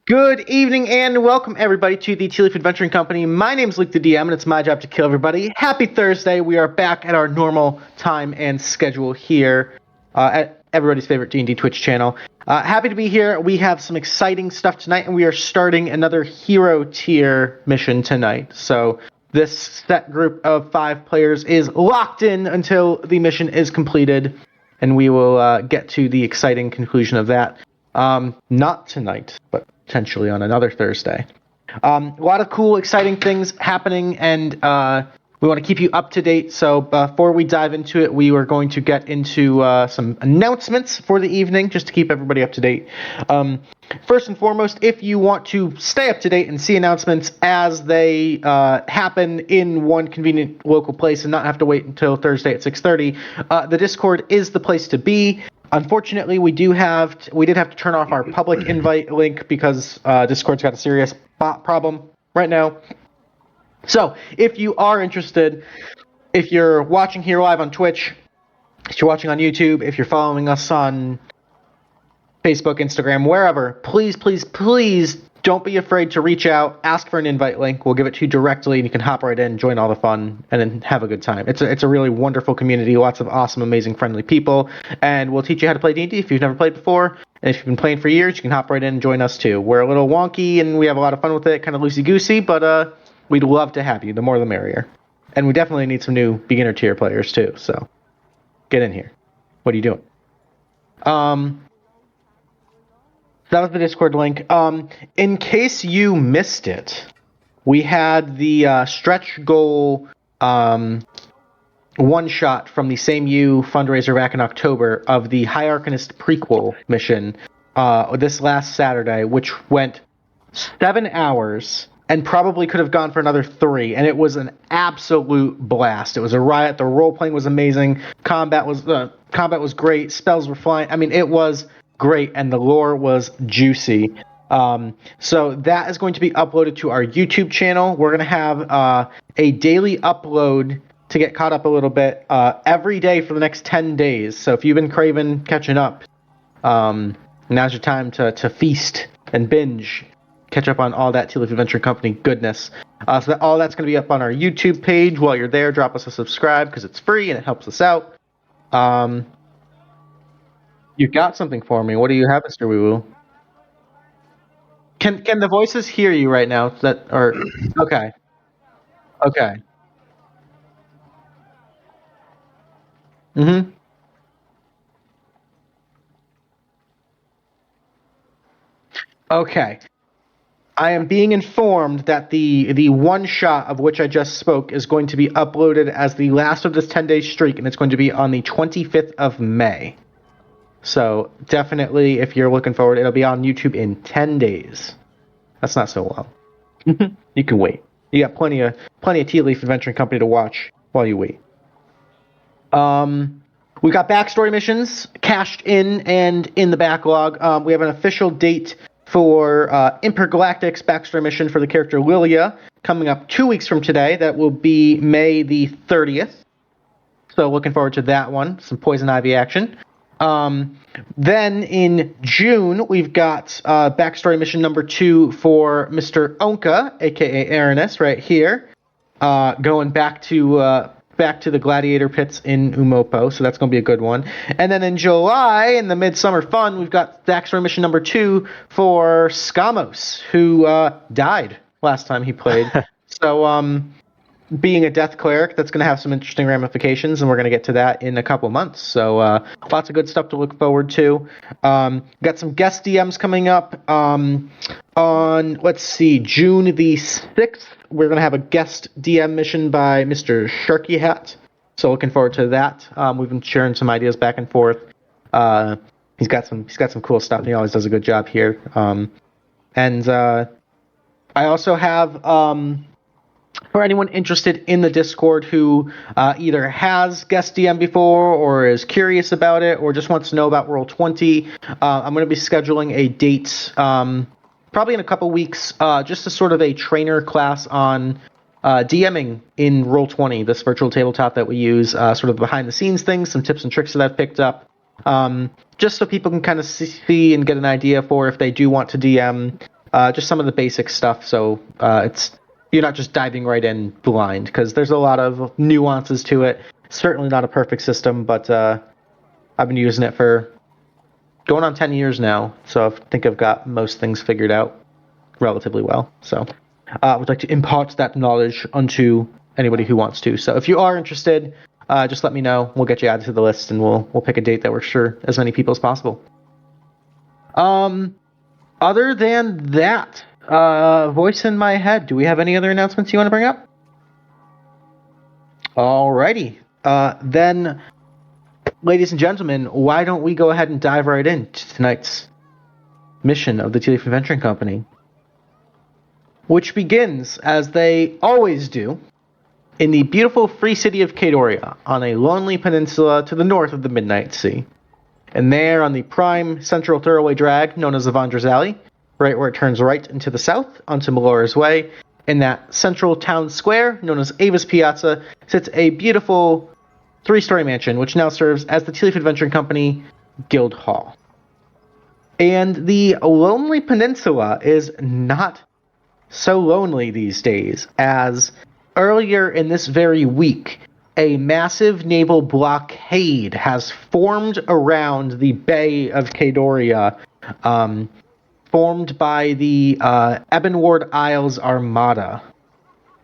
Good evening and welcome everybody to the Tealeaf Adventuring Company. My name is LukeTheDM and it's my job to kill everybody. Happy Thursday. We are back at our normal time and schedule here at everybody's favorite D&D Twitch channel. Happy to be here. We have some exciting stuff tonight and we are starting another hero tier mission tonight. So this set group of 5 players is locked in until the mission is completed and we will get to the exciting conclusion of that. Not tonight, but potentially on another Thursday. A lot of cool, exciting things happening, and we want to keep you up to date. So before we dive into it, we are going to get into some announcements for the evening, just to keep everybody up to date. First and foremost, if you want to stay up to date and see announcements as they happen in one convenient local place and not have to wait until Thursday at 6:30, the Discord is the place to be. Unfortunately, we did have to turn off our public invite link because Discord's got a serious bot problem right now. So, if you are interested, if you're watching here live on Twitch, if you're watching on YouTube, if you're following us on Facebook, Instagram, wherever, please don't be afraid to reach out, ask for an invite link. We'll give it to you directly, and you can hop right in, join all the fun, and then have a good time. It's a really wonderful community, lots of awesome, amazing, friendly people, and we'll teach you how to play D&D if you've never played before. And if you've been playing for years, you can hop right in and join us too. We're a little wonky, and we have a lot of fun with it, kind of loosey-goosey, but we'd love to have you. The more the merrier. And we definitely need some new beginner tier players too, so get in here. What are you doing? That was the Discord link. In case you missed it, we had the stretch goal one-shot from the Same You fundraiser back in October of the High Arcanist prequel mission this last Saturday, which went 7 hours and probably could have gone for another 3, and it was an absolute blast. It was a riot. The role-playing was amazing. Combat was great. Spells were flying. I mean, it was great, and the lore was juicy. So that is going to be uploaded to our YouTube channel. We're going to have a daily upload to get caught up a little bit every day for the next 10 days. So if you've been craving catching up, now's your time to feast and binge, catch up on all that Tealeaf Adventure Company goodness. So all that's going to be up on our YouTube page. While you're there, drop us a subscribe because it's free and it helps us out. You got something for me. What do you have, Mr. WeeWoo? Can the voices hear you right now? Okay. Mm-hmm. Okay. I am being informed that the one shot of which I just spoke is going to be uploaded as the last of this 10-day streak, and it's going to be on the 25th of May. So definitely, if you're looking forward, it'll be on YouTube in 10 days. That's not so long. You can wait. You got plenty of Tealeaf Adventuring Company to watch while you wait. We got backstory missions cached in and in the backlog. We have an official date for Intergalactic's backstory mission for the character Lilia coming up 2 weeks from today. That will be May the 30th. So looking forward to that one. Some Poison Ivy action. Then in June, we've got backstory mission number 2 for Mr. Onka, aka Aranis, right here, going back to the gladiator pits in Umopo, so that's going to be a good one. And then in July, in the Midsummer Fun, we've got backstory mission number 2 for Skamos, who died last time he played. So, being a death cleric, that's going to have some interesting ramifications, and we're going to get to that in a couple months. So lots of good stuff to look forward to. Got some guest DMs coming up on, let's see, June the 6th. We're going to have a guest DM mission by Mr. Sharky Hat. So looking forward to that. We've been sharing some ideas back and forth. He's got some cool stuff, and he always does a good job here. And I also have... for anyone interested in the Discord who either has guest DM before or is curious about it or just wants to know about Roll20, I'm going to be scheduling a date probably in a couple weeks, just a sort of a trainer class on DMing in Roll20, this virtual tabletop that we use, sort of behind-the-scenes things, some tips and tricks that I've picked up, just so people can kind of see and get an idea for if they do want to DM just some of the basic stuff. So you're not just diving right in blind, because there's a lot of nuances to it. Certainly not a perfect system, but I've been using it for going on 10 years now, so I think I've got most things figured out relatively well. So I would like to impart that knowledge onto anybody who wants to. So if you are interested, just let me know. We'll get you added to the list, and we'll pick a date that works for as many people as possible. Other than that, voice in my head, do we have any other announcements you want to bring up? Alrighty. Then, ladies and gentlemen, why don't we go ahead and dive right into tonight's mission of the Tealeaf Adventuring Company, which begins, as they always do, in the beautiful free city of Kaedoria, on a lonely peninsula to the north of the Midnight Sea. And there, on the prime central thoroughway drag known as Avandra's Alley, right where it turns right into the south onto Melora's Way, in that central town square known as Ava's Piazza, sits a beautiful 3-story mansion, which now serves as the Tealeaf Adventuring Company Guild Hall. And the lonely peninsula is not so lonely these days, as earlier in this very week, a massive naval blockade has formed around the Bay of Kaedoria, formed by the Ebonward Isles Armada.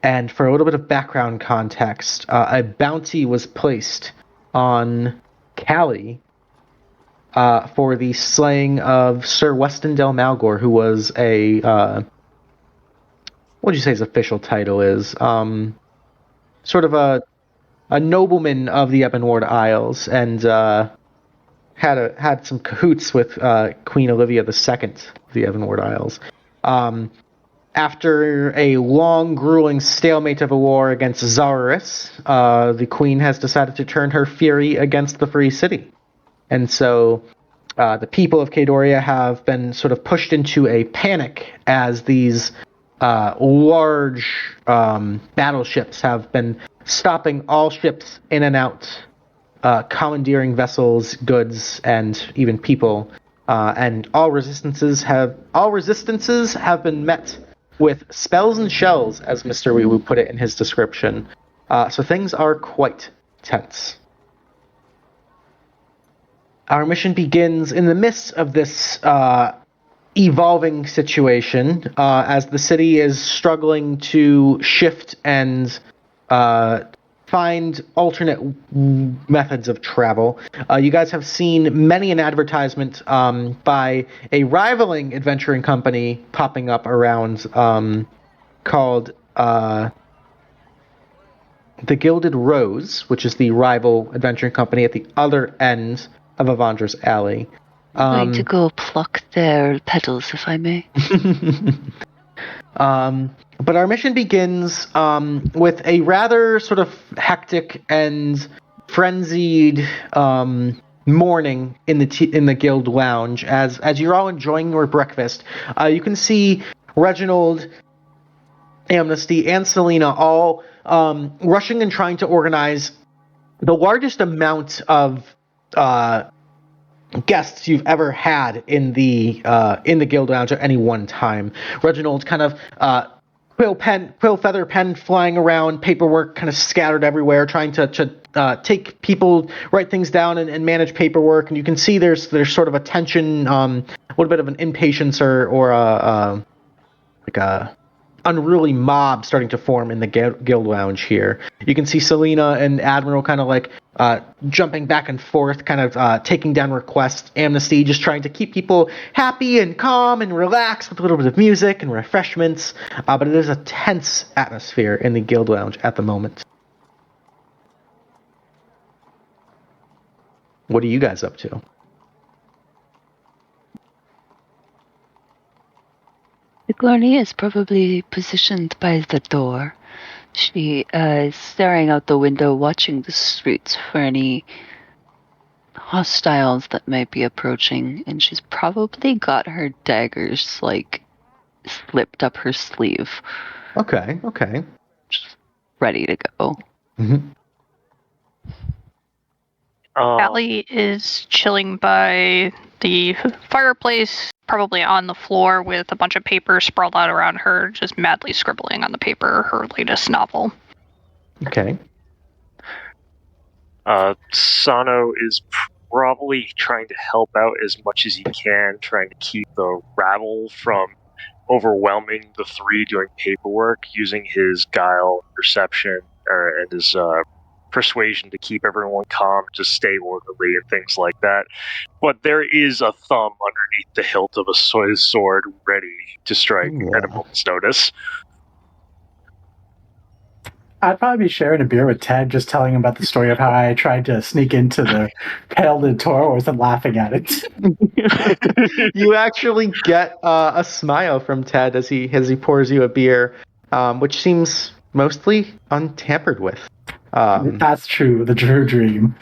And for a little bit of background context, a bounty was placed on Callie for the slaying of Sir Weston Del Malgor, who was a... what would you say his official title is? Sort of a nobleman of the Ebonward Isles, and had some cahoots with Queen Olivia II of the Ebonward Isles. After a long, grueling stalemate of a war against Zarus, the Queen has decided to turn her fury against the Free City. And so the people of Kaedoria have been sort of pushed into a panic as these large battleships have been stopping all ships in and out, commandeering vessels, goods, and even people. And all resistances have been met with spells and shells, as Mr. WeeWoo put it in his description. So things are quite tense. Our mission begins in the midst of this evolving situation, as the city is struggling to shift and find alternate methods of travel. You guys have seen many an advertisement by a rivaling adventuring company popping up around, called the Gilded Rose, which is the rival adventuring company at the other end of Avandra's Alley. I'm going to go pluck their petals, if I may. But our mission begins with a rather sort of hectic and frenzied morning in the guild lounge. As you're all enjoying your breakfast, you can see Reginald, Amnesty, and Selena all rushing and trying to organize the largest amount of guests you've ever had in the guild lounge at any one time. Reginald kind of quill feather pen flying around, paperwork kind of scattered everywhere, trying to take people, write things down, and manage paperwork. And you can see there's sort of a tension, a little bit of an impatience or a unruly mob starting to form in the guild lounge here. You can see Selena and Admiral kind of like jumping back and forth, kind of taking down requests. Amnesty just trying to keep people happy and calm and relaxed with a little bit of music and refreshments. But it is a tense atmosphere in the guild lounge at the moment. What are you guys up to? Sigourney is probably positioned by the door. She is staring out the window, watching the streets for any hostiles that might be approaching, and she's probably got her daggers, like, slipped up her sleeve. Okay. Just ready to go. Mm-hmm. Callie is chilling by the fireplace, probably on the floor with a bunch of paper sprawled out around her, just madly scribbling on the paper her latest novel. Okay. Sano is probably trying to help out as much as he can, trying to keep the rabble from overwhelming the three doing paperwork, using his guile, perception, and his persuasion to keep everyone calm, just stay orderly, and things like that. But there is a thumb underneath the hilt of a sword ready to strike at a moment's notice. I'd probably be sharing a beer with Ted, just telling him about the story of how I tried to sneak into the Paladin Toros and laughing at it. You actually get a smile from Ted as he pours you a beer, which seems mostly untampered with. That's true, the true dream.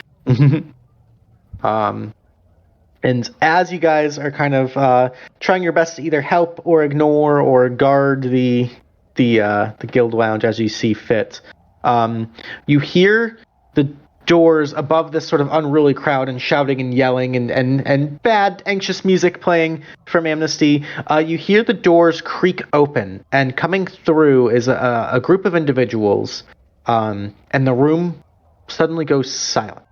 And as you guys are kind of trying your best to either help or ignore or guard the guild lounge as you see fit, you hear the doors above this sort of unruly crowd and shouting and yelling and bad, anxious music playing from Amnesty. You hear the doors creak open, and coming through is a group of individuals, and the room suddenly goes silent.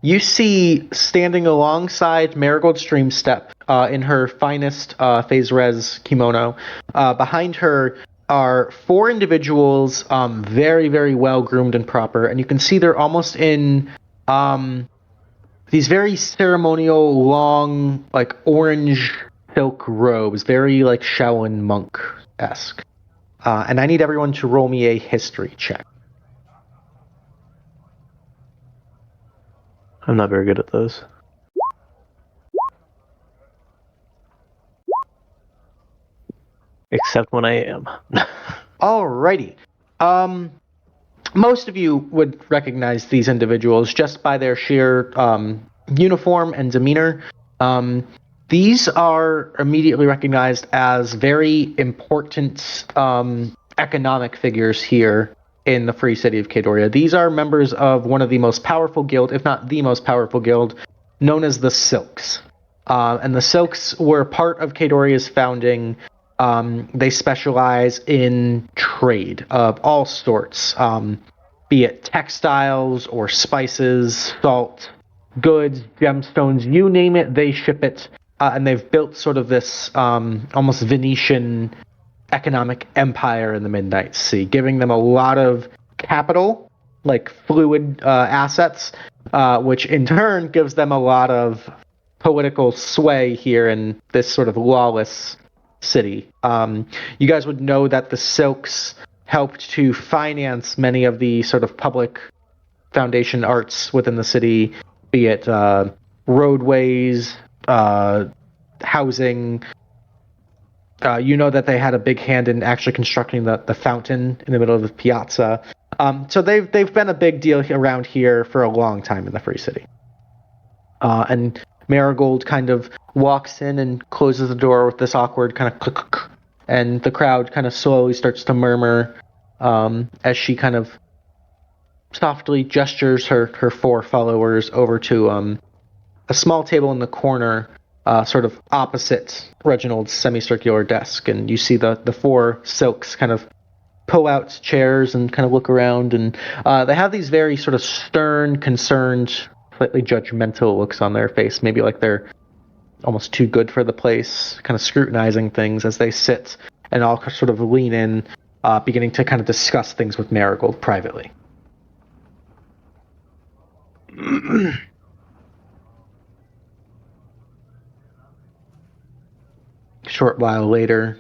You see, standing alongside Marigold Streamstep in her finest Phase Res kimono, behind her are four individuals, very, very well groomed and proper, and you can see they're almost in these very ceremonial, long, like orange silk robes, very like Shaolin monk-esque. And I need everyone to roll me a history check. I'm not very good at those. Except when I am. Alrighty. Most of you would recognize these individuals just by their sheer uniform and demeanor. These are immediately recognized as very important economic figures here in the free city of Kaedoria. These are members of one of the most powerful guild, if not the most powerful guild, known as the Silks. And the Silks were part of Kaedoria's founding. They specialize in trade of all sorts, be it textiles or spices, salt, goods, gemstones, you name it, they ship it. And they've built sort of this almost Venetian economic empire in the Midnight Sea, giving them a lot of capital, like fluid assets, which in turn gives them a lot of political sway here in this sort of lawless city. You guys would know that the Silks helped to finance many of the sort of public foundation arts within the city, be it roadways, housing. You know that they had a big hand in actually constructing the fountain in the middle of the piazza. So they've been a big deal around here for a long time in the Free City. And Marigold kind of walks in and closes the door with this awkward kind of click, and the crowd kind of slowly starts to murmur as she kind of softly gestures her four followers over to a small table in the corner, sort of opposite Reginald's semicircular desk, and you see the four Silks kind of pull out chairs and kind of look around, and they have these very sort of stern, concerned, slightly judgmental looks on their face, maybe like they're almost too good for the place, kind of scrutinizing things as they sit and all sort of lean in, beginning to kind of discuss things with Marigold privately. Short while later,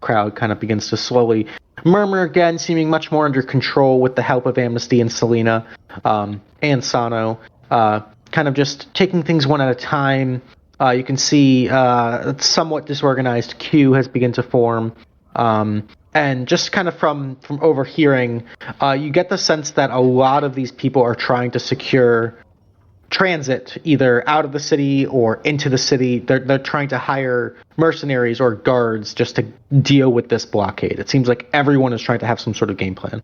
crowd kind of begins to slowly murmur again, seeming much more under control with the help of Amnesty and Selena and Sano, kind of just taking things one at a time. You can see a somewhat disorganized queue has begun to form, and just kind of from overhearing, you get the sense that a lot of these people are trying to secure transit either out of the city or into the city. They're trying to hire mercenaries or guards just to deal with this blockade. It seems like everyone is trying to have some sort of game plan.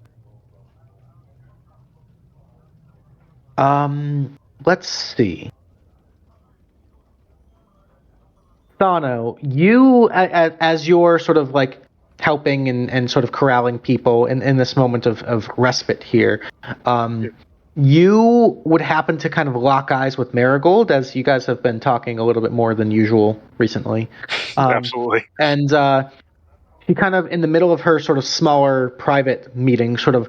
Let's see. Sano, you, as you're sort of like helping and sort of corralling people in this moment of respite here, you would happen to kind of lock eyes with Marigold, as you guys have been talking a little bit more than usual recently. Absolutely. And she kind of, in the middle of her sort of smaller private meeting, sort of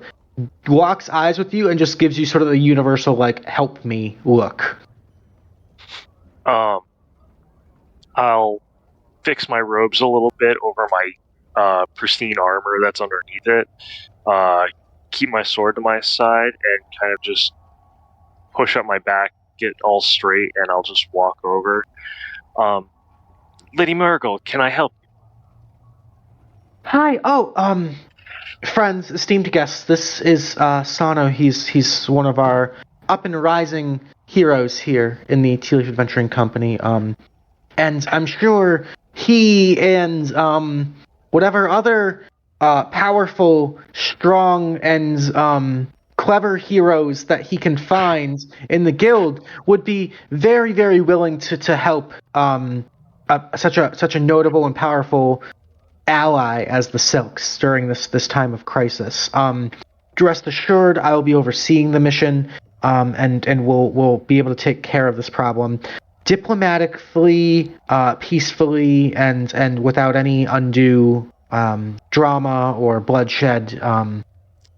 locks eyes with you and just gives you sort of the universal, like, help me look. I'll fix my robes a little bit over my pristine armor that's underneath it. Keep my sword to my side and kind of just push up my back, get all straight, and I'll just walk over. Lady Marigold, can I help you? Hi. Oh, friends, esteemed guests. This is Sano. He's one of our up and rising heroes here in the Tealeaf Adventuring Company. And I'm sure he and whatever other powerful, strong, and clever heroes that he can find in the guild would be very, very willing to help such a notable and powerful ally as the Silks during this time of crisis. Rest assured, I will be overseeing the mission, and we'll be able to take care of this problem diplomatically, peacefully, and without any undue drama or bloodshed.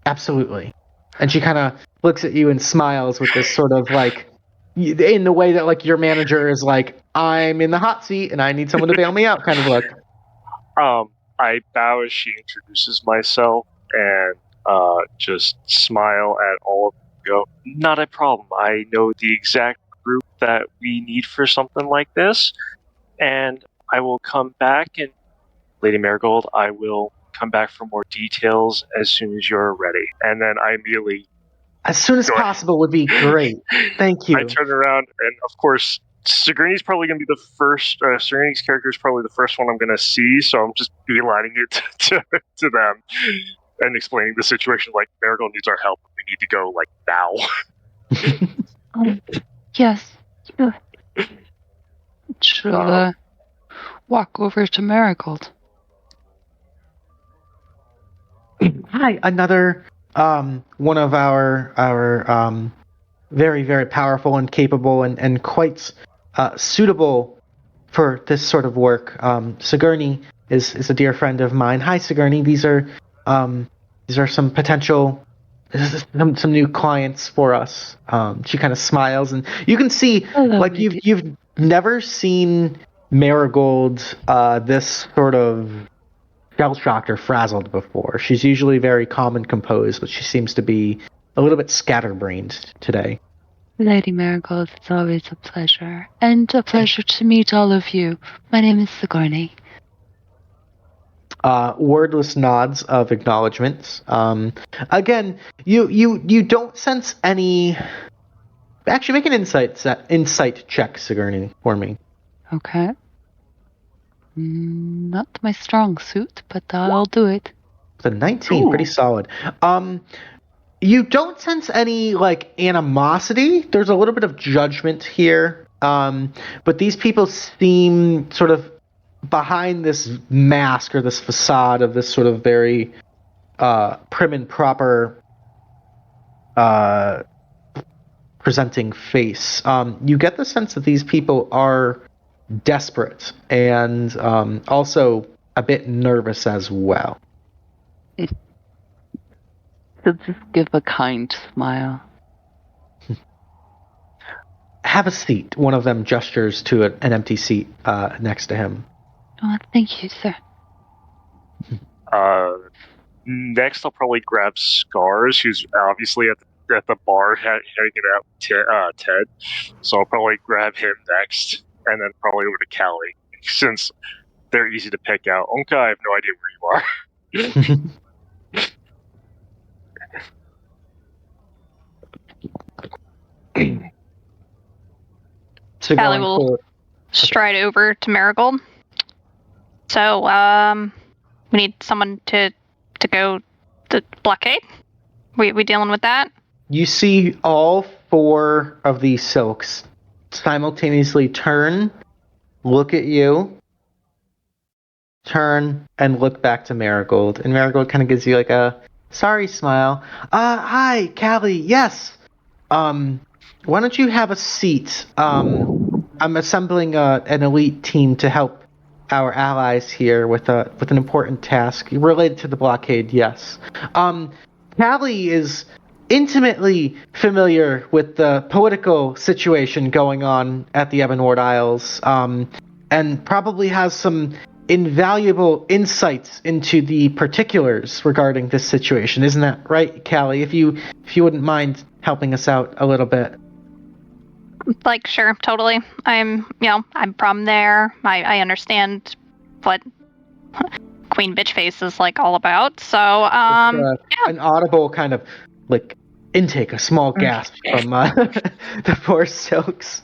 Absolutely. And she kind of looks at you and smiles with this sort of like, in the way that like your manager is like, I'm in the hot seat and I need someone to bail me out kind of look. I bow as she introduces myself and just smile at all of them and go, not a problem. I know the exact group that we need for something like this, and I will come back, and Lady Marigold, I will come back for more details as soon as you're ready. And then I immediately... As soon as possible would be great. Thank you. I turn around, and of course, Sigourney's probably going to be the first. Sigourney's character is probably the first one I'm going to see, so I'm just beelining it to them and explaining the situation. Like, Marigold needs our help. We need to go, like, now. Yes. She'll walk over to Marigold. Hi, another one of our very, very powerful and capable and quite suitable for this sort of work. Sigourney is a dear friend of mine. Hi, Sigourney. These are some potential some new clients for us. She kind of smiles, and you can see Hello, like you've never seen Marigold this sort of shell-shocked or frazzled before. She's usually very calm and composed, but she seems to be a little bit scatterbrained today. Lady Marigold, it's always a pleasure. And a pleasure to meet all of you. My name is Sigourney. Wordless nods of acknowledgement. Again, you don't sense any... Actually, make an insight check, Sigourney, for me. Okay. Not my strong suit, but I'll do it. The 19, pretty solid. You don't sense any, like, animosity. There's a little bit of judgment here. But these people seem sort of behind this mask or this facade of this sort of very prim and proper presenting face. You get the sense that these people are desperate and also a bit nervous as well. So just give a kind smile. Have a seat. One of them gestures to an empty seat next to him. Oh, thank you, sir. Next, I'll probably grab Scars, who's obviously at the bar hanging out with Ted. So I'll probably grab him next, and then probably over to Callie, since they're easy to pick out. Onka, I have no idea where you are. So Callie will stride over to Marigold. So, we need someone to go to Blockade. We dealing with that? You see all 4 of these silks simultaneously turn, look at you, turn, and look back to Marigold. And Marigold kind of gives you like a sorry smile. Hi, Callie. Yes. Why don't you have a seat? I'm assembling an elite team to help our allies here with an important task related to the blockade. Yes. Callie is intimately familiar with the political situation going on at the Ebonward Isles, and probably has some invaluable insights into the particulars regarding this situation. Isn't that right, Callie? If you wouldn't mind helping us out a little bit. Like, sure, totally. I'm from there. I understand what Queen Bitchface is like all about. So, It's, an audible kind of like intake, a small gasp from the poor silks.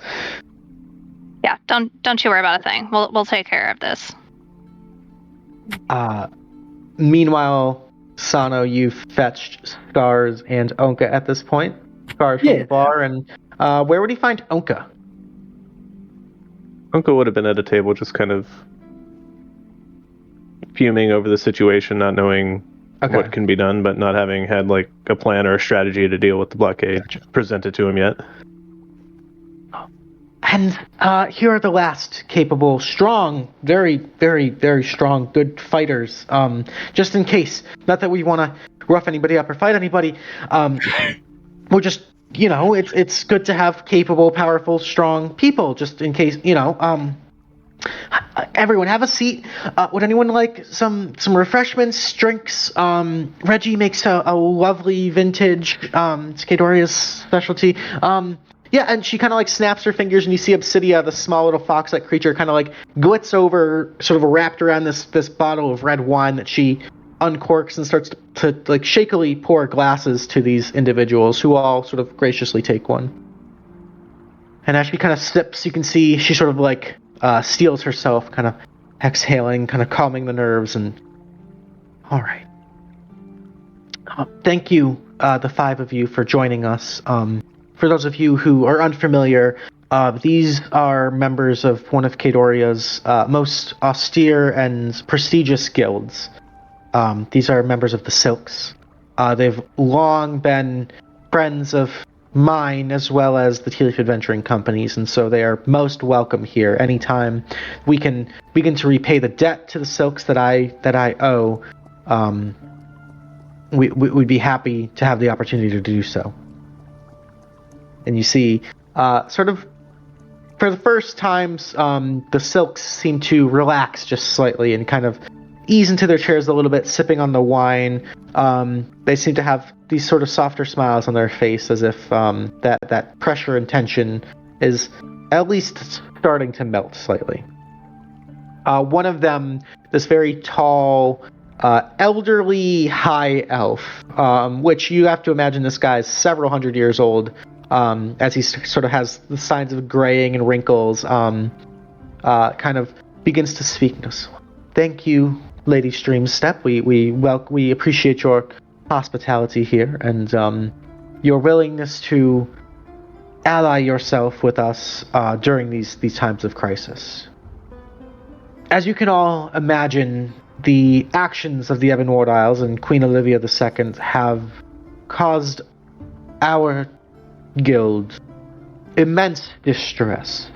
Yeah, don't you worry about a thing. We'll take care of this. Meanwhile, Sano, you've fetched Scars and Onka at this point. Scars from the bar, and where would he find Onka? Uncle would have been at a table just kind of fuming over the situation, not knowing what can be done, but not having had like a plan or a strategy to deal with the blockade presented to him yet. And here are the last capable, strong, very, very, very strong, good fighters. Just in case, not that we want to rough anybody up or fight anybody. We're just, it's good to have capable, powerful, strong people. Just in case, everyone have a seat. Would anyone like some refreshments, drinks? Reggie makes a lovely vintage. It's Kaedoria's specialty. Yeah, and she kind of like snaps her fingers, and you see Obsidia, the small little fox-like creature, kind of like glitz over, sort of wrapped around this bottle of red wine that she uncorks and starts to like shakily pour glasses to these individuals, who all sort of graciously take one. And as she kind of sips, you can see she sort of like steels herself, kind of exhaling, kind of calming the nerves. And all right, thank you, the 5 of you, for joining us. For those of you who are unfamiliar, these are members of one of Kaedoria's most austere and prestigious guilds. These are members of the Silks. They've long been friends of mine as well as the Tealeaf Adventuring Companies, and so they are most welcome here. Anytime we can begin to repay the debt to the Silks that I owe, we'd be happy to have the opportunity to do so. And you see, sort of, for the first times, the Silks seem to relax just slightly and kind of ease into their chairs a little bit, sipping on the wine. They seem to have these sort of softer smiles on their face, as if that pressure and tension is at least starting to melt slightly. One of them, this very tall, elderly high elf, which you have to imagine this guy's several hundred years old, as he sort of has the signs of graying and wrinkles, kind of begins to speak. Thank you, Lady Streamstep. We appreciate your hospitality here, and your willingness to ally yourself with us during these times of crisis. As you can all imagine, the actions of the Ebonward Isles and Queen Olivia II have caused our guild immense distress.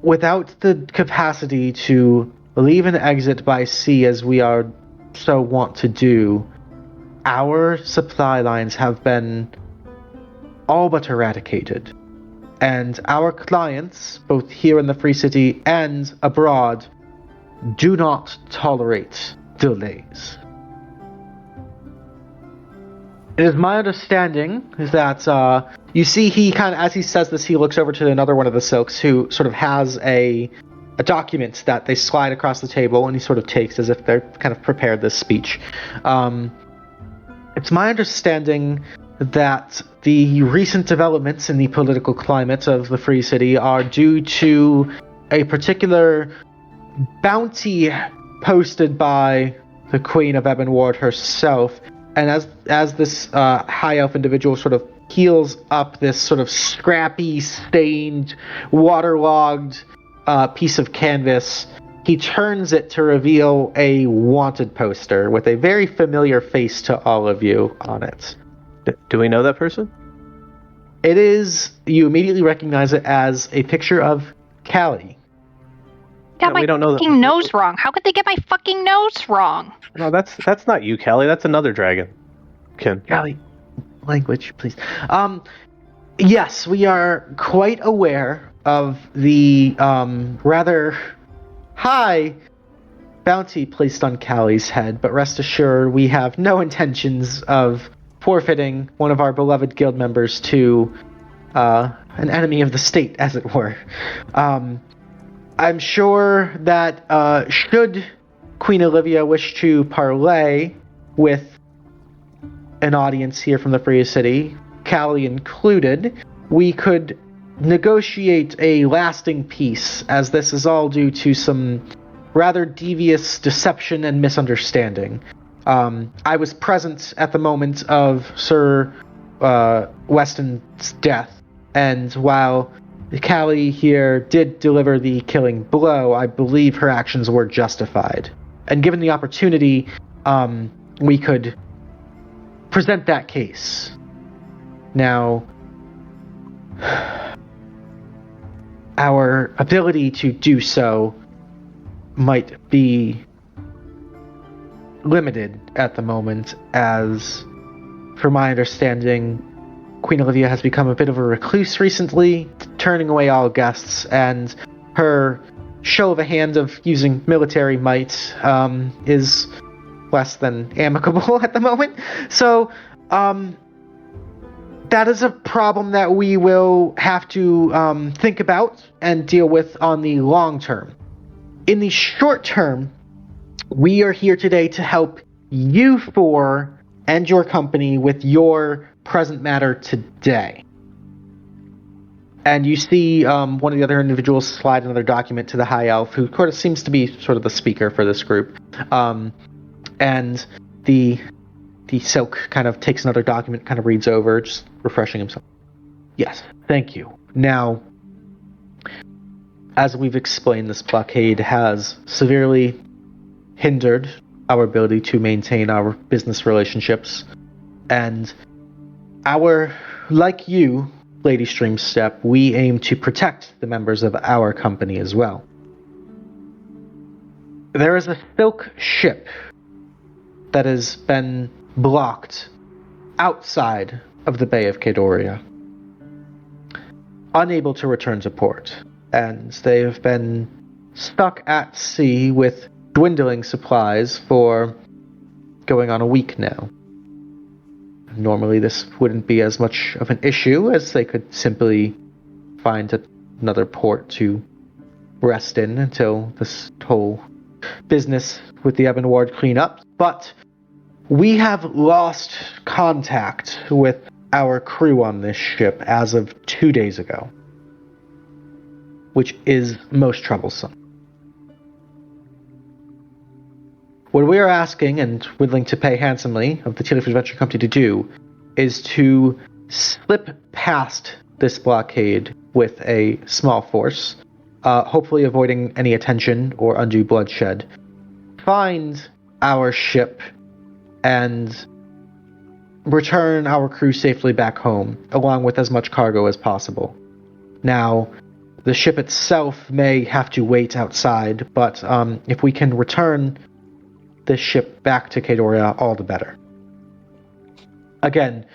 Without the capacity to leave and exit by sea as we are so wont to do, our supply lines have been all but eradicated. And our clients, both here in the Free City and abroad, do not tolerate delays. It is my understanding that you see he kind of, as he says this, he looks over to another one of the Silks who sort of has a document that they slide across the table, and he sort of takes as if they're kind of prepared this speech. It's my understanding that the recent developments in the political climate of the Free City are due to a particular bounty posted by the Queen of Ebonward herself And as this high elf individual sort of peels up this sort of scrappy, stained, waterlogged piece of canvas, he turns it to reveal a wanted poster with a very familiar face to all of you on it. Do we know that person? It is, you immediately recognize it as a picture of Callie. Got my fucking nose wrong. How could they get my fucking nose wrong? No, that's not you, Callie. That's another dragon. Callie, language, please. Yes, we are quite aware of the rather high bounty placed on Callie's head, but rest assured, we have no intentions of forfeiting one of our beloved guild members to an enemy of the state, as it were. I'm sure that should Queen Olivia wish to parley with an audience here from the Free City, Callie included, we could negotiate a lasting peace, as this is all due to some rather devious deception and misunderstanding. I was present at the moment of Sir Weston's death, and while Callie here did deliver the killing blow, I believe her actions were justified. And given the opportunity, we could present that case. Now, our ability to do so might be limited at the moment, as, from my understanding, Queen Olivia has become a bit of a recluse recently, turning away all guests, and her show of a hand of using military might is less than amicable at the moment. So, that is a problem that we will have to think about and deal with on the long term. In the short term, we are here today to help you four and your company with your present matter today. And you see one of the other individuals slide another document to the High Elf, who sort of seems to be sort of the speaker for this group. And the Silk kind of takes another document, kind of reads over, just refreshing himself. Yes, thank you. Now, as we've explained, this blockade has severely hindered our ability to maintain our business relationships. And like you, Lady Streamstep, we aim to protect the members of our company as well. There is a Silk ship that has been blocked outside of the Bay of Kaedoria, unable to return to port, and they have been stuck at sea with dwindling supplies for going on a week now. Normally this wouldn't be as much of an issue, as they could simply find another port to rest in until this whole business with the Ebonward clean up. But we have lost contact with our crew on this ship as of 2 days ago, which is most troublesome. What we are asking, and willing to pay handsomely, of the Tealeaf Adventure Company to do, is to slip past this blockade with a small force, hopefully avoiding any attention or undue bloodshed, find our ship, and return our crew safely back home, along with as much cargo as possible. Now, the ship itself may have to wait outside, but if we can return this ship back to Kaedoria, all the better. Again,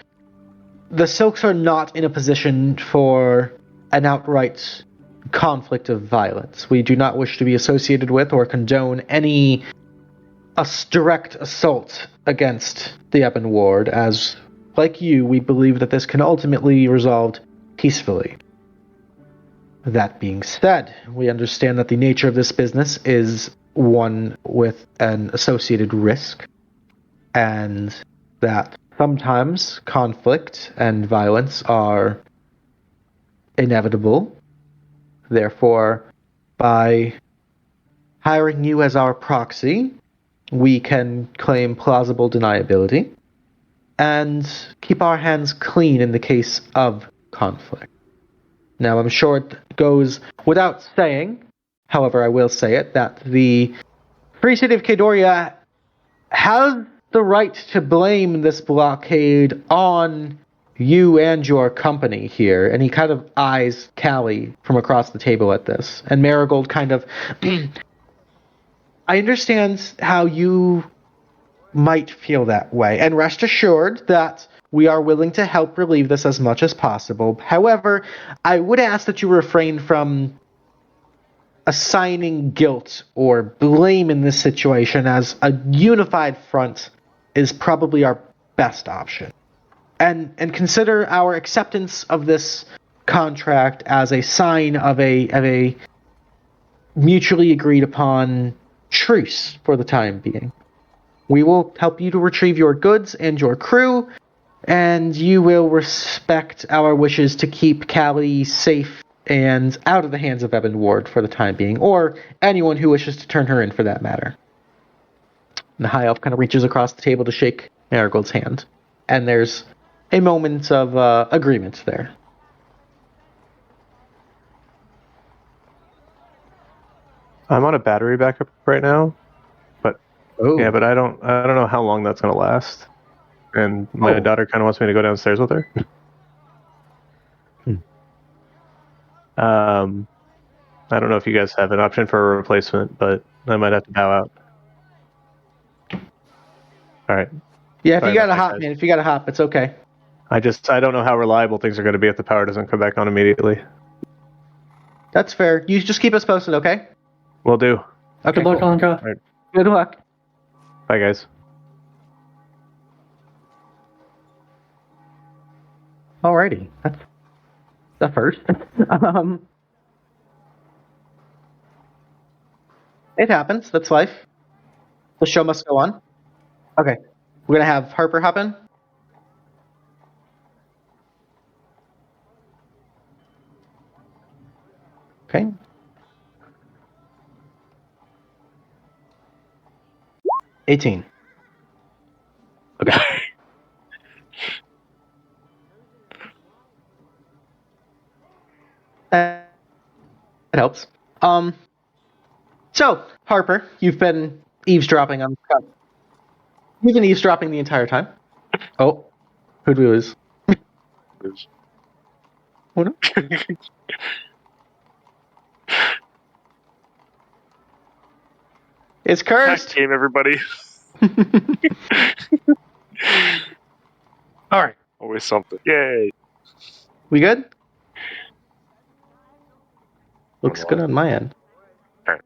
the Silks are not in a position for an outright conflict of violence. We do not wish to be associated with or condone any direct assault against the Ebonward, as, like you, we believe that this can ultimately be resolved peacefully. That being said, we understand that the nature of this business is one with an associated risk, and that sometimes conflict and violence are inevitable. Therefore, by hiring you as our proxy, we can claim plausible deniability, and keep our hands clean in the case of conflict. Now, I'm sure it goes without saying, however, I will say it, that the Free City of Kaedoria has the right to blame this blockade on you and your company here. And he kind of eyes Callie from across the table at this. And Marigold kind of... I understand how you might feel that way. And rest assured that we are willing to help relieve this as much as possible. However, I would ask that you refrain from assigning guilt or blame in this situation, as a unified front is probably our best option. And consider our acceptance of this contract as a sign of a mutually agreed upon truce for the time being. We will help you to retrieve your goods and your crew, and you will respect our wishes to keep Callie safe and out of the hands of Ebonward for the time being, or anyone who wishes to turn her in for that matter. And the High Elf kind of reaches across the table to shake Marigold's hand, and there's a moment of agreement there. I'm on a battery backup right now, but yeah, but I don't know how long that's gonna last. And my daughter kind of wants me to go downstairs with her. I don't know if you guys have an option for a replacement, but I might have to bow out. All right. Yeah, if you got a hop, man. If you got a hop, it's okay. I don't know how reliable things are going to be if the power doesn't come back on immediately. That's fair. You just keep us posted, okay? Will do. Okay. Good luck, cool. Anka. Right. Good luck. Bye, guys. Alrighty. That's the first. It happens. That's life. The show must go on. Okay. We're going to have Harper hop in. Okay. $18. Okay. That helps. So, Harper, you've been eavesdropping on Scott. You've been eavesdropping the entire time. Oh, who'd we lose? Oh, no. It's cursed. Back game, everybody. All right, always something. Yay! We good? Looks good on my end. All right.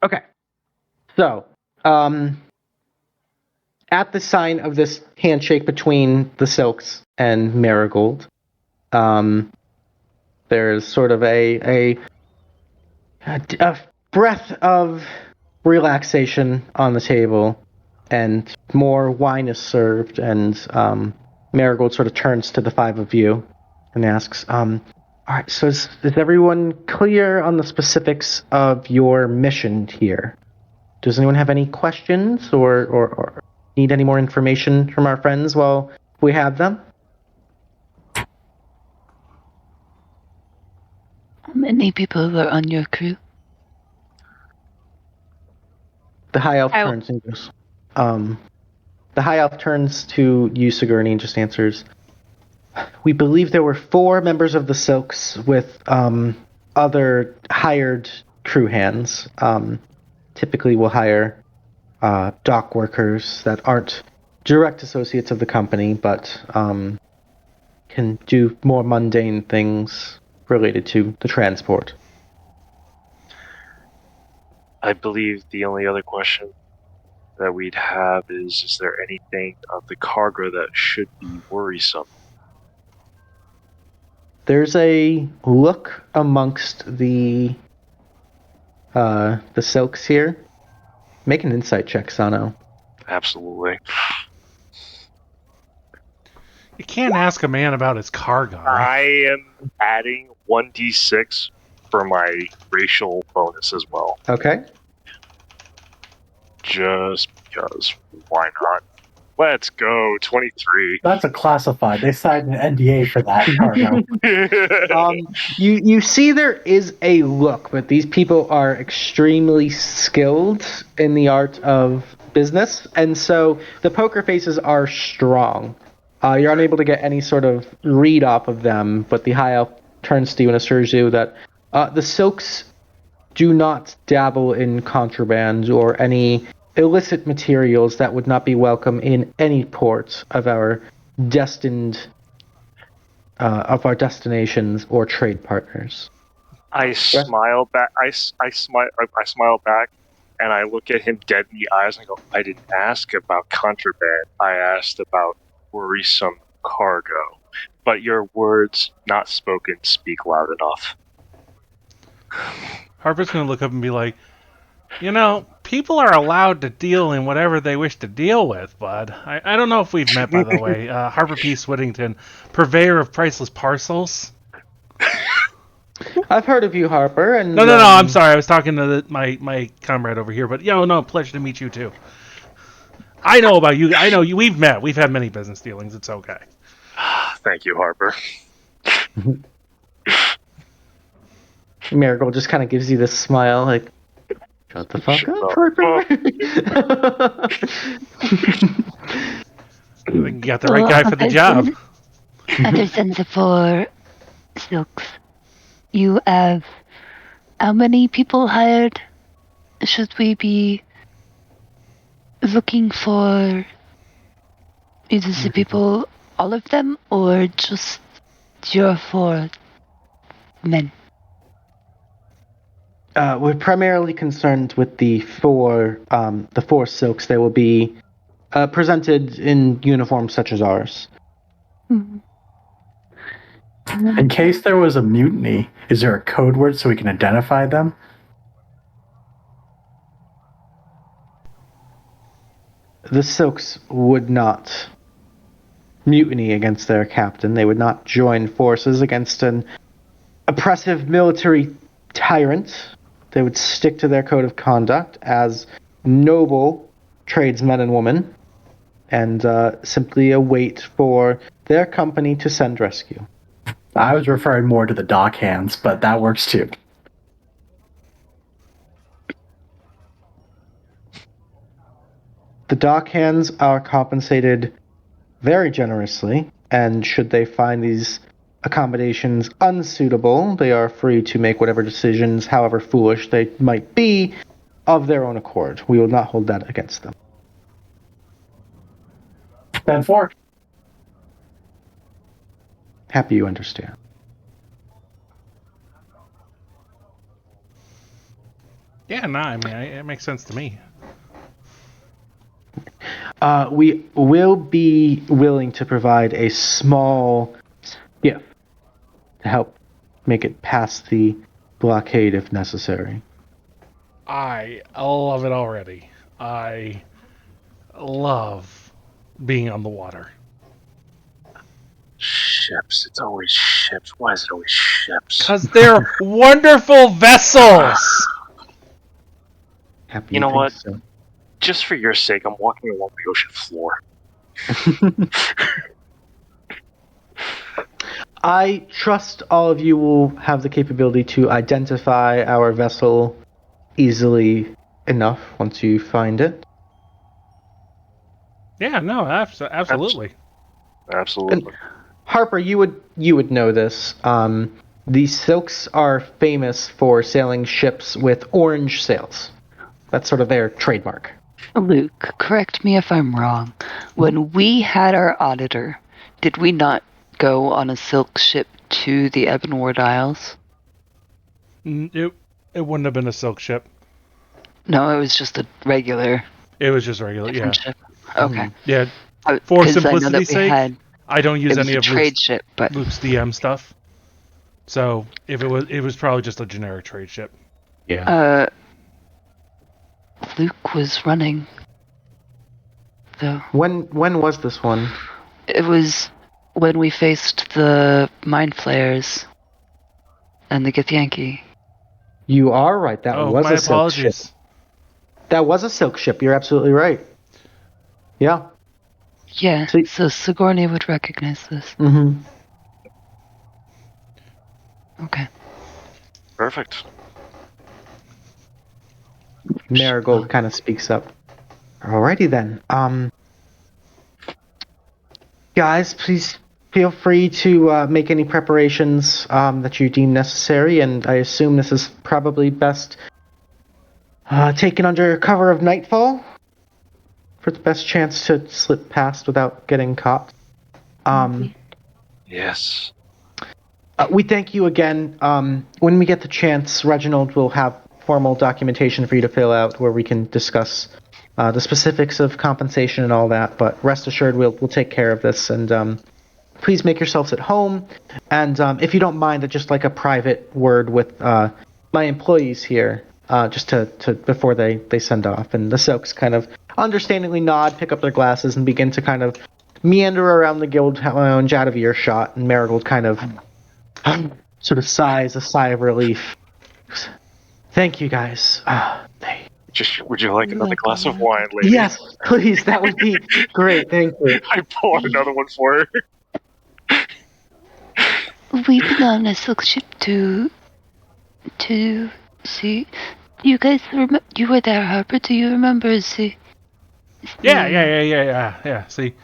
Okay. So, at the sign of this handshake between the Silks and Marigold, there's sort of a breath of relaxation on the table, and more wine is served, and Marigold sort of turns to the five of you and asks, all right, so is everyone clear on the specifics of your mission here? Does anyone have any questions or need any more information from our friends while we have them? How many people were on your crew? The High Elf turns and goes, the High Elf turns to you, Sigourney, and just answers, we believe there were 4 members of the Silks with other hired crew hands. Typically we'll hire dock workers that aren't direct associates of the company, but can do more mundane things related to the transport. I believe the only other question that we'd have is there anything of the cargo that should be worrisome? There's a look amongst the Silks here. Make an insight check, Sano. Absolutely. You can't ask a man about his cargo. I am adding 1d6 for my racial bonus as well. Okay. Just because. Why not? Let's go. 23. That's a classified. They signed an NDA for that cargo. You see there is a look, but these people are extremely skilled in the art of business, and so the poker faces are strong. You're unable to get any sort of read off of them, but the High Elf turns to you and assures you that the Silks do not dabble in contraband or any illicit materials that would not be welcome in any port of our destinations or trade partners. I smile back. I smile back, and I look at him dead in the eyes and I go, I didn't ask about contraband. I asked about worrisome cargo. But your words, not spoken, speak loud enough. Harper's going to look up and be like, people are allowed to deal in whatever they wish to deal with, bud. I don't know if we've met, by the way. Harper P. Swittington, purveyor of priceless parcels. I've heard of you, Harper. And No, I'm sorry. I was talking to my comrade over here, but pleasure to meet you too. I know about you. I know you. We've met. We've had many business dealings. It's okay. Thank you, Harper. Marigold just kind of gives you this smile, like, shut the fuck up, Harper. You got the right guy for the job. Other than the 4 Silks, you have how many people hired? Should we be looking for either the people, all of them, or just your 4 men? We're primarily concerned with the 4 Silks. They will be presented in uniforms such as ours. Mm-hmm. In case there was a mutiny, is there a code word so we can identify them? The Silks would not mutiny against their captain. They would not join forces against an oppressive military tyrant. They would stick to their code of conduct as noble tradesmen and women and simply await for their company to send rescue. I was referring more to the dock hands, but that works too. The dock hands are compensated very generously, and should they find these accommodations unsuitable, they are free to make whatever decisions, however foolish they might be, of their own accord. We will not hold that against them. 10-4. Happy you understand. Yeah, no, I mean, it makes sense to me. We will be willing to provide a small gift to help make it past the blockade if necessary. I love it already. I love being on the water. Ships. It's always ships. Why is it always ships? Because they're wonderful vessels! Happy You know think what? so. Just for your sake, I'm walking along the ocean floor. I trust all of you will have the capability to identify our vessel easily enough once you find it. Yeah, no, absolutely. Absolutely. And Harper, you would know this. The Silks are famous for sailing ships with orange sails. That's sort of their trademark. Luke, correct me if I'm wrong. When we had our auditor, did we not go on a silk ship to the Ebonward Isles? It wouldn't have been a silk ship. No, it was just a regular It was just regular, yeah. ship. Okay. Yeah, for 'Cause simplicity's sake, I don't use it was any a of trade ship, but Luke's DM stuff. So if it was probably just a generic trade ship. Yeah. Luke was running. Though When was this one? it was when we faced the mind flayers and the Githyanki. You are right. That was my a silk ship. apologies. That was a silk ship. You're absolutely right. Yeah. Yeah, so Sigourney would recognize this. Mm-hmm. Okay. Perfect. Marigold kind of speaks up. Alrighty then. Guys, please feel free to make any preparations that you deem necessary, and I assume this is probably best taken under cover of nightfall for the best chance to slip past without getting caught. Yes. We thank you again. When we get the chance, Reginald will have formal documentation for you to fill out where we can discuss the specifics of compensation and all that, but rest assured we'll take care of this, and please make yourselves at home, and if you don't mind, just like a private word with my employees here, just to before they send off. And the Silks kind of understandingly nod, pick up their glasses, and begin to kind of meander around the guild lounge out of earshot, and Marigold kind of sort of sighs a sigh of relief. Thank you, guys. Would you like another glass of wine, lady? Yes, please. That would be great. Thank you. I poured another one for her. We've been on a silk ship to see. You guys you were there, Harper. Do you remember? See. Yeah. See,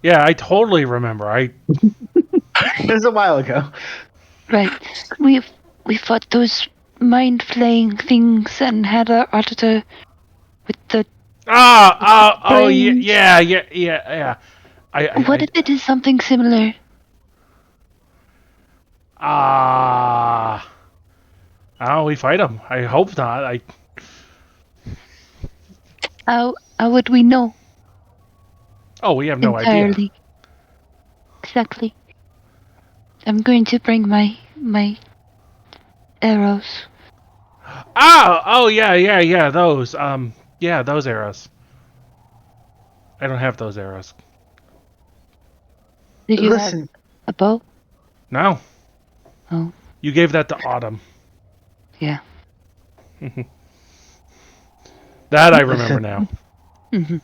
yeah, I totally remember. It was a while ago. Right. We fought those mind-flaying things and had our auditor with the... Oh, yeah. What if it is something similar? We fight them. I hope not. How would we know? Oh, we have no entirely idea. Exactly. I'm going to bring my arrows. Oh, yeah, those. Those arrows. I don't have those arrows. Do you have a bow? No. Oh. You gave that to Autumn. Yeah. That I remember now. Mm-hmm.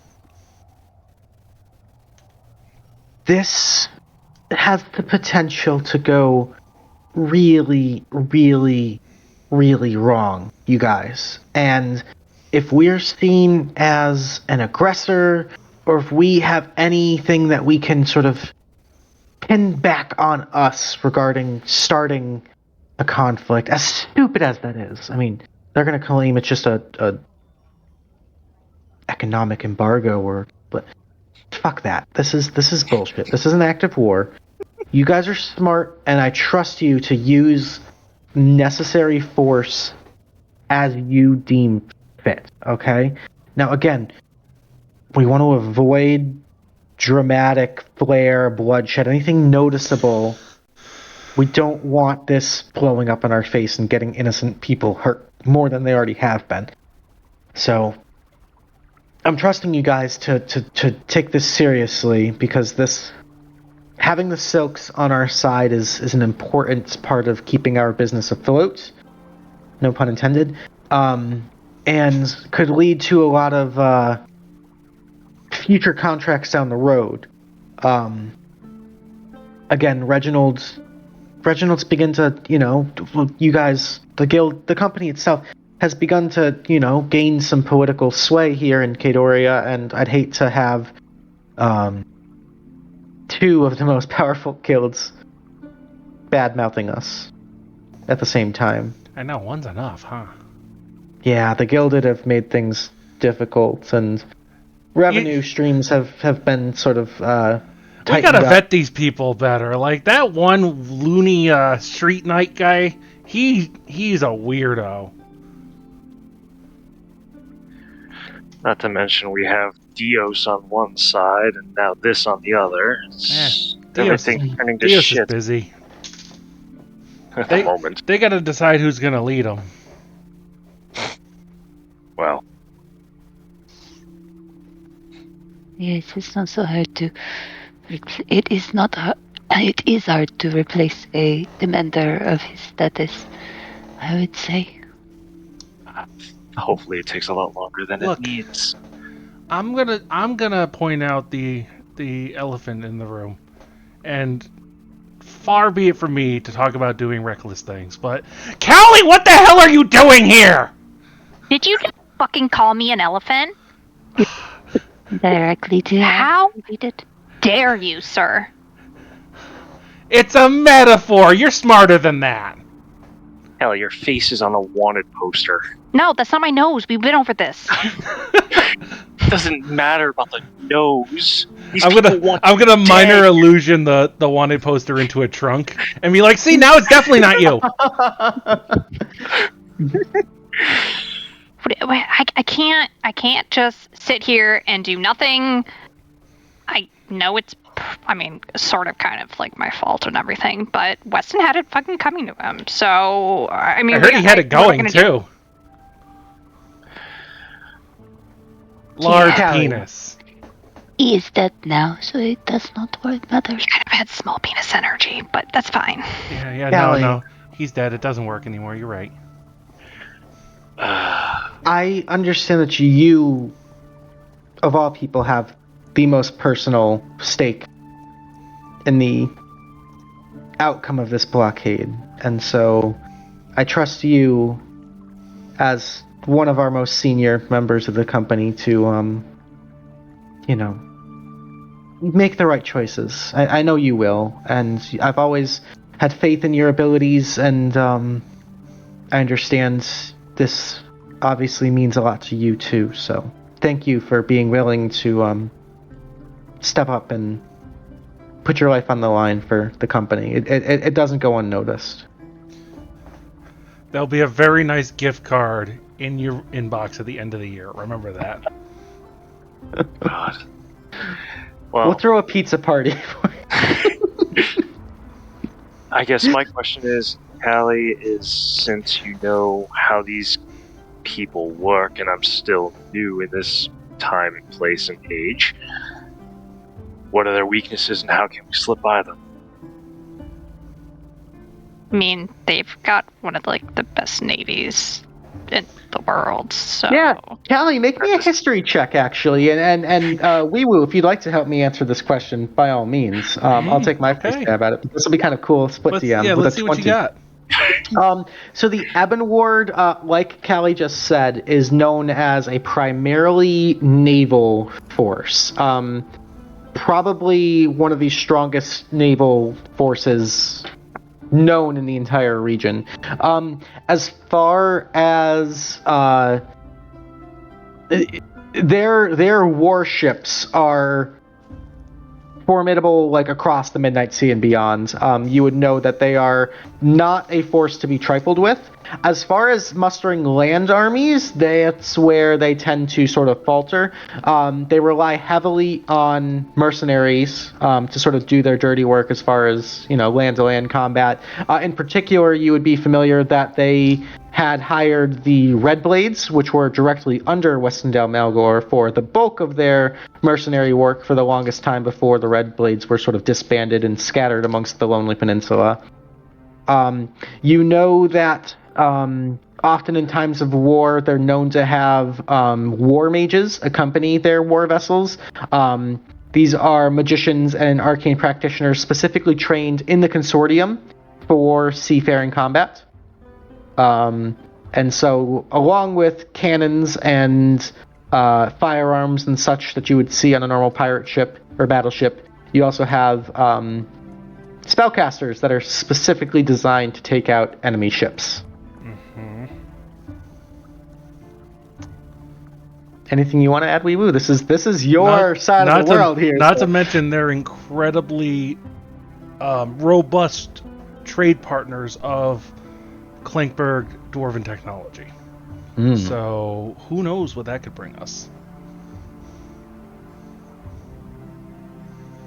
This has the potential to go really, really, really wrong, you guys. And if we're seen as an aggressor, or if we have anything that we can sort of pin back on us regarding starting a conflict, as stupid as that is, I mean, they're going to claim it's just a economic embargo, but fuck that. This is bullshit. This is an active war. You guys are smart, and I trust you to use necessary force as you deem fit, okay? Now, again, we want to avoid dramatic flare, bloodshed, anything noticeable. We don't want this blowing up in our face and getting innocent people hurt more than they already have been. So, I'm trusting you guys to take this seriously, because having the Silks on our side is an important part of keeping our business afloat, no pun intended, and could lead to a lot of future contracts down the road. Again, Reginald's begun to, you guys, the guild, the company itself has begun to, gain some political sway here in Kaedoria, and I'd hate to have two of the most powerful guilds bad-mouthing us at the same time. I know, one's enough, huh? Yeah, the Gilded have made things difficult, and revenue streams have been sort of we gotta vet these people better. Like, that one loony street knight guy, he's a weirdo. Not to mention we have Dios on one side and now this on the other. Everything turning to Dios shit is busy. at the moment. They gotta decide who's gonna lead them. Well. Yes, it's not so hard to... It is not hard. It is hard to replace a demander of his status, I would say. Hopefully it takes a lot longer than Look. it needs. I'm gonna point out the elephant in the room, and far be it from me to talk about doing reckless things, but Callie, what the hell are you doing here? Did you just fucking call me an elephant? Directly to How it. dare you, sir? It's a metaphor. You're smarter than that. Hell, your face is on a wanted poster. No, that's not my nose. We've been over this. It doesn't matter about the nose. I'm gonna minor illusion the wanted poster into a trunk and be like, see, now it's definitely not you. I can't just sit here and do nothing. I know it's, sort of kind of like my fault and everything, but Weston had it fucking coming to him. So, I heard he had it going too. Large penis. He is dead now, so it does not matter. He kind of had small penis energy, but that's fine. Yeah, Callie. no. He's dead. It doesn't work anymore. You're right. I understand that you, of all people, have the most personal stake in the outcome of this blockade. And so I trust you as one of our most senior members of the company to, make the right choices. I know you will, and I've always had faith in your abilities, and I understand this obviously means a lot to you too, so thank you for being willing to step up and put your life on the line for the company. It doesn't go unnoticed. There'll be a very nice gift card in your inbox at the end of the year. Remember that. God. Well, We'll throw a pizza party for you. I guess my question is, Callie, since you know how these people work, and I'm still new in this time and place and age, what are their weaknesses and how can we slip by them? I mean, they've got one of the best navies in the world. So Yeah, Callie, make me a history check actually, and WeeWoo, if you'd like to help me answer this question, by all means. I'll take my first stab at it. This will be kind of cool. Split DM. Yeah, with let's a see what 20. you got. So the Ebonward, like Callie just said, is known as a primarily naval force. Probably one of the strongest naval forces known in the entire region. As far as their warships are formidable, like across the Midnight Sea and beyond. You would know that they are not a force to be trifled with. As far as mustering land armies, that's where they tend to sort of falter. They rely heavily on mercenaries to sort of do their dirty work as far as, land-to-land combat. In particular, you would be familiar that they had hired the Red Blades, which were directly under Westendale Malgor, for the bulk of their mercenary work for the longest time before the Red Blades were sort of disbanded and scattered amongst the Lonely Peninsula. You know that often in times of war, they're known to have war mages accompany their war vessels. These are magicians and arcane practitioners specifically trained in the consortium for seafaring combat. And so, along with cannons and firearms and such that you would see on a normal pirate ship or battleship, you also have spellcasters that are specifically designed to take out enemy ships. Mm-hmm. Anything you want to add, WeeWoo? This is your side of the world here. Not to mention their incredibly robust trade partners of Klinkberg Dwarven Technology. So who knows what that could bring us.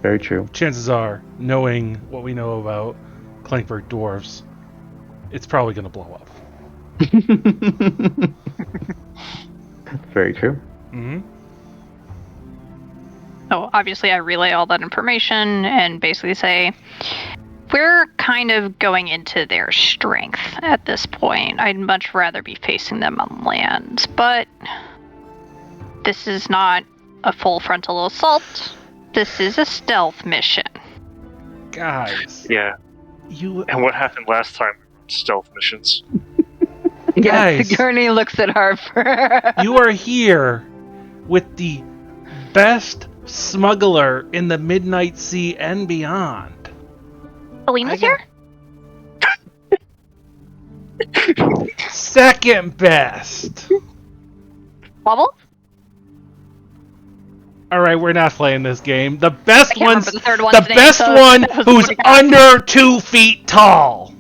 Very true. Chances are, knowing what we know about Klinkberg Dwarves, it's probably going to blow up. Very true. Mm-hmm. So obviously I relay all that information and basically say, we're kind of going into their strength at this point. I'd much rather be facing them on land, but this is not a full frontal assault. This is a stealth mission. Guys. Yeah. And what happened last time? Stealth missions. Yeah, Guys. Sigourney looks at Harper. You are here with the best smuggler in the Midnight Sea and beyond. Alina's here? Second best. Wobble? Alright, we're not playing this game. The best can't one's remember the third one's the name, best so one that was who's what I got. under 2 feet tall.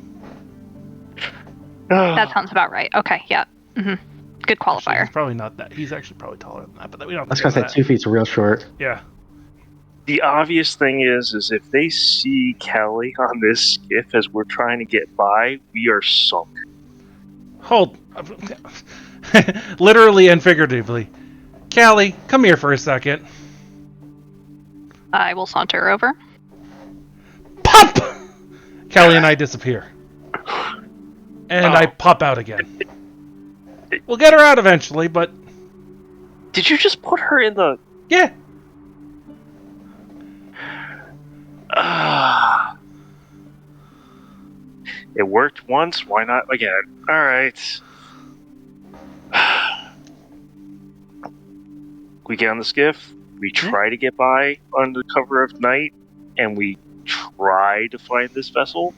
That sounds about right. Okay, yeah. Good Actually, qualifier. he's probably not that. He's actually probably taller than that, but we don't. I was gonna say 2 feet's real short. Yeah. The obvious thing is if they see Callie on this skiff as we're trying to get by, we are sunk. Hold. Literally and figuratively. Callie, come here for a second. I will saunter over. Pop! Callie and I disappear. And I pop out again. We'll get her out eventually, but... Did you just put her in the... Yeah. It worked once, why not again? Alright. We get on the skiff, we try to get by under the cover of night, and we try to find this vessel.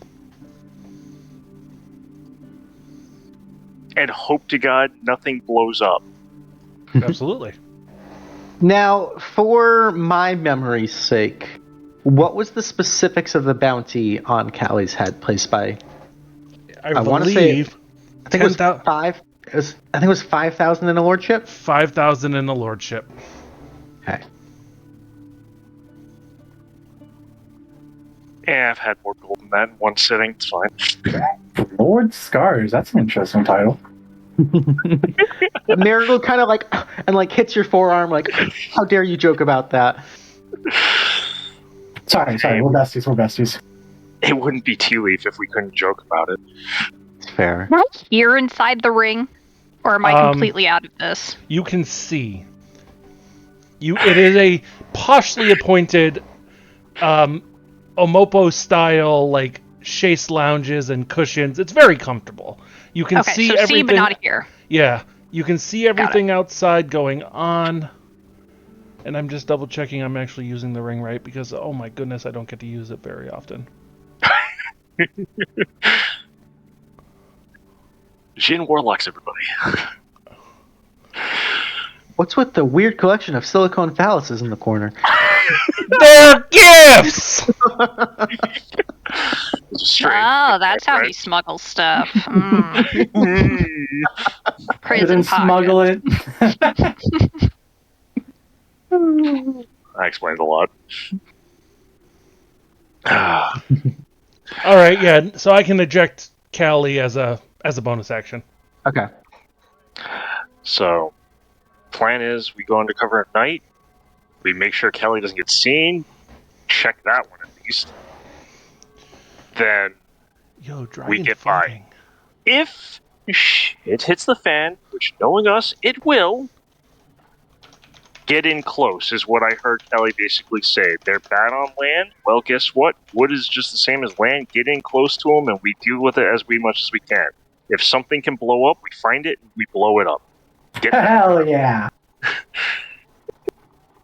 And hope to God nothing blows up. Absolutely. Now, for my memory's sake, what was the specifics of the bounty on Callie's head placed by? I want to say, believe I think it was 10,000 5. I think it was 5,000 in a lordship. 5,000 in the lordship. Okay. Yeah, I've had more gold than that in one sitting. It's fine. Lord Scars. That's an interesting title. Marigold kind of like hits your forearm like, how dare you joke about that? Sorry. We're besties. It wouldn't be Tealeaf if we couldn't joke about it. It's fair. Am I here inside the ring? Or am I completely out of this? You can see. It is a poshly appointed Omopo style, like, chaise lounges and cushions. It's very comfortable. You can see so everything. see, but not here. Yeah, you can see everything outside going on. And I'm just double checking I'm actually using the ring right because, oh my goodness, I don't get to use it very often. Jin Warlocks, everybody. What's with the weird collection of silicone phalluses in the corner? They're gifts! Oh, that's how he smuggles stuff. Prison Didn't smuggle it. I explained a lot. All right, yeah. So I can eject Callie as a bonus action. Okay. So, plan is we go undercover at night. We make sure Callie doesn't get seen. Check that one at least. Then we get by. If shit hits the fan, which knowing us, it will. Get in close is what I heard Callie basically say. They're bad on land. Well, guess what? Wood is just the same as land. Get in close to them, and we deal with it as much as we can. If something can blow up, we find it, and we blow it up. Hell yeah.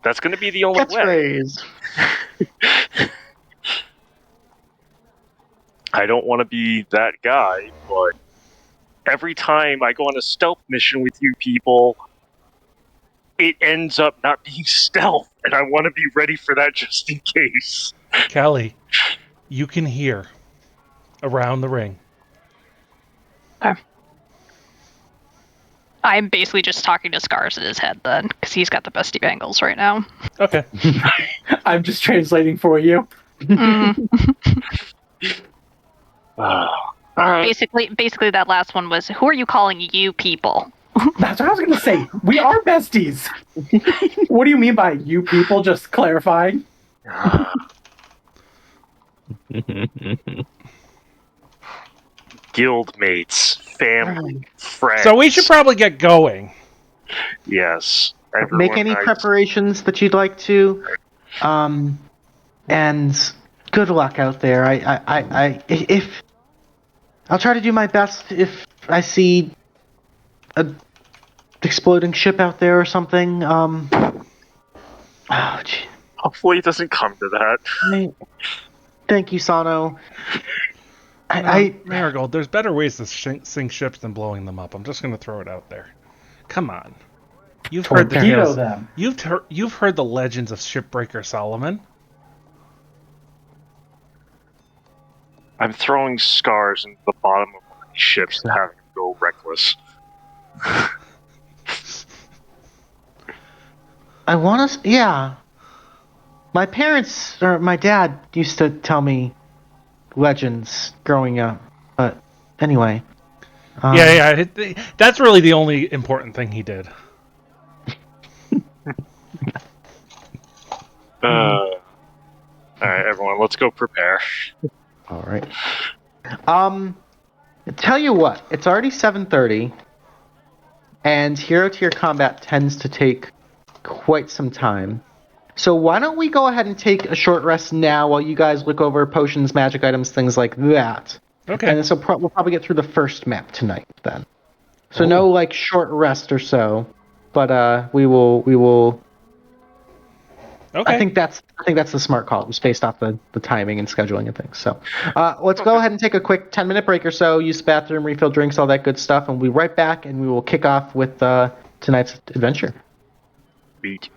That's going to be the only way. I don't want to be that guy, but every time I go on a stealth mission with you people, it ends up not being stealth, and I want to be ready for that just in case. Callie, you can hear around the ring. Okay. I'm basically just talking to Scars in his head then, because he's got the bestie bangles right now. Okay. I'm just translating for you. All right. Basically, that last one was, who are you calling you people? That's what I was going to say. We are besties. What do you mean by you people? Just clarifying. Guildmates, family, friends. So we should probably get going. Yes. Make any preparations that you'd like to, and good luck out there. If I'll try to do my best if I see a exploding ship out there or something. Hopefully it doesn't come to that. Thank you, Sano. Marigold, there's better ways to sink ships than blowing them up. I'm just going to throw it out there. Come on. You've heard the tales. You've heard the legends of Shipbreaker Solomon. I'm throwing scars into the bottom of my ships to have them go reckless. I want to. Yeah. My parents or my dad used to tell me legends growing up, but anyway. That's really the only important thing he did. All right, everyone, let's go prepare. All right. Tell you what, it's already 7:30, and hero tier combat tends to take quite some time. So why don't we go ahead and take a short rest now while you guys look over potions, magic items, things like that. Okay. And so we'll probably get through the first map tonight then. So no like short rest or so, but we will. Okay. I think that's the smart call. It was based off the timing and scheduling and things. So let's go ahead and take a quick 10-minute break or so, use the bathroom, refill drinks, all that good stuff, and we'll be right back and we will kick off with tonight's adventure. Beat.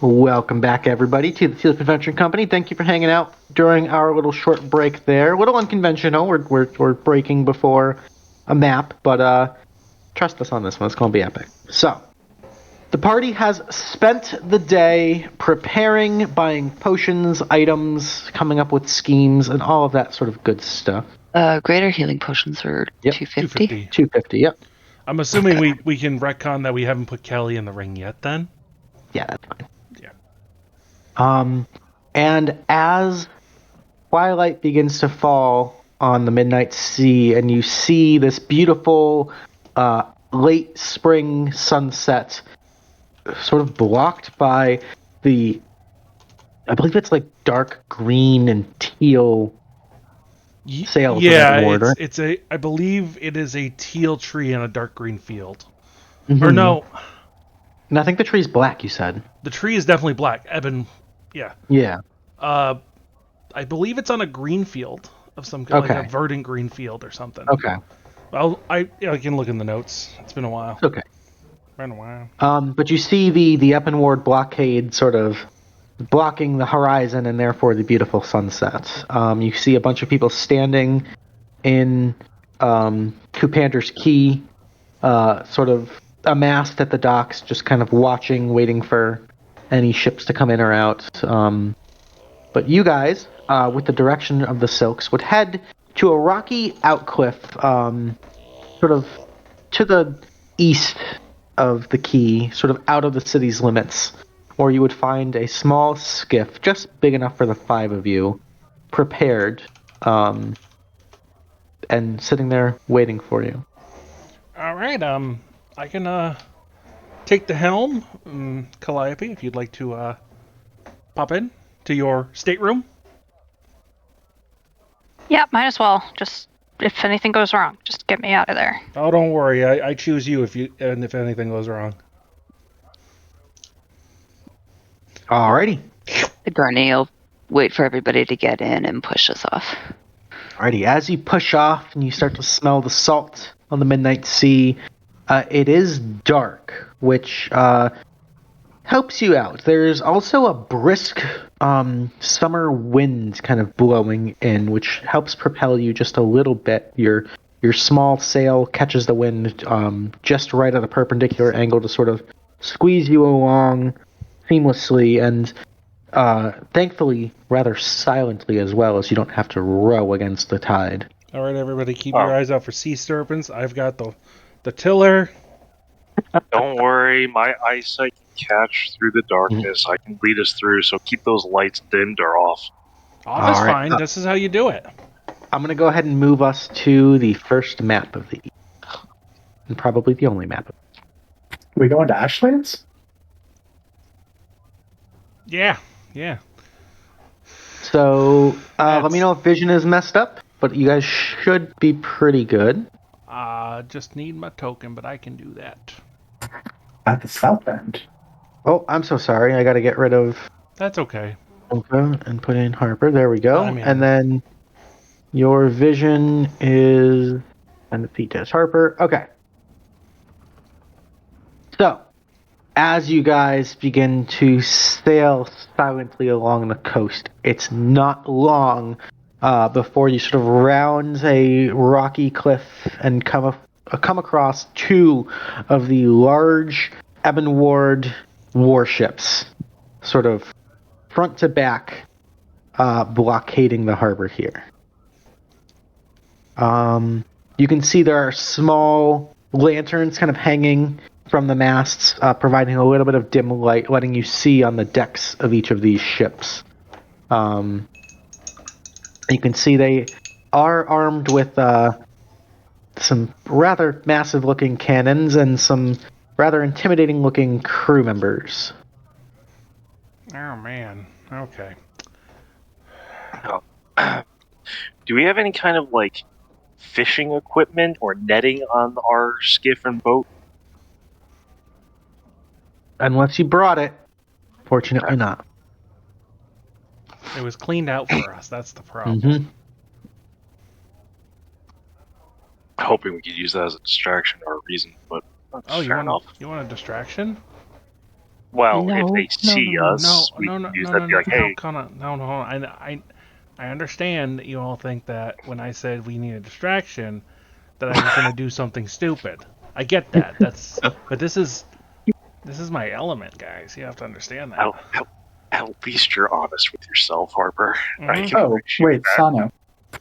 Welcome back, everybody, to the Tealeaf Adventuring Company. Thank you for hanging out during our little short break there. A little unconventional. We're breaking before a map, but trust us on this one. It's going to be epic. So, the party has spent the day preparing, buying potions, items, coming up with schemes, and all of that sort of good stuff. Greater healing potions are Yep. 250. 250, yep. I'm assuming we can retcon that we haven't put Callie in the ring yet, then? Yeah, that's fine. Yeah. And as twilight begins to fall on the midnight sea, and you see this beautiful late spring sunset, sort of blocked by the, I believe it's like dark green and teal sails. Yeah, of water. it's a. I believe it is a teal tree in a dark green field. Mm-hmm. Or no, and I think the tree's black. You said the tree is definitely black. Yeah. Yeah. I believe it's on a green field of some kind, Okay. like a verdant green field or something. Okay. Well, I can look in the notes. It's been a while. Okay. Been a while. But you see the Ebonward Blockade sort of blocking the horizon and therefore the beautiful sunset. You see a bunch of people standing in Coupander's Key, sort of amassed at the docks, just kind of watching, waiting for any ships to come in or out. But you guys, with the direction of the Silks, would head to a rocky outcliff, sort of to the east of the quay, sort of out of the city's limits, where you would find a small skiff, just big enough for the 5 of you, prepared, and sitting there waiting for you. All right. I can take the helm, Calliope, if you'd like to pop in to your stateroom. Yeah, might as well. Just if anything goes wrong, just get me out of there. Oh, don't worry. I choose you if anything goes wrong. Alrighty. Sigourney will wait for everybody to get in and push us off. Alrighty, as you push off and you start to smell the salt on the midnight sea, it is dark, which helps you out. There's also a brisk summer wind kind of blowing in, which helps propel you just a little bit. Your small sail catches the wind just right at a perpendicular angle to sort of squeeze you along seamlessly and thankfully rather silently as well, as you don't have to row against the tide. All right, everybody, keep your eyes out for sea serpents. I've got the tiller. Don't worry, my eyesight can catch through the darkness. I can lead us through, so keep those lights dimmed or off. Oh, that's All right. fine. This is how you do it. I'm going to go ahead and move us to the first map of the evening, and probably the only map. We going to Ashlands? Yeah. So, let me know if vision is messed up, but you guys should be pretty good. Just need my token, but I can do that. At the south end. Oh, I'm so sorry. I got to get rid of That's okay. Oka and put in Harper. There we go. I mean- And then your vision is and the feet test Harper. Okay. So, as you guys begin to sail silently along the coast, it's not long before you sort of round a rocky cliff and come across two of the large Ebonward warships, sort of front to back, blockading the harbor here. You can see there are small lanterns kind of hanging from the masts, providing a little bit of dim light, letting you see on the decks of each of these ships. You can see they are armed with some rather massive-looking cannons and some rather intimidating-looking crew members. Oh man. Okay. Do we have any kind of like fishing equipment or netting on our skiff and boat? Unless you brought it. Fortunately not. It was cleaned out for us. That's the problem. Mm-hmm. Hoping we could use that as a distraction or a reason, but that's Oh, fair enough. you want a distraction? Well, No, if they see us, we no, can use no, that to be like, hey, no. I understand that you all think that when I said we need a distraction, that I was going to do something stupid. I get that. But this is my element, guys. You have to understand that. at least you're honest with yourself, Harper. Mhm. I can Oh, appreciate wait, that. Sano.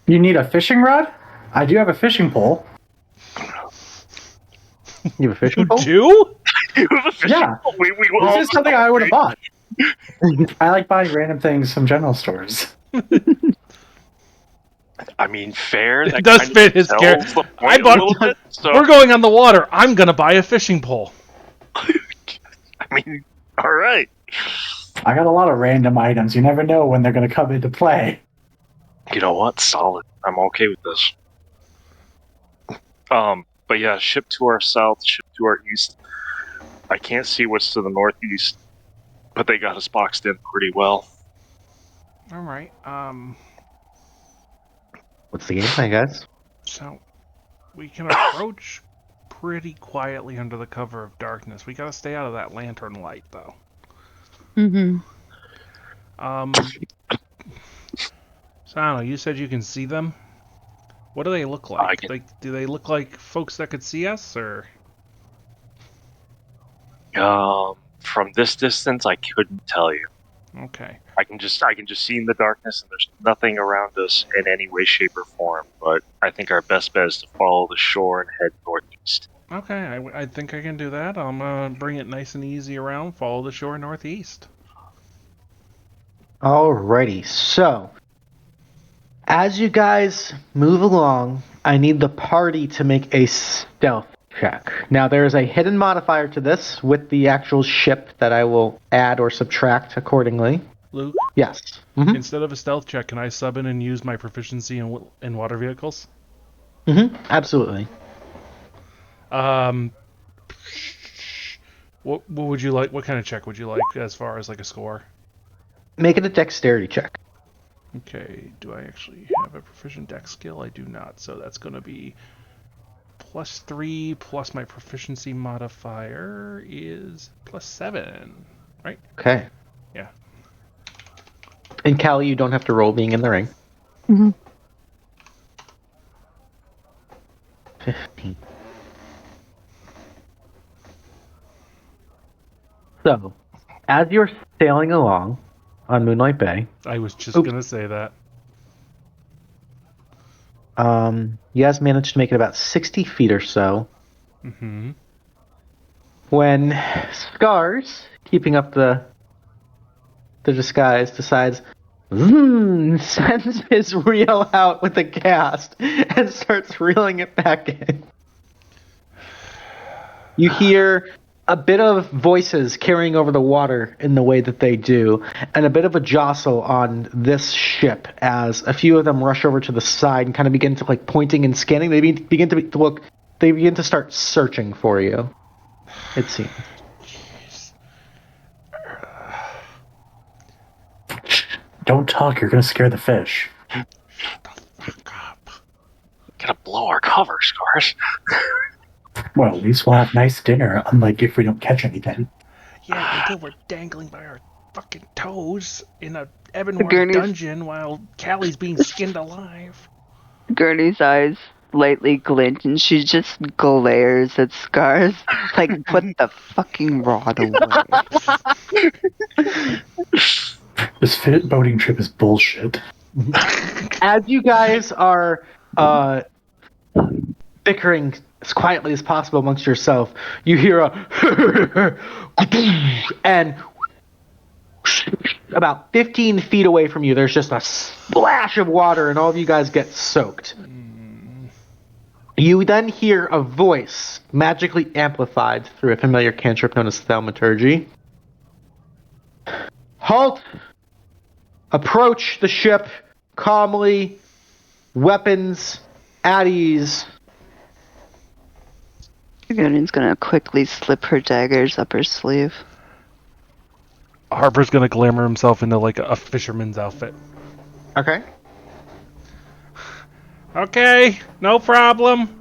You need a fishing rod? I do have a fishing pole. You have a fishing You pole? do? You have a fishing Yeah. pole? We This is something I would have bought. I like buying random things from general stores. I mean, fair. It That does kind of fit his tells character. the point I a bought- little bit. So, We're going on the water. I'm going to buy a fishing pole. I mean, all right. I got a lot of random items. You never know when they're going to come into play. You know what? Solid. I'm okay with this. But yeah, ship to our south, ship to our east. I can't see what's to the northeast, but they got us boxed in pretty well. All right. What's the game plan, guys? So we can approach pretty quietly under the cover of darkness. We got to stay out of that lantern light, though. Mm-hmm. Sano, you said you can see them. What do they look like? Do they look like folks that could see us, or? From this distance, I couldn't tell you. Okay. I can just see in the darkness, and there's nothing around us in any way, shape, or form. But I think our best bet is to follow the shore and head northeast. Okay, I think I can do that. I'm gonna bring it nice and easy around. Follow the shore northeast. Alrighty, so as you guys move along, I need the party to make a stealth check. Now, there is a hidden modifier to this with the actual ship that I will add or subtract accordingly. Luke, Yes. Mm-hmm. instead of a stealth check, can I sub in and use my proficiency in water vehicles? Mm-hmm. Absolutely. What would you like? What kind of check would you like as far as like a score? Make it a dexterity check. Okay, do I actually have a proficient dex skill? I do not, so that's going to be +3 plus my proficiency modifier is +7, right? Okay. Yeah. And Callie, you don't have to roll being in the ring. Mm-hmm. 15. So, as you're sailing along on Moonlight Bay, I was just Oops. going to say that. you guys managed to make it about 60 feet or so Mm-hmm. when Scars, keeping up the disguise, decides, sends his reel out with a cast and starts reeling it back in. You hear a bit of voices carrying over the water in the way that they do, and a bit of a jostle on this ship as a few of them rush over to the side and kind of begin to like pointing and scanning. They begin to look. They begin to start searching for you. It seems. Don't talk, you're gonna scare the fish. Shut the fuck up. Gonna blow our cover, Scars. Well, at least we'll have nice dinner, unlike if we don't catch anything. Yeah, until we're dangling by our fucking toes in a Ebonward Gurney's- dungeon while Callie's being skinned alive. Gurney's eyes lightly glint, and she just glares at Scars like, put the fucking rod away. This boating trip is bullshit. As you guys are bickering as quietly as possible amongst yourself, you hear a and about 15 feet away from you, there's just a splash of water, and all of you guys get soaked. You then hear a voice magically amplified through a familiar cantrip known as thaumaturgy. Halt! Approach the ship calmly, weapons at ease. Gurney's gonna quickly slip her daggers up her sleeve. Harper's gonna glamour himself into like a fisherman's outfit. Okay. Okay, no problem.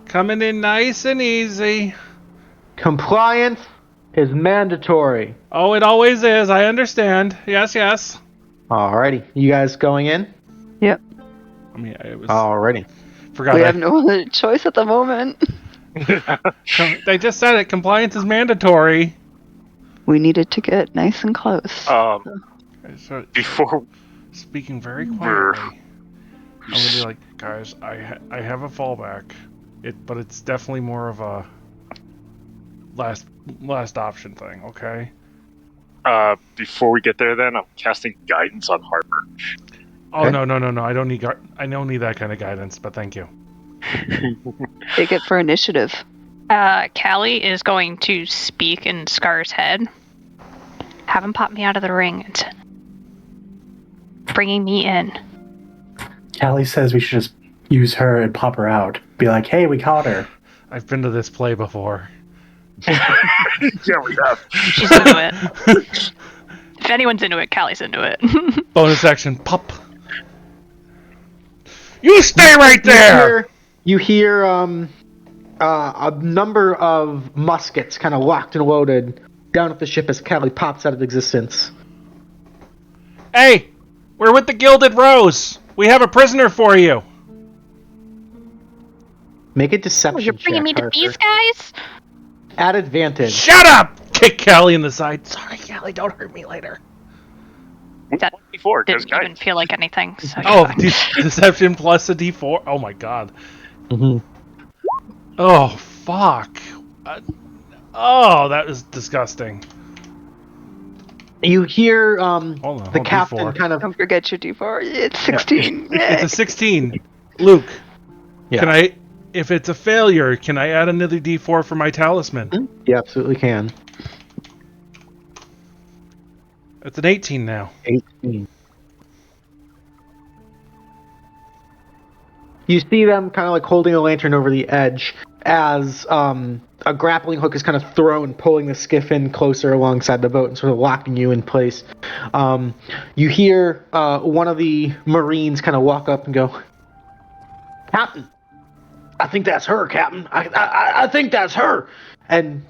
Coming in nice and easy. Compliance is mandatory. Oh, it always is. I understand. Yes, yes. Alrighty. You guys going in? Yep. I mean, it was. Alrighty. Forgot. We have no other choice at the moment. They just said it. Compliance is mandatory. We needed to get nice and close. So, Before speaking very quietly, I'm gonna be like, guys, I have a fallback. But it's definitely more of a last option thing. Okay. before we get there, then I'm casting guidance on Harper. Oh no! I don't need that kind of guidance, but thank you. Take it for initiative. Callie is going to speak in Scar's head. Have him pop me out of the ring. It's bringing me in. Callie says we should just use her and pop her out. Be like, hey, we caught her. I've been to this play before. Yeah, we have. She's into it. If anyone's into it, Callie's into it. Bonus action, pop. You stay right there! You hear a number of muskets kind of locked and loaded down at the ship as Callie pops out of existence. Hey! We're with the Gilded Rose! We have a prisoner for you! Make a deception You're bringing check, me to Harper. these guys? At advantage. Shut up! Kick Callie in the side. Sorry, Callie, don't hurt me later. That Before, didn't even feel like anything. So Oh, deception plus a d4? Oh my god. Mm-hmm. Oh, fuck. Oh, that was disgusting. You hear Hold on, the captain D4. kind of... Don't forget your D4. It's 16. It's a 16. Luke, Yeah. can I... If it's a failure, can I add another d4 for my talisman? You absolutely can. It's an 18 now. 18. You see them kind of like holding a lantern over the edge as a grappling hook is kind of thrown, pulling the skiff in closer alongside the boat and sort of locking you in place. You hear one of the Marines kind of walk up and go, "Captain, I think that's her, Captain. I think that's her." And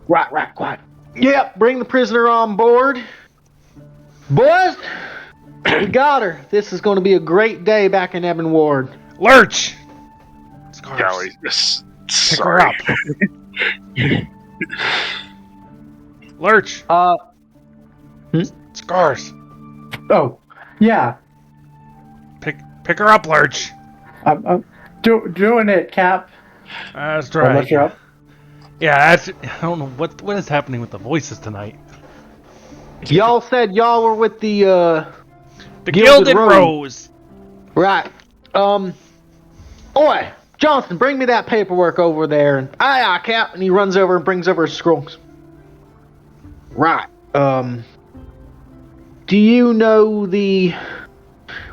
right, quiet. Yep, bring the prisoner on board. Boys, we got her. This is going to be a great day back in Ebonward. Lurch! Scars. Callie, Pick her up. Lurch! Scars! Oh, yeah. Pick her up, Lurch! I'm doing it, Cap. That's I'll right. lift her up. Yeah, I don't know what is happening with the voices tonight. Y'all said y'all were with the Gilded Rose. Right. Oi, Johnson, bring me that paperwork over there. And aye, Cap. And he runs over and brings over his scrolls. Right. Do you know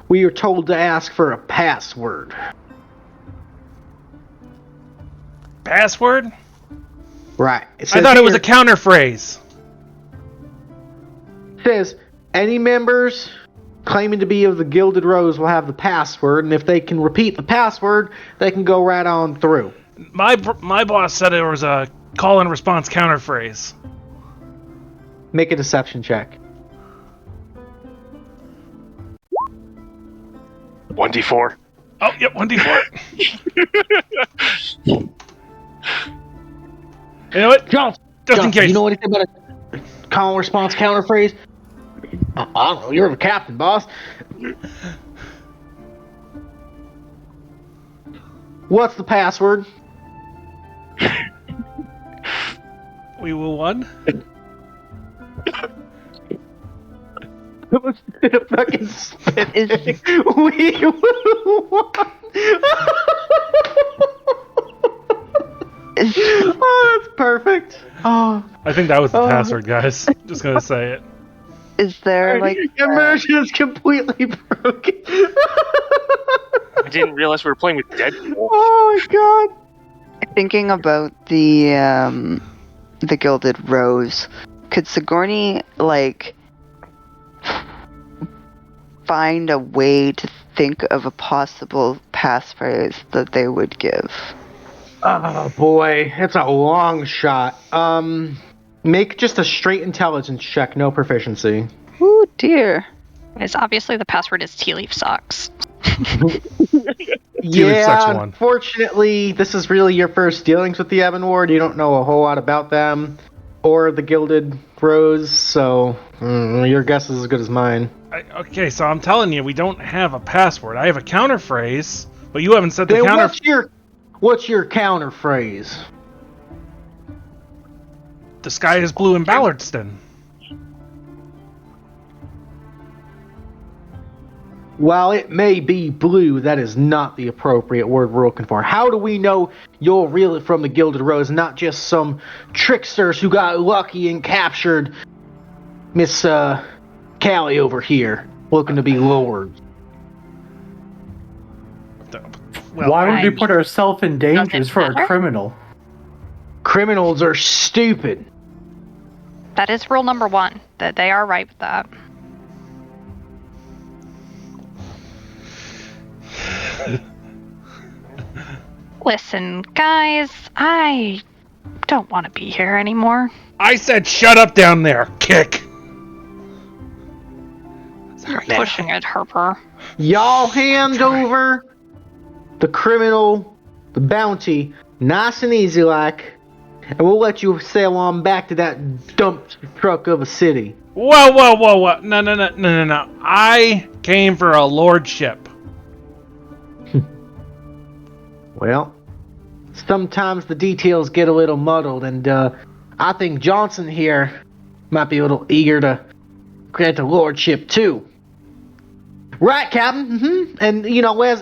we were told to ask for a password? Password? Right. I thought it was a counter phrase. Says Any members claiming to be of the Gilded Rose will have the password, and if they can repeat the password, they can go right on through. My boss said there was a call and response counter phrase. Make a deception check. 1d4. Oh, yep, 1d4. You know what? John, Just in case. You know anything about a call and response counter phrase? I don't know. You're the captain, boss. What's the password? WeeWoo 1. Fucking spit. WeeWoo 1. Oh, that's perfect. Oh. I think that was the password, guys. Just gonna say it. Is there like immersion is completely broken? I didn't realize we were playing with dead people. Oh my god! thinking about the Gilded Rose? Could Sigourney find a way to think of a possible passphrase that they would give? Oh boy, it's a long shot. Make just a straight intelligence check, no proficiency. Oh dear. It's obviously the password is Tealeaf socks. Yeah, unfortunately, this is really your first dealings with the Ebonward. You don't know a whole lot about them or the Gilded Rose, so your guess is as good as mine. Okay, so I'm telling you, we don't have a password. I have a counter phrase, but you haven't said the Then counter. What's your counter phrase? The sky is blue in Ballardston. While it may be blue, that is not the appropriate word we're looking for. How do we know you're really from the Gilded Rose, not just some tricksters who got lucky and captured Miss Callie over here, looking to be lured? Well, why would we put ourselves in danger for a criminal? Criminals are stupid. That is rule number 1. That they are right with that. Listen, guys, I don't want to be here anymore. I said shut up down there, kick! You're pushing it, Harper. Y'all hand over the criminal, the bounty, nice and easy like, and we'll let you sail on back to that dump truck of a city. Whoa, whoa, whoa, whoa. No. I came for a lordship. Well, sometimes the details get a little muddled, and I think Johnson here might be a little eager to grant a lordship too. Right, Captain? Mm-hmm. And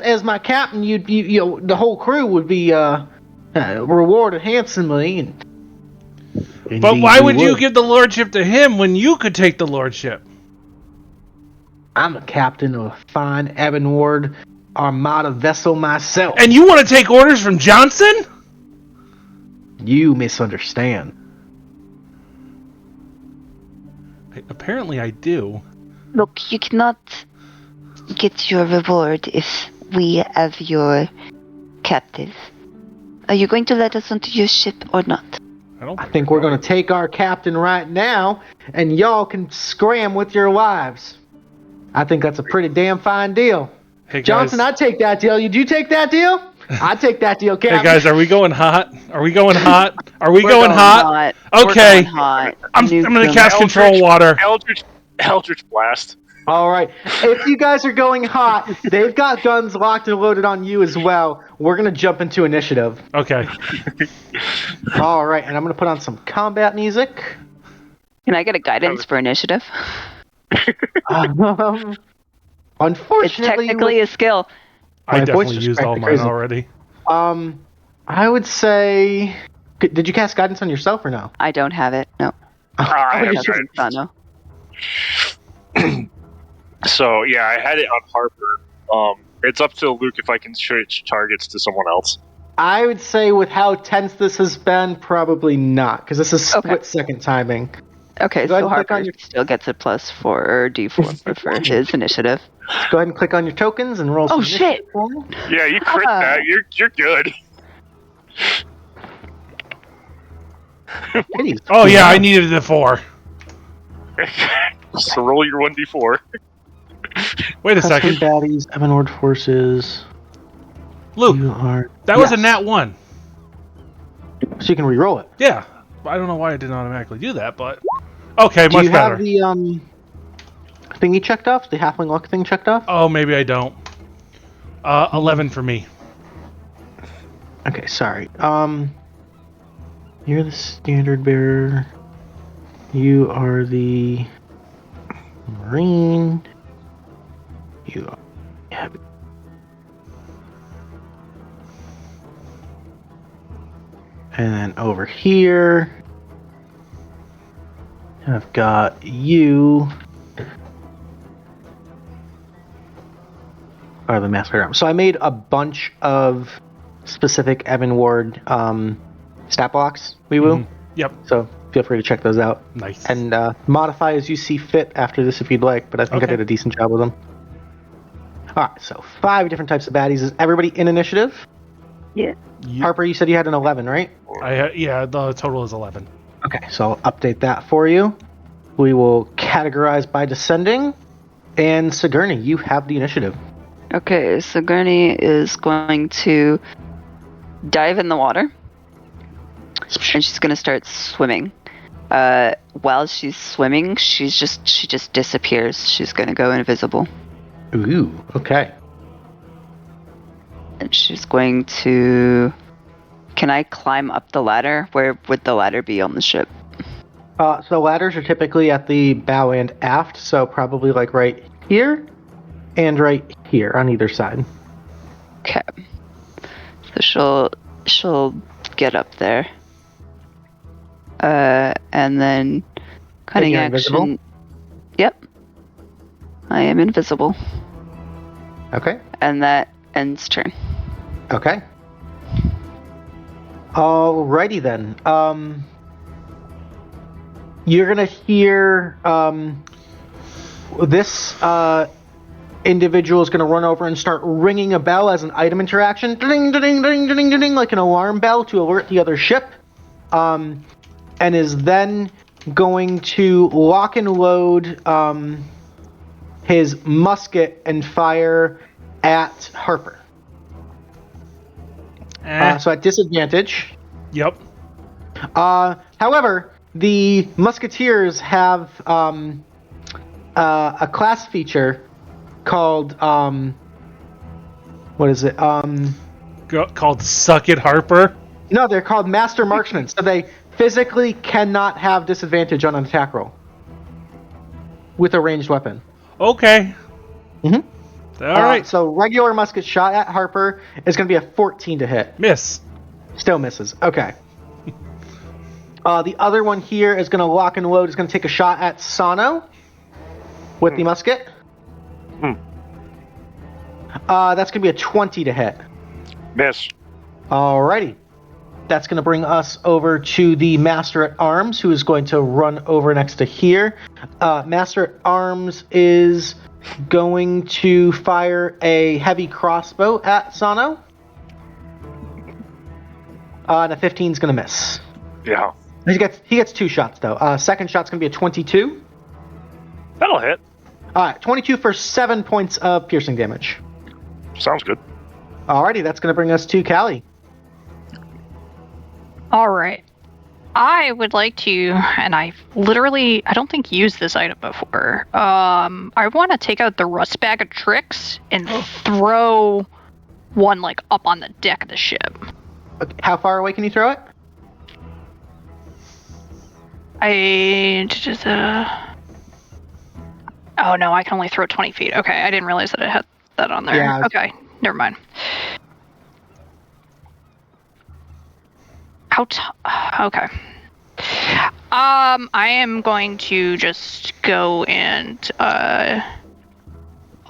as my captain, you the whole crew would be rewarded handsomely. But why would you give the lordship to him when you could take the lordship? I'm a captain of a fine Ebonward Armada vessel myself. And you want to take orders from Johnson? You misunderstand. Apparently I do. Look, you cannot get your reward if we have your captive. Are you going to let us onto your ship or not? I think we're going to take our captain right now, and y'all can scram with your lives. I think that's a pretty damn fine deal. Hey guys. Johnson, I'd take that deal. Did you take that deal? I'd take that deal, Captain. Hey guys, are we going hot? Are we going hot? Are we We're going hot? Okay. We're going hot. I'm going to cast control water. Eldritch Blast. All right. If you guys are going hot, they've got guns locked and loaded on you as well. We're going to jump into initiative. Okay. All right, and I'm going to put on some combat music. Can I get a guidance for initiative? Unfortunately, it's technically a skill. I definitely used all mine already. I would say... Did you cast guidance on yourself or no? I don't have it, no. Sano. So, yeah, I had it on Harper. It's up to Luke if I can switch targets to someone else. I would say with how tense this has been, probably not, because this is split-second timing. Okay, Go ahead so and click on Harper your- still gets a +4 or D4 for his initiative. Go ahead and click on your tokens and roll some Oh, shit. initiative for me. Yeah, you crit that. You're good. Kitties. Oh yeah, I needed the 4. So roll your 1d4. Wait a Custom second, baddies, Ebonward forces. Luke. You are. That was a Yes. nat 1. So you can re-roll it. Yeah, I don't know why I didn't automatically do that, but okay, Do much you better. have the thingy checked off? The halfling luck thing checked off? Oh, maybe I don't. 11 for me. Okay, sorry. You're the standard bearer. You are the marine. You are heavy. And then over here, I've got you. Are the master arm. So I made a bunch of specific Ebonward stat blocks, WeeWoo. Mhm. Yep, So feel free to check those out. nice. And modify as you see fit after this if you'd like, but I think I Okay. did a decent job with them. Alright, so 5 different types of baddies. Is everybody in initiative? Yeah. Harper, you said you had an 11, right? Yeah, the total is 11. Okay, so I'll update that for you. We will categorize by descending. And Sigourney, you have the initiative. Okay, Sigourney is going to dive in the water. And she's gonna start swimming. While she's swimming, she just disappears. She's gonna go invisible. Ooh, okay. And she's going to... Can I climb up the ladder? Where would the ladder be on the ship? So ladders are typically at the bow and aft, so probably like right here and right here on either side. Okay. So she'll get up there. And then cutting you're action. invisible? Yep. I am invisible. Okay. And that ends turn. Okay. Alrighty then. You're gonna hear this individual is gonna run over and start ringing a bell as an item interaction, ding ding ding ding ding ding, like an alarm bell to alert the other ship, and is then going to lock and load his musket and fire at Harper. So at disadvantage. Yep. However, the musketeers have a class feature called what is it? Called Suck It, Harper. No, they're called Master Marksmen. So they physically cannot have disadvantage on an attack roll with a ranged weapon. Okay. Mhm. All right. So regular musket shot at Harper is going to be a 14 to hit. Miss. Still misses. Okay. The other one here is going to lock and load. Is going to take a shot at Sano with the musket. That's going to be a 20 to hit. Miss. Alrighty. That's going to bring us over to the Master at Arms, who is going to run over next to here. Master at Arms is going to fire a heavy crossbow at Sano. And a 15 is going to miss. Yeah. He gets 2 shots, though. Second shot's going to be a 22. That'll hit. 22 for 7 points of piercing damage. Sounds good. Alrighty, that's going to bring us to Callie. All right. I would like to, and I don't think used this item before. I want to take out the rust bag of tricks and throw one like up on the deck of the ship. Okay, how far away can you throw it? Oh no, I can only throw 20 feet. Okay, I didn't realize that it had that on there. Yeah. Okay, never mind. Okay. I am going to just go and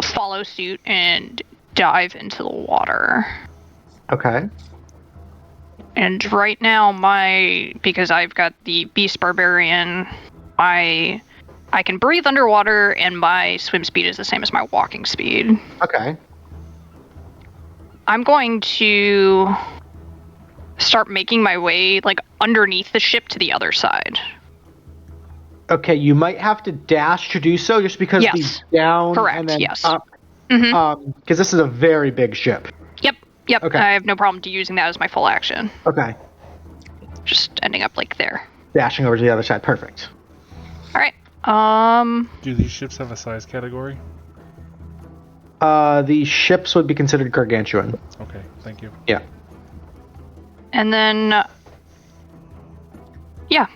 follow suit and dive into the water. Okay. And right now, because I've got the Beast Barbarian I can breathe underwater, and my swim speed is the same as my walking speed. Okay. I'm going to start making my way like underneath the ship to the other side. Okay, you might have to dash to do so, just because Yes. the down Correct, and then yes. up. Mm-hmm. Because this is a very big ship. Yep. Okay. I have no problem using that as my full action. Okay. Just ending up like there. Dashing over to the other side. Perfect. All right. Do these ships have a size category? The ships would be considered gargantuan. Okay, thank you. Yeah. And then, yeah,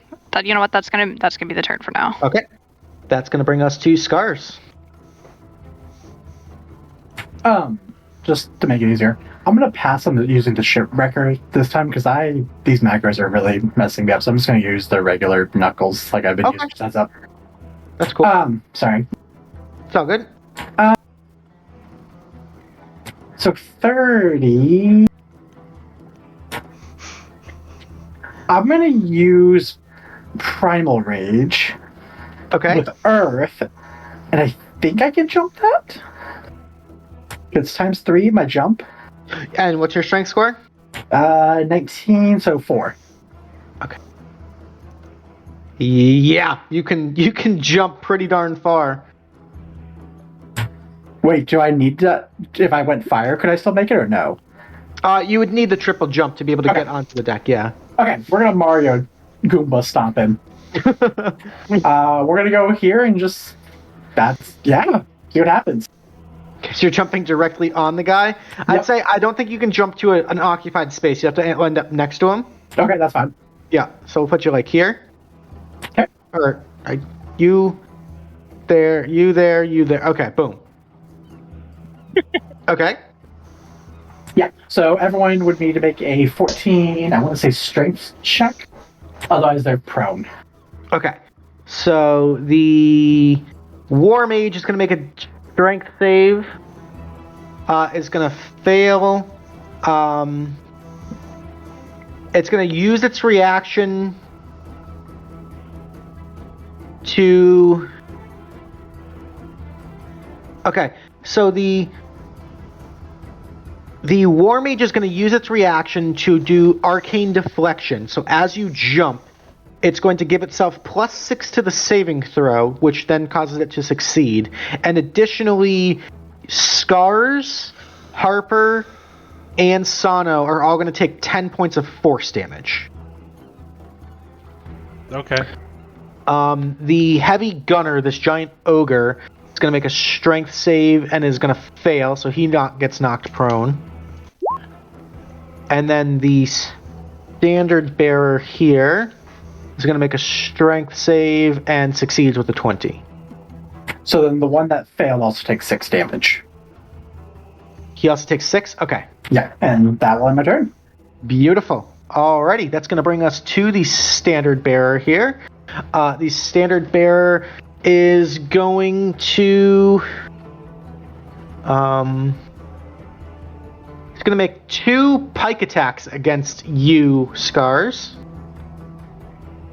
you know what? That's gonna be the turn for now. Okay. That's gonna bring us to Scars. Just to make it easier, I'm gonna pass on using the shipwrecker this time because these macros are really messing me up. So I'm just gonna use the regular knuckles like I've been using since up. That's cool. Sorry. It's all good. So 30. I'm gonna use Primal Rage Okay. with Earth, and I think I can jump that. It's times 3 my jump. And what's your strength score? 19, so 4. Yeah, you can jump pretty darn far. Wait, do I need to? If I went fire, could I still make it or no? You would need the triple jump to be able to get onto the deck. Yeah. Okay, we're gonna Mario Goomba stomp him. We're gonna go here and just see what happens. Because you're jumping directly on the guy. I'd say I don't think you can jump to an occupied space. You have to end up next to him. Okay, that's fine. Yeah. So we'll put you like here. Okay. Or you there, you there, you there. Okay. Boom. Okay. Yeah, so everyone would need to make a 14, I want to say strength check. Otherwise, they're prone. Okay. So the War Mage is going to make a strength save. Is going to fail. It's going to use its reaction to... Okay, so the War Mage is going to use its reaction to do Arcane Deflection. So as you jump, it's going to give itself +6 to the saving throw, which then causes it to succeed. And additionally, Scars, Harper, and Sano are all going to take 10 points of force damage. Okay. The Heavy Gunner, this giant ogre, is going to make a strength save and is going to fail, so he gets knocked prone. And then the Standard Bearer here is going to make a strength save and succeeds with a 20. So then the one that failed also takes 6 damage. He also takes 6? Okay. Yeah, and that will end my turn. Beautiful. Alrighty, that's going to bring us to the Standard Bearer here. The Standard Bearer is going to... He's going to make 2 pike attacks against you, Scars.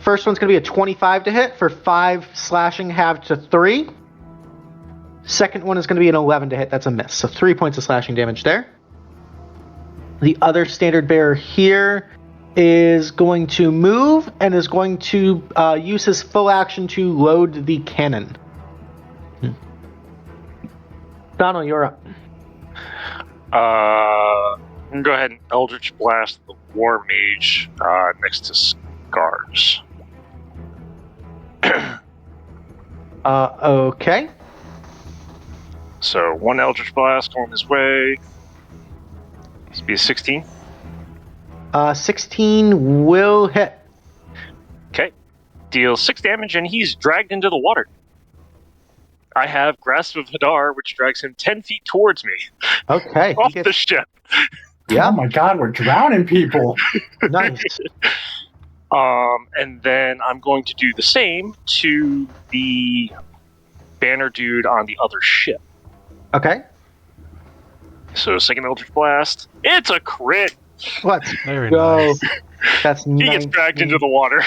First one's going to be a 25 to hit for 5 slashing halved to 3. Second one is going to be an 11 to hit. That's a miss. So 3 points of slashing damage there. The other Standard Bearer here is going to move and is going to use his full action to load the cannon. Donald, you're up. I'm gonna go ahead and Eldritch Blast the War Mage next to Scars. Okay. So 1 Eldritch Blast going his way. This will be a 16. 16 will hit. Okay. Deals 6 damage and he's dragged into the water. I have Grasp of Hadar, which drags him 10 feet towards me. Okay. Off the ship. Yeah. Oh my god, we're drowning people. Nice. And then I'm going to do the same to the banner dude on the other ship. Okay. So second Eldritch Blast. It's a crit. Let's Very go. nice. That's He gets dragged into the water.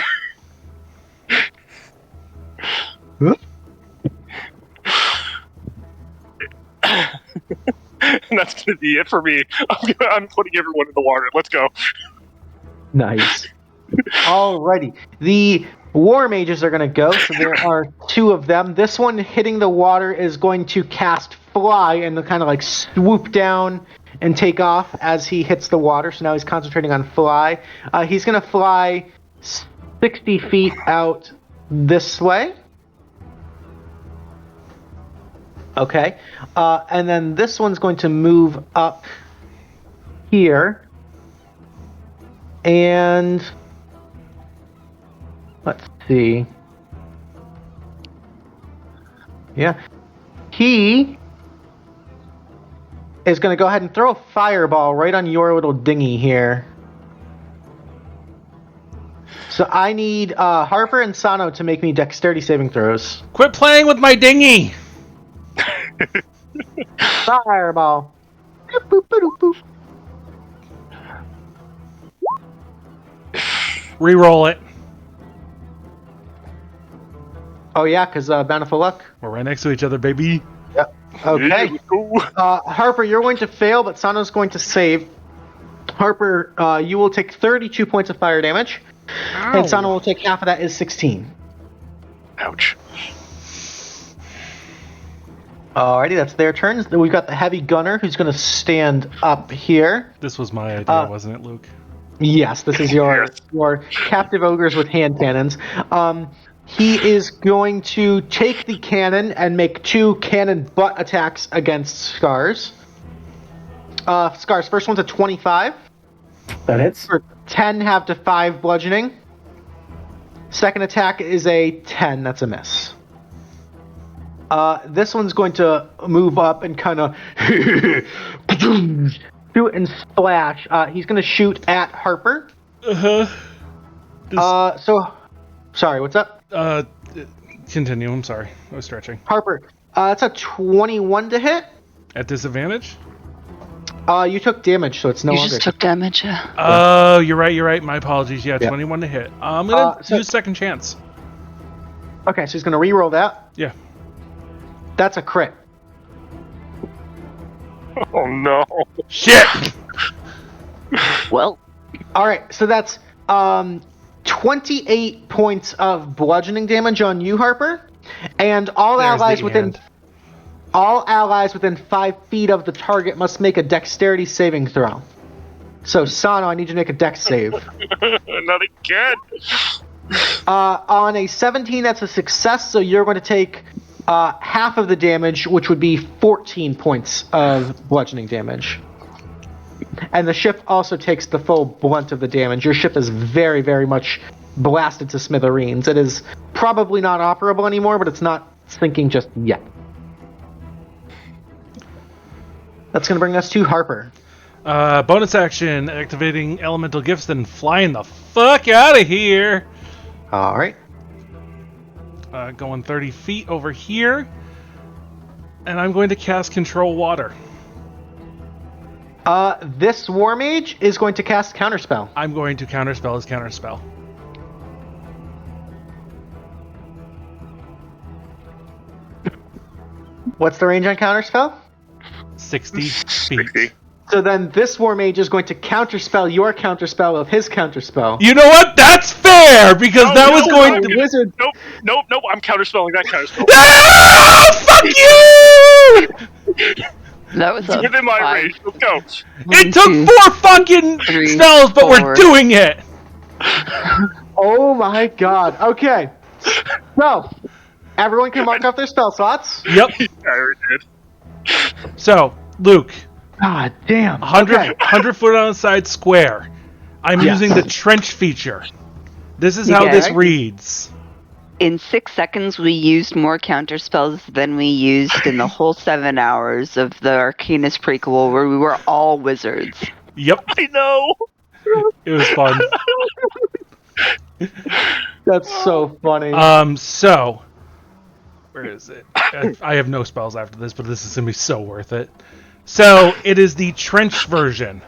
that's going to be it for me. I'm putting everyone in the water. Let's go. Nice. Alrighty. The war mages are going to go, so there are 2 of them. This one hitting the water is going to cast Fly and kind of like swoop down and take off as he hits the water. So now he's concentrating on Fly. He's going to fly 60 feet out this way. Okay. And then this one's going to move up here. And let's see. Yeah. He is going to go ahead and throw a fireball right on your little dinghy here. So I need Harper and Sano to make me dexterity saving throws. Quit playing with my dinghy! Fireball. Boop, boop, boop, boop. Reroll it. Oh yeah, because bountiful luck. We're right next to each other, baby. Yep. Okay. Harper, you're going to fail, but Sano's going to save. Harper, you will take 32 points of fire damage. Ow. And Sano will take half of that is 16. Ouch. Alrighty, that's their turns. Then we've got the heavy gunner who's going to stand up here. This was my idea, wasn't it, Luke? Yes, this is your captive ogres with hand cannons. He is going to take the cannon and make 2 cannon butt attacks against Scars. Scars, first one's a 25. That hits. For 10 have to 5 bludgeoning. Second attack is a 10. That's a miss. This one's going to move up and kind of shoot and splash. He's going to shoot at Harper. So, sorry, what's up? Continue. I'm sorry. I was stretching. Harper, that's a 21 to hit. At disadvantage? You took damage, so it's no You longer. just took damage, yeah. Oh, you're right. My apologies. Yeah, Yeah. 21 to hit. I'm going to use second chance. Okay, so he's going to re-roll that. Yeah. That's a crit. Oh no. Shit! Well, Alright, so that's 28 points of bludgeoning damage on you, Harper. And all There's allies the within and. all allies within 5 feet of the target must make a dexterity saving throw. So Sano, I need you to make a dex save. Not again. On a 17, that's a success, so you're going to take half of the damage, which would be 14 points of bludgeoning damage. And the ship also takes the full blunt of the damage. Your ship is very, very much blasted to smithereens. It is probably not operable anymore, but it's not sinking just yet. That's going to bring us to Harper. Bonus action, activating elemental gifts, then flying the fuck out of here. All right. Going 30 feet over here. And I'm going to cast Control Water. This War Mage is going to cast Counterspell. I'm going to counterspell his counterspell. What's the range on Counterspell? 60 feet. 60. So then this War Mage is going to counterspell your counterspell of his counterspell. You know what? That's fair, because that was going to... Wizard. Nope. I'm counterspelling that counterspell. Ah, fuck you! that was It's within my range. Let's go. It took 4 fucking spells, but we're doing it! Oh my god. Okay. So, everyone can mark off their spell slots. Yep. I already did. So, Luke, God damn. 100 foot on the side square. I'm Yes. using the trench feature. This is how Okay. this reads. in 6 seconds, we used more counterspells than we used in the whole 7 hours of the Arcanist prequel, where we were all wizards. Yep. I know. It was fun. That's so funny. So, where is it? I have no spells after this, but this is gonna be so worth it. So it is the trench version.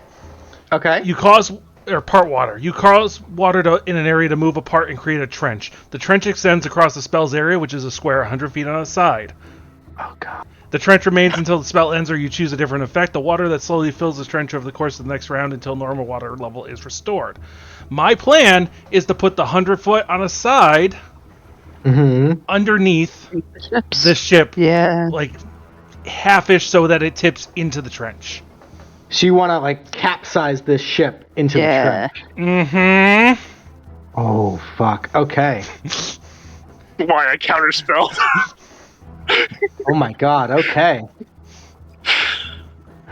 Okay. You cause part water. You cause water in an area to move apart and create a trench. The trench extends across the spell's area, which is a square 100 feet on a side. Oh, God. The trench remains until the spell ends or you choose a different effect. The water that slowly fills the trench over the course of the next round until normal water level is restored. My plan is to put the 100-foot on a side underneath the ship, like half-ish so that it tips into the trench. So you want to, like, capsize this ship into the trench? Mm-hmm. Oh, fuck. Okay. Why I counterspelled? Oh my God, okay.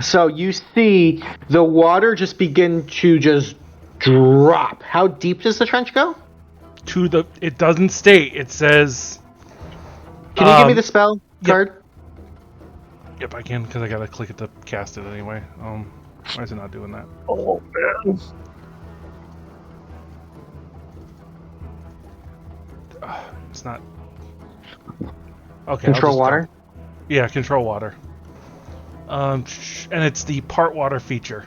So you see the water just begin to just drop. How deep does the trench go? It doesn't state. It says... Can you give me the spell card? Yep, I can, because I gotta click it to cast it anyway. Why is it not doing that? Oh, man. It's not... Okay. Control water? Yeah, control water. And it's the part water feature.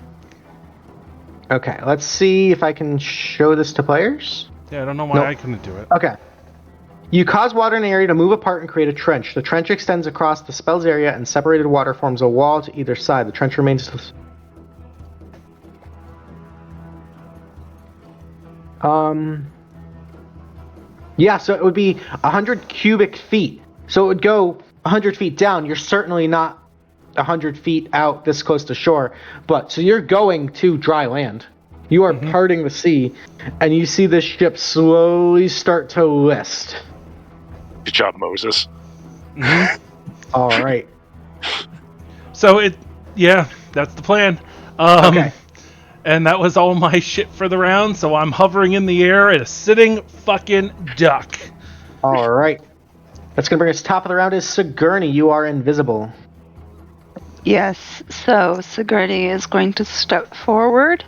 Okay, let's see if I can show this to players. Yeah, I don't know why I couldn't do it. Okay. You cause water in an area to move apart and create a trench. The trench extends across the spell's area and separated water forms a wall to either side. The trench remains... Yeah, so it would be 100 cubic feet. So it would go 100 feet down. You're certainly not 100 feet out this close to shore. But so you're going to dry land. You are parting the sea, and you see this ship slowly start to list. Good job, Moses. All right. So that's the plan. Okay. And that was all my shit for the round, so I'm hovering in the air at a sitting fucking duck. All right. That's going to bring us top of the round is Sigourney. You are invisible. Yes, so Sigourney is going to step forward,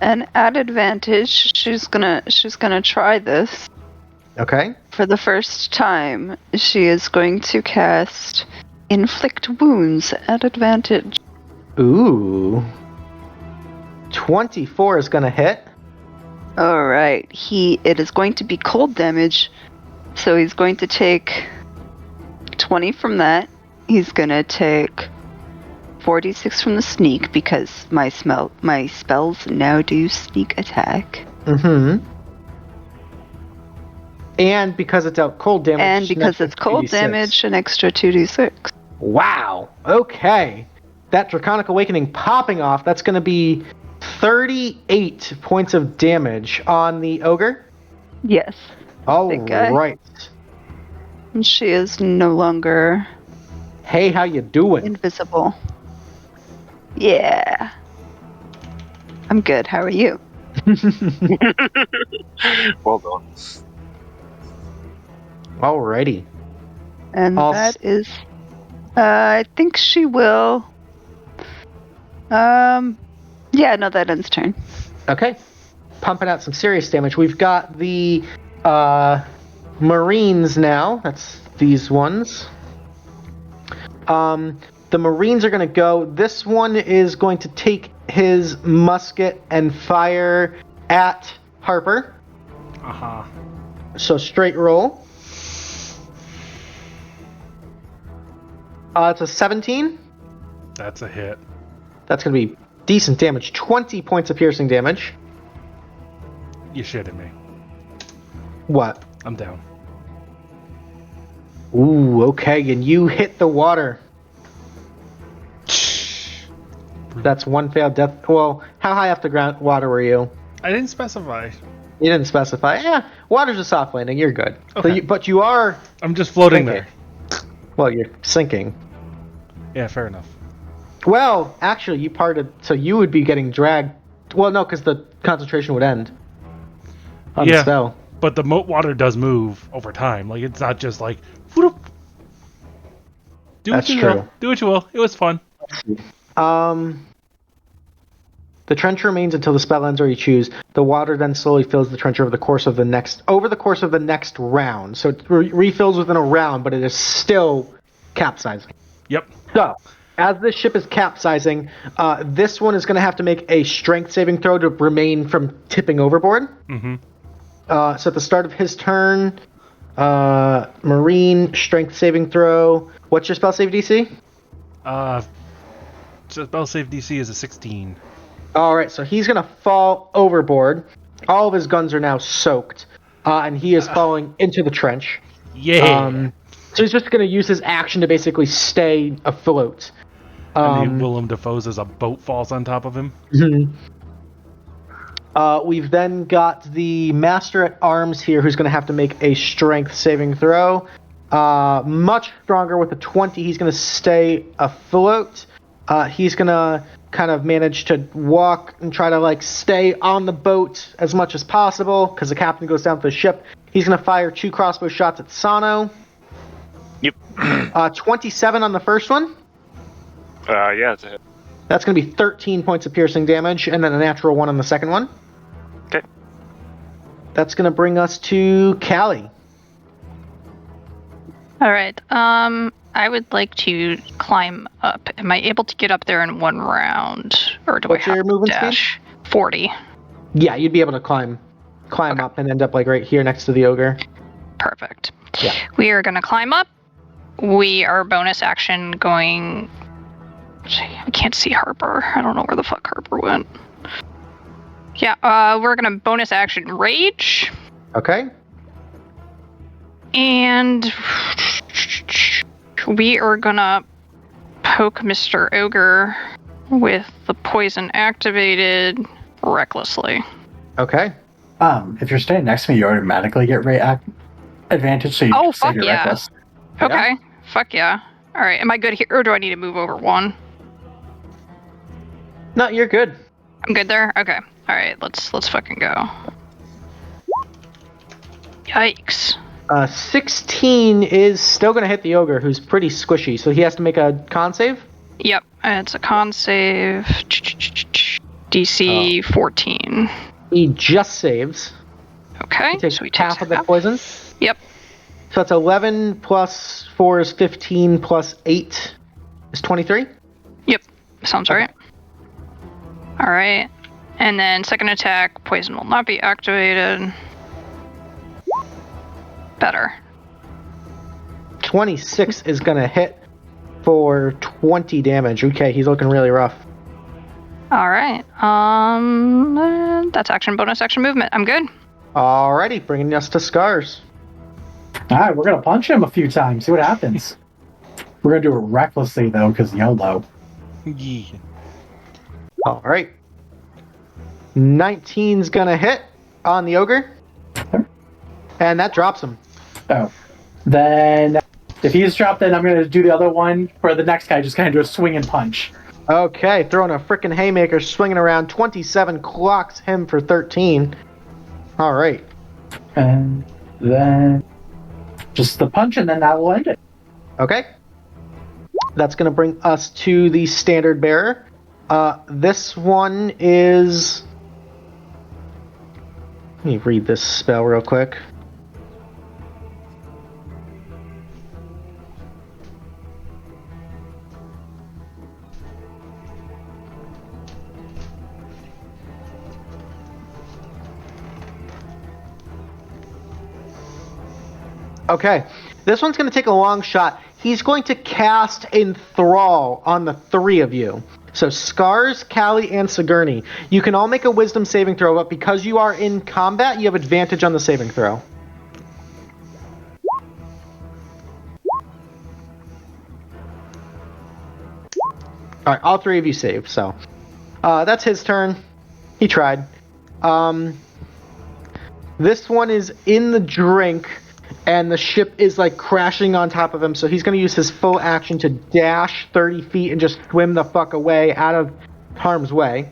and at advantage, she's gonna try this. Okay. For the first time, she is going to cast Inflict Wounds at advantage. Ooh. 24 is going to hit. Alright, it is going to be cold damage, so he's going to take 20 from that. He's going to take 46 from the sneak because my spells now do sneak attack. And because it's out cold damage. And because it's cold damage, an extra 2d6. Wow. Okay. That Draconic Awakening popping off, that's going to be 38 points of damage on the ogre. Yes. All right. And she is no longer... Hey, how you doing? Invisible. Yeah. I'm good. How are you? Well done. Alrighty. And that is... I think she will... Yeah, no, that ends turn. Okay. Pumping out some serious damage. We've got the Marines now. That's these ones. The Marines are going to go. This one is going to take his musket and fire at Harper. So straight roll. It's a 17. That's a hit. That's going to be decent damage. 20 points of piercing damage. You shitting me. What? I'm down. Ooh, okay, and you hit the water. That's one failed death. Well, how high off the ground water were you? I didn't specify. You didn't specify. Yeah, water's a soft landing. You're good. Okay. But you are... I'm just floating sinking. there. Well, you're sinking. Yeah, fair enough. Well, actually, you parted, so you would be getting dragged. Well, no, because the concentration would end on the spell. But the moat water does move over time. Like, it's not just like... Whoop. That's true. Will. Do what you will. It was fun. The trench remains until the spell ends or you choose. The water then slowly fills the trench over the course of the next round. So it refills within a round, but it is still capsizing. Yep. So, as this ship is capsizing, this one is going to have to make a strength saving throw to remain from tipping overboard. So at the start of his turn, Marine strength saving throw. What's your spell save DC? Spell save DC is a 16. All right, so he's gonna fall overboard. All of his guns are now soaked, and he is falling into the trench. Yeah. So he's just gonna use his action to basically stay afloat. And Willem Dafoe's as a boat falls on top of him. We've then got the Master at Arms here, who's gonna have to make a strength saving throw. Much stronger with a 20. He's gonna stay afloat. He's gonna kind of manage to walk and try to like stay on the boat as much as possible because the captain goes down to the ship. He's gonna fire 2 crossbow shots at Sano. Yep. 27 on the first one. Yeah, it's a hit. That's gonna be 13 points of piercing damage, and then a natural 1 on the second one. Okay. That's gonna bring us to Callie. All right. I would like to climb up. Am I able to get up there in one round, or do What's I have your to movement dash? 40. Yeah, you'd be able to climb Okay. up and end up like right here next to the ogre. Perfect. Yeah. We are going to climb up. We are bonus action going. I can't see Harper. I don't know where the fuck Harper went. Yeah, we're going to bonus action rage. Okay. And we are gonna poke Mr. Ogre with the poison activated recklessly. Okay. If you're standing next to me, you automatically get advantage, so you Oh, save fuck your yeah. reckless. Okay. Fuck yeah. Alright, am I good here, or do I need to move over 1? No, you're good. I'm good there? Okay. Alright, let's fucking go. Yikes. 16 is still going to hit the ogre, who's pretty squishy, so he has to make a con save. Yep, it's a con save. DC 14. He just saves. Okay, He takes so he half takes of the half. poison. Yep. So that's 11 plus 4 is 15 plus 8 is 23. Yep, sounds Okay. right. Alright, and then second attack, poison will not be activated. Better. 26 is going to hit for 20 damage. Okay, he's looking really rough. Alright, that's action, bonus action movement. I'm good. Alrighty, bringing us to Scars. Alright, we're gonna punch him a few times, see what happens. We're gonna do it recklessly, though, because YOLO. Yeah. Alright. 19's going to hit on the ogre. And that drops him. Oh. Then, if he's dropped, then I'm going to do the other one for the next guy, just kind of do a swing and punch. Okay, throwing a frickin' haymaker, swinging around. 27 clocks him for 13. Alright. And then, just the punch, and then that will end it. Okay. That's going to bring us to the standard bearer. This one is... Let me read this spell real quick. Okay, this one's going to take a long shot. He's going to cast Enthrall on the 3 of you. So Scars, Callie, and Sigourney. You can all make a wisdom saving throw, but because you are in combat, you have advantage on the saving throw. Alright, all 3 of you save, so. That's his turn. He tried. This one is in the drink, and the ship is like crashing on top of him, so he's going to use his full action to dash 30 feet and just swim the fuck away out of harm's way.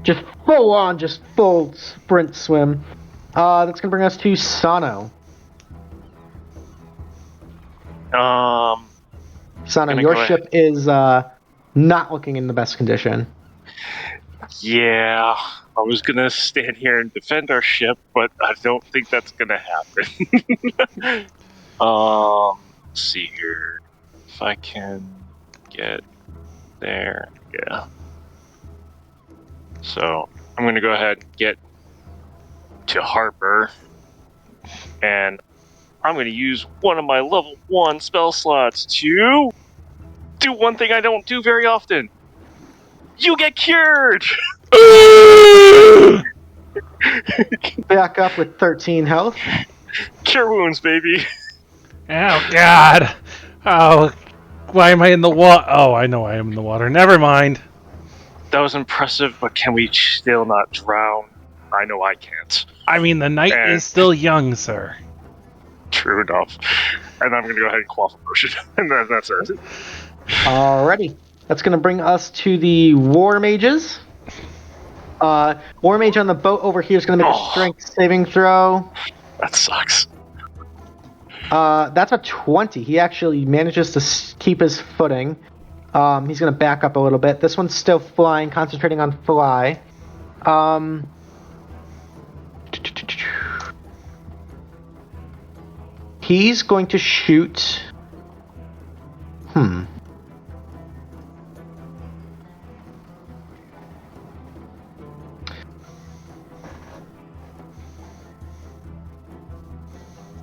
Just full on, just full sprint swim. That's going to bring us to Sano. Sano, your ship is not looking in the best condition. Yeah, I was gonna stand here and defend our ship, but I don't think that's gonna happen. Let's see here. If I can get there, yeah. So I'm gonna go ahead and get to Harper And I'm going to use one of my level 1 spell slots to do one thing I don't do very often. You get cured! Back up with 13 health. Cure wounds, baby. Oh, God. Oh, why am I in the water? Oh, I know I am in the water. Never mind. That was impressive, but can we still not drown? I know I can't. I mean, the night is still young, sir. True enough. And I'm going to go ahead and quaff a potion. And that's it. Alrighty. That's going to bring us to the War Mages. War Mage on the boat over here is going to make a strength saving throw. That sucks. That's a 20. He actually manages to keep his footing. He's going to back up a little bit. This one's still flying, concentrating on fly. He's going to shoot...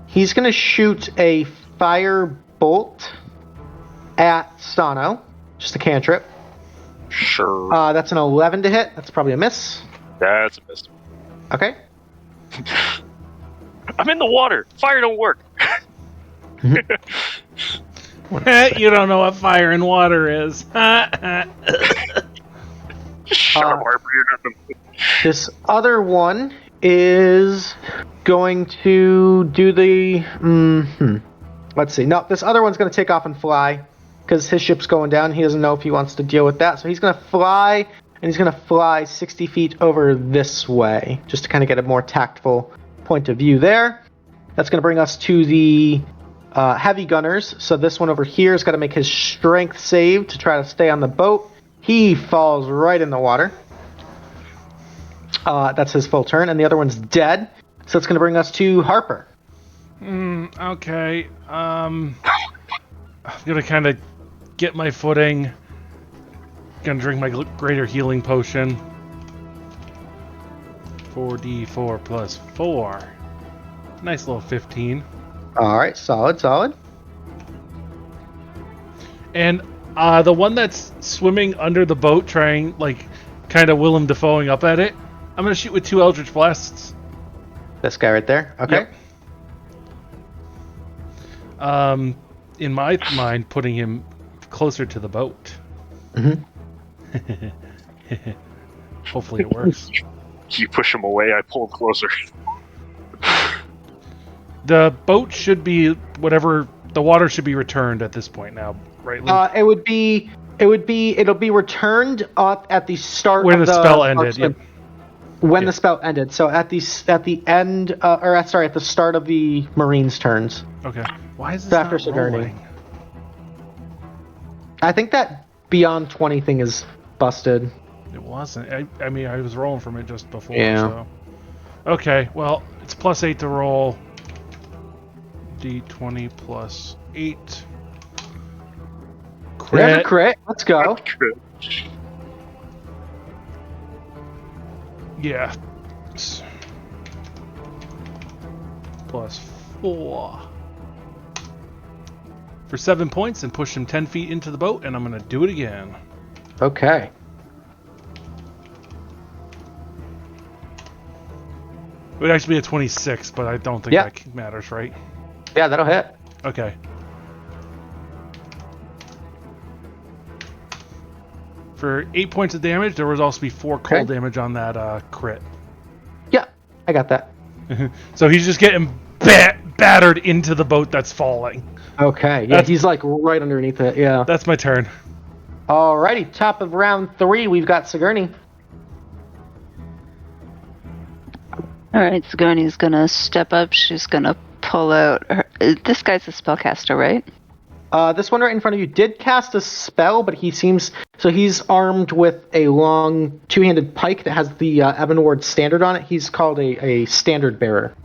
He's going to shoot a fire bolt at Sano. Just a cantrip. Sure. That's an 11 to hit. That's probably a miss. That's a miss. Okay. I'm in the water. Fire don't work. You don't know what fire and water is. Shut up, Harper. You're nothing. This other one is going to do the... Let's see. No, this other one's going to take off and fly because his ship's going down. He doesn't know if he wants to deal with that. So he's going to fly, and he's going to fly 60 feet over this way just to kind of get a more tactful point of view there. That's going to bring us to the heavy gunners. So this one over here has got to make his strength save to try to stay on the boat. He falls right in the water. That's his full turn, and the other one's dead. So it's going to bring us to Harper. Okay. I'm going to kind of get my footing. Going to drink my greater healing potion. 4d4 plus 4. Nice little 15. All right, solid. And the one that's swimming under the boat, trying, like, kind of Willem Dafoeing up at it, I'm going to shoot with 2 Eldritch Blasts. This guy right there? Okay. Yep. In my mind, putting him closer to the boat. Hopefully it works. You push him away, I pull him closer. The boat should be whatever. The water should be returned at this point now, right? Luke? It'll be returned at the start where of the spell ended. Yep. When the spell ended. So at the end, at the start of the Marines' turns. Okay. Why is this after not Sigourney? rolling? I think that beyond 20 thing is busted. It wasn't. I mean, I was rolling from it just before. Yeah. So. Okay. Well, it's +8 to roll. D20 plus 8. Crit. There's a crit. Let's go. Yeah. +4. For 7 points and push him 10 feet into the boat, and I'm going to do it again. Okay. It would actually be a 26, but I don't think that matters, right? Yeah, that'll hit. Okay. For 8 points of damage, there would also be 4 cold damage on that crit. Yeah, I got that. So he's just getting battered into the boat that's falling. Okay, yeah, he's like right underneath it, yeah. That's my turn. Alrighty, top of round 3, we've got Sigourney. Alright, Sigourney's gonna step up. She's gonna pull out her... This guy's a spellcaster, right? This one right in front of you did cast a spell, but he's armed with a long two-handed pike that has the Ebonward standard on it. He's called a standard bearer.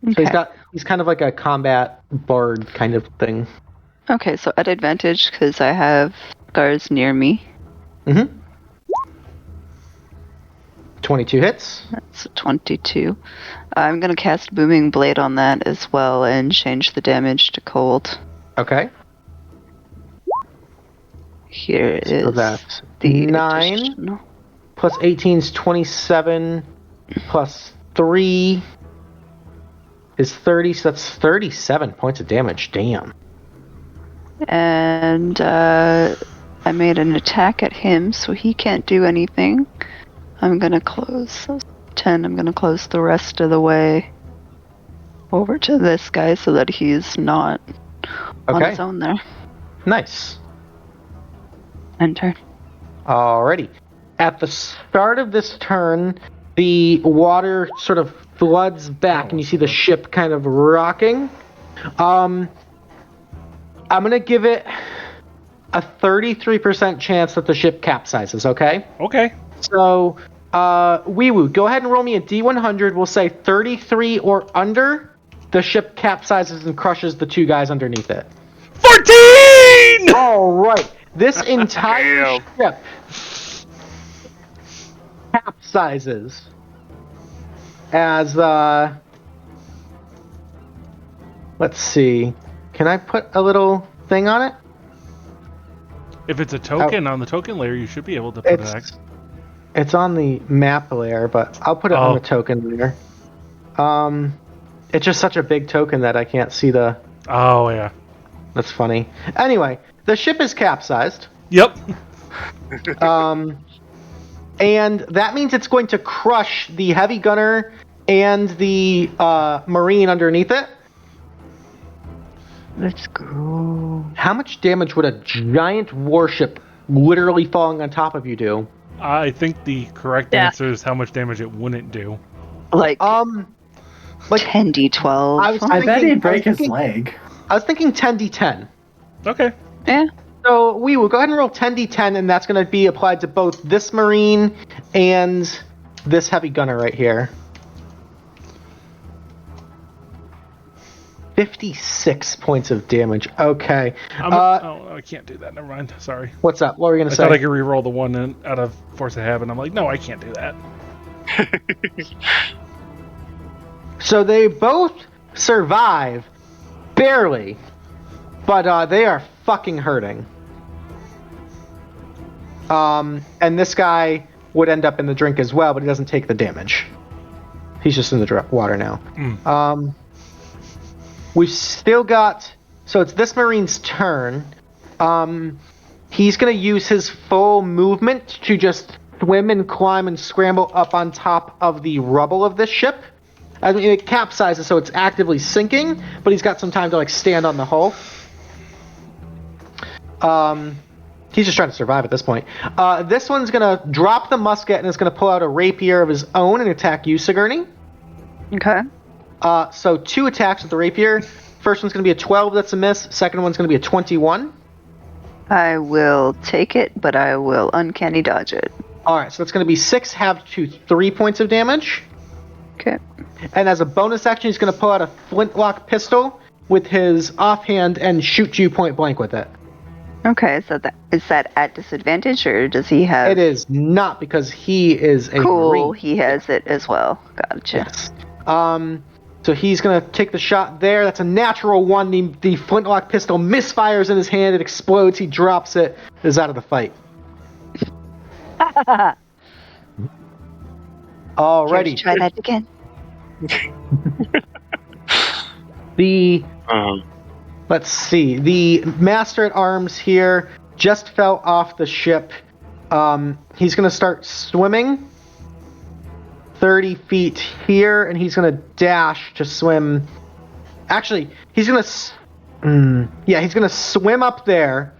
Okay. So he's kind of like a combat bard kind of thing. Okay, so at advantage because I have guards near me. 22 hits. That's a 22. I'm going to cast Booming Blade on that as well and change the damage to cold. Okay. Here is So that's the 9 additional. plus 18 is 27 plus 3 is 30, so that's 37 points of damage. Damn. And I made an attack at him, so he can't do anything. I'm going to close 10. I'm going to close the rest of the way over to this guy so that he's not on his own there. Nice. Enter. Alrighty. At the start of this turn, the water sort of floods back, and you see the ship kind of rocking. I'm gonna give it a 33% chance that the ship capsizes. Okay. Okay. So, WeeWoo, go ahead and roll me a D100. We'll say 33 or under. The ship capsizes and crushes the two guys underneath it. 14! All right. This entire ship capsizes as, let's see. Can I put a little thing on it? If it's a token on the token layer, you should be able to put it. It's on the map layer, but I'll put it on the token layer. It's just such a big token that I can't see the... Oh, yeah. That's funny. Anyway, the ship is capsized. Yep. And that means it's going to crush the heavy gunner and the marine underneath it. Let's go. How much damage would a giant warship literally falling on top of you do? I think the correct answer is how much damage it wouldn't do. Like 10d12. I bet he'd break his leg. I was thinking 10d10. Okay. Yeah. So we will go ahead and roll 10d10, and that's going to be applied to both this marine and this heavy gunner right here. 56 points of damage. Okay. I can't do that. Never mind. Sorry. What's up? What were you going to say? I thought I could re-roll the one out of force of habit. I'm like, no, I can't do that. So they both survive, barely, but they are fucking hurting. And this guy would end up in the drink as well, but he doesn't take the damage. He's just in the water now. We've still got... So it's this marine's turn. He's going to use his full movement to just swim and climb and scramble up on top of the rubble of this ship. I mean, it capsizes, so it's actively sinking, but he's got some time to like stand on the hull. He's just trying to survive at this point. This one's going to drop the musket and is going to pull out a rapier of his own and attack you, Sigourney. Okay. So 2 attacks with the rapier. First one's going to be a 12, that's a miss. Second one's going to be a 21. I will take it, but I will uncanny dodge it. Alright, so that's going to be 6 halved to 3 points of damage. Okay. And as a bonus action, he's going to pull out a flintlock pistol with his offhand and shoot you point blank with it. Okay, so is that at disadvantage, or does he have... It is not, because he is a Cool, Marine. he has it as well. Gotcha. Yes. So he's going to take the shot there. That's a natural 1. The flintlock pistol misfires in his hand. It explodes. He drops it. Is out of the fight. Alrighty. Try that again. Let's see. The master at arms here just fell off the ship. He's going to start swimming 30 feet here, and he's going to dash to swim. Actually, he's going to... he's going to swim up there.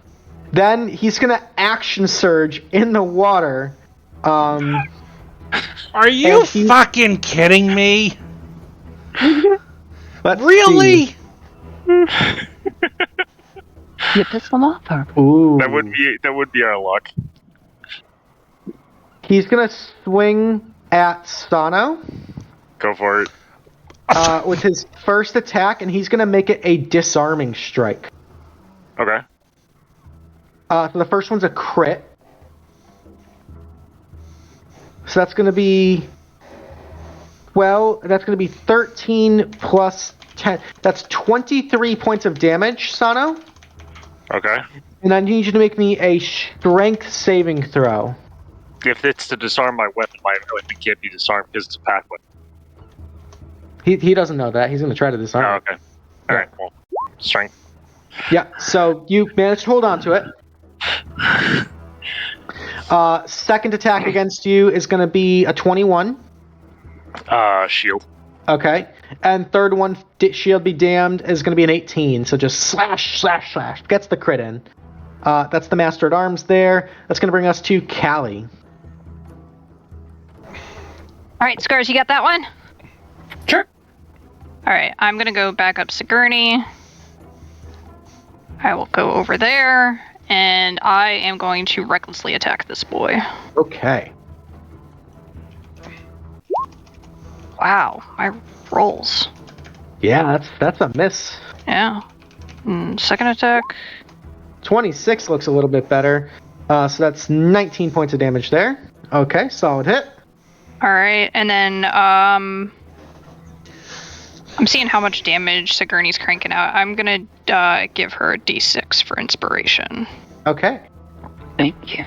Then he's going to action surge in the water. Are you fucking kidding me? Really? See. You pissed them off, Harper. Ooh. That would be our luck. He's going to swing at Sano. Go for it. With his first attack, and he's going to make it a disarming strike. Okay. So the first one's a crit. So that's going to be... Well, that's going to be 13 plus 10. That's 23 points of damage, Sano. Okay. And I need you to make me a strength saving throw. If it's to disarm my weapon can't be disarmed because it's a pack weapon. He doesn't know that. He's going to try to disarm Oh, it. okay. Alright, well, strength. Yeah, so you managed to hold on to it. Second attack against you is going to be a 21. Shield. Okay. And third one, shield be damned, is going to be an 18. So just slash, slash, slash. Gets the crit in. That's the Master at Arms there. That's going to bring us to Callie. Alright, Scars, you got that one? Sure. Alright, I'm gonna go back up Sigourney. I will go over there, and I am going to recklessly attack this boy. Okay. Wow, my rolls. Yeah, that's a miss. Yeah. Second attack. 26 looks a little bit better. So that's 19 points of damage there. Okay, solid hit. Alright, and then, I'm seeing how much damage Sigourney's cranking out. I'm gonna give her a d6 for inspiration. Okay, Thank you.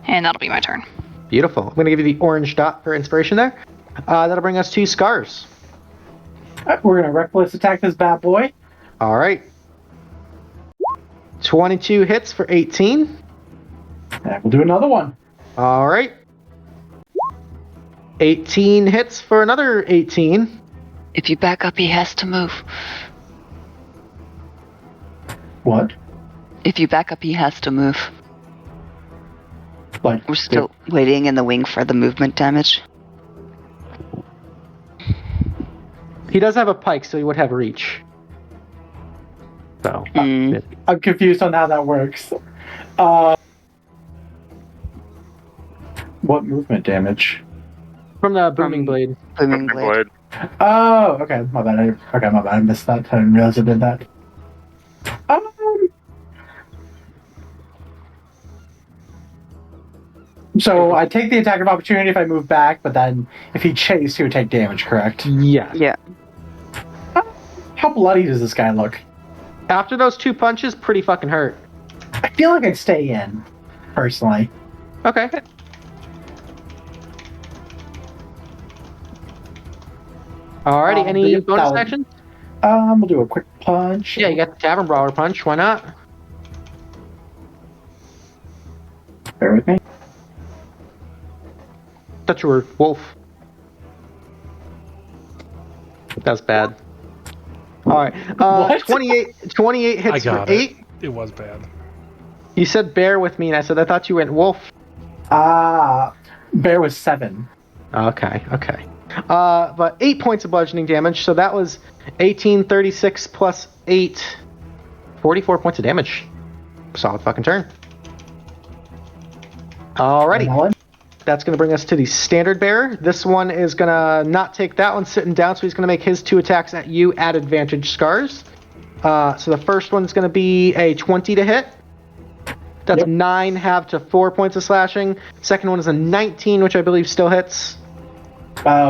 And that'll be my turn. beautiful. I'm going to give you the orange dot for inspiration there. That'll bring us to Scars. We're going to reckless attack this bad boy. All right. 22 hits for 18. And we'll do another one. All right. 18 hits for another 18. If you back up, he has to move. What? If you back up, he has to move. Like, We're still waiting in the wing for the movement damage. He does have a pike, so he would have reach. So, I'm confused on how that works. What movement damage? from the booming blade. Booming blade. Oh, okay. My bad. I missed that. I didn't realize I did that. So I take the attack of opportunity if I move back, but then if he chased, he would take damage, correct? Yeah. Yeah. How bloody does this guy look? After those 2 punches, pretty fucking hurt. I feel like I'd stay in, personally. Okay. Alrighty, any Yep, bonus that'll- actions? We'll do a quick punch. Yeah, you got the Tavern Brawler punch. Why not? Bear with me. Thought you were wolf. That's bad. Alright. What? 28 hits I got for 8. it. It was bad. You said bear with me, and I said I thought you went wolf. Bear was 7. Okay. But 8 points of bludgeoning damage, so that was 18, 36 plus 8, 44 points of damage. Solid fucking turn. Alrighty. That's going to bring us to the standard bearer. This one is going to not take that one sitting down, so he's going to make his 2 attacks at you at advantage, Scars. So the first one's going to be a 20 to hit. That's 9 half to 4 points of slashing. Second one is a 19, which I believe still hits.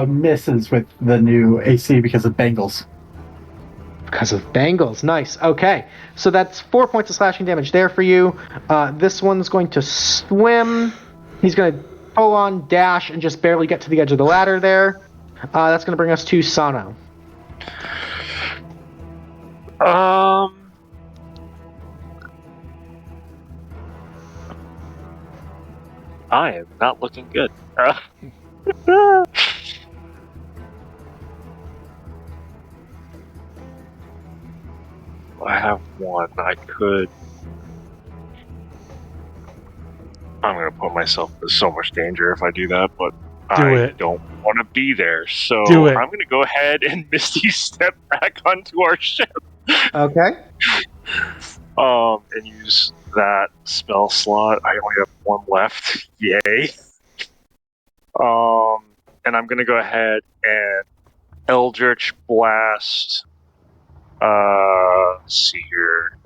Misses with the new AC because of Bengals. Because of Bengals. Nice. Okay. So that's 4 points of slashing damage there for you. This one's going to swim. He's going to full on dash and just barely get to the edge of the ladder there. That's going to bring us to Sano. I am not looking good. I have one. I could. I'm going to put myself in so much danger if I do that, but I don't want to be there. So I'm going to go ahead and Misty step back onto our ship. Okay. And use that spell slot. I only have 1 left. Yay. And I'm going to go ahead and Eldritch Blast. Let's see here.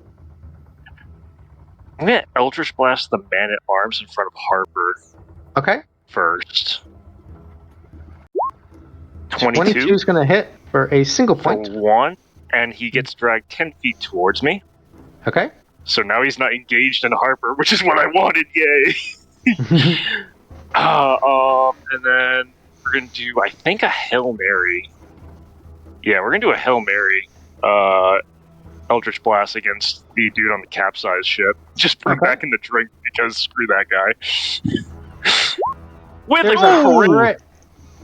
I'm going to Eldritch Blast the man at arms in front of Harper. Okay. First. 22 is going to hit for a single for point. 1, and he gets dragged 10 feet towards me. Okay. So now he's not engaged in Harper, which is what I wanted. Yay! And then we're gonna do, I think, a Hail Mary. Yeah, we're gonna do a Hail Mary. Eldritch Blast against the dude on the capsized ship. Just put him back in the drink because screw that guy. With There's a crit.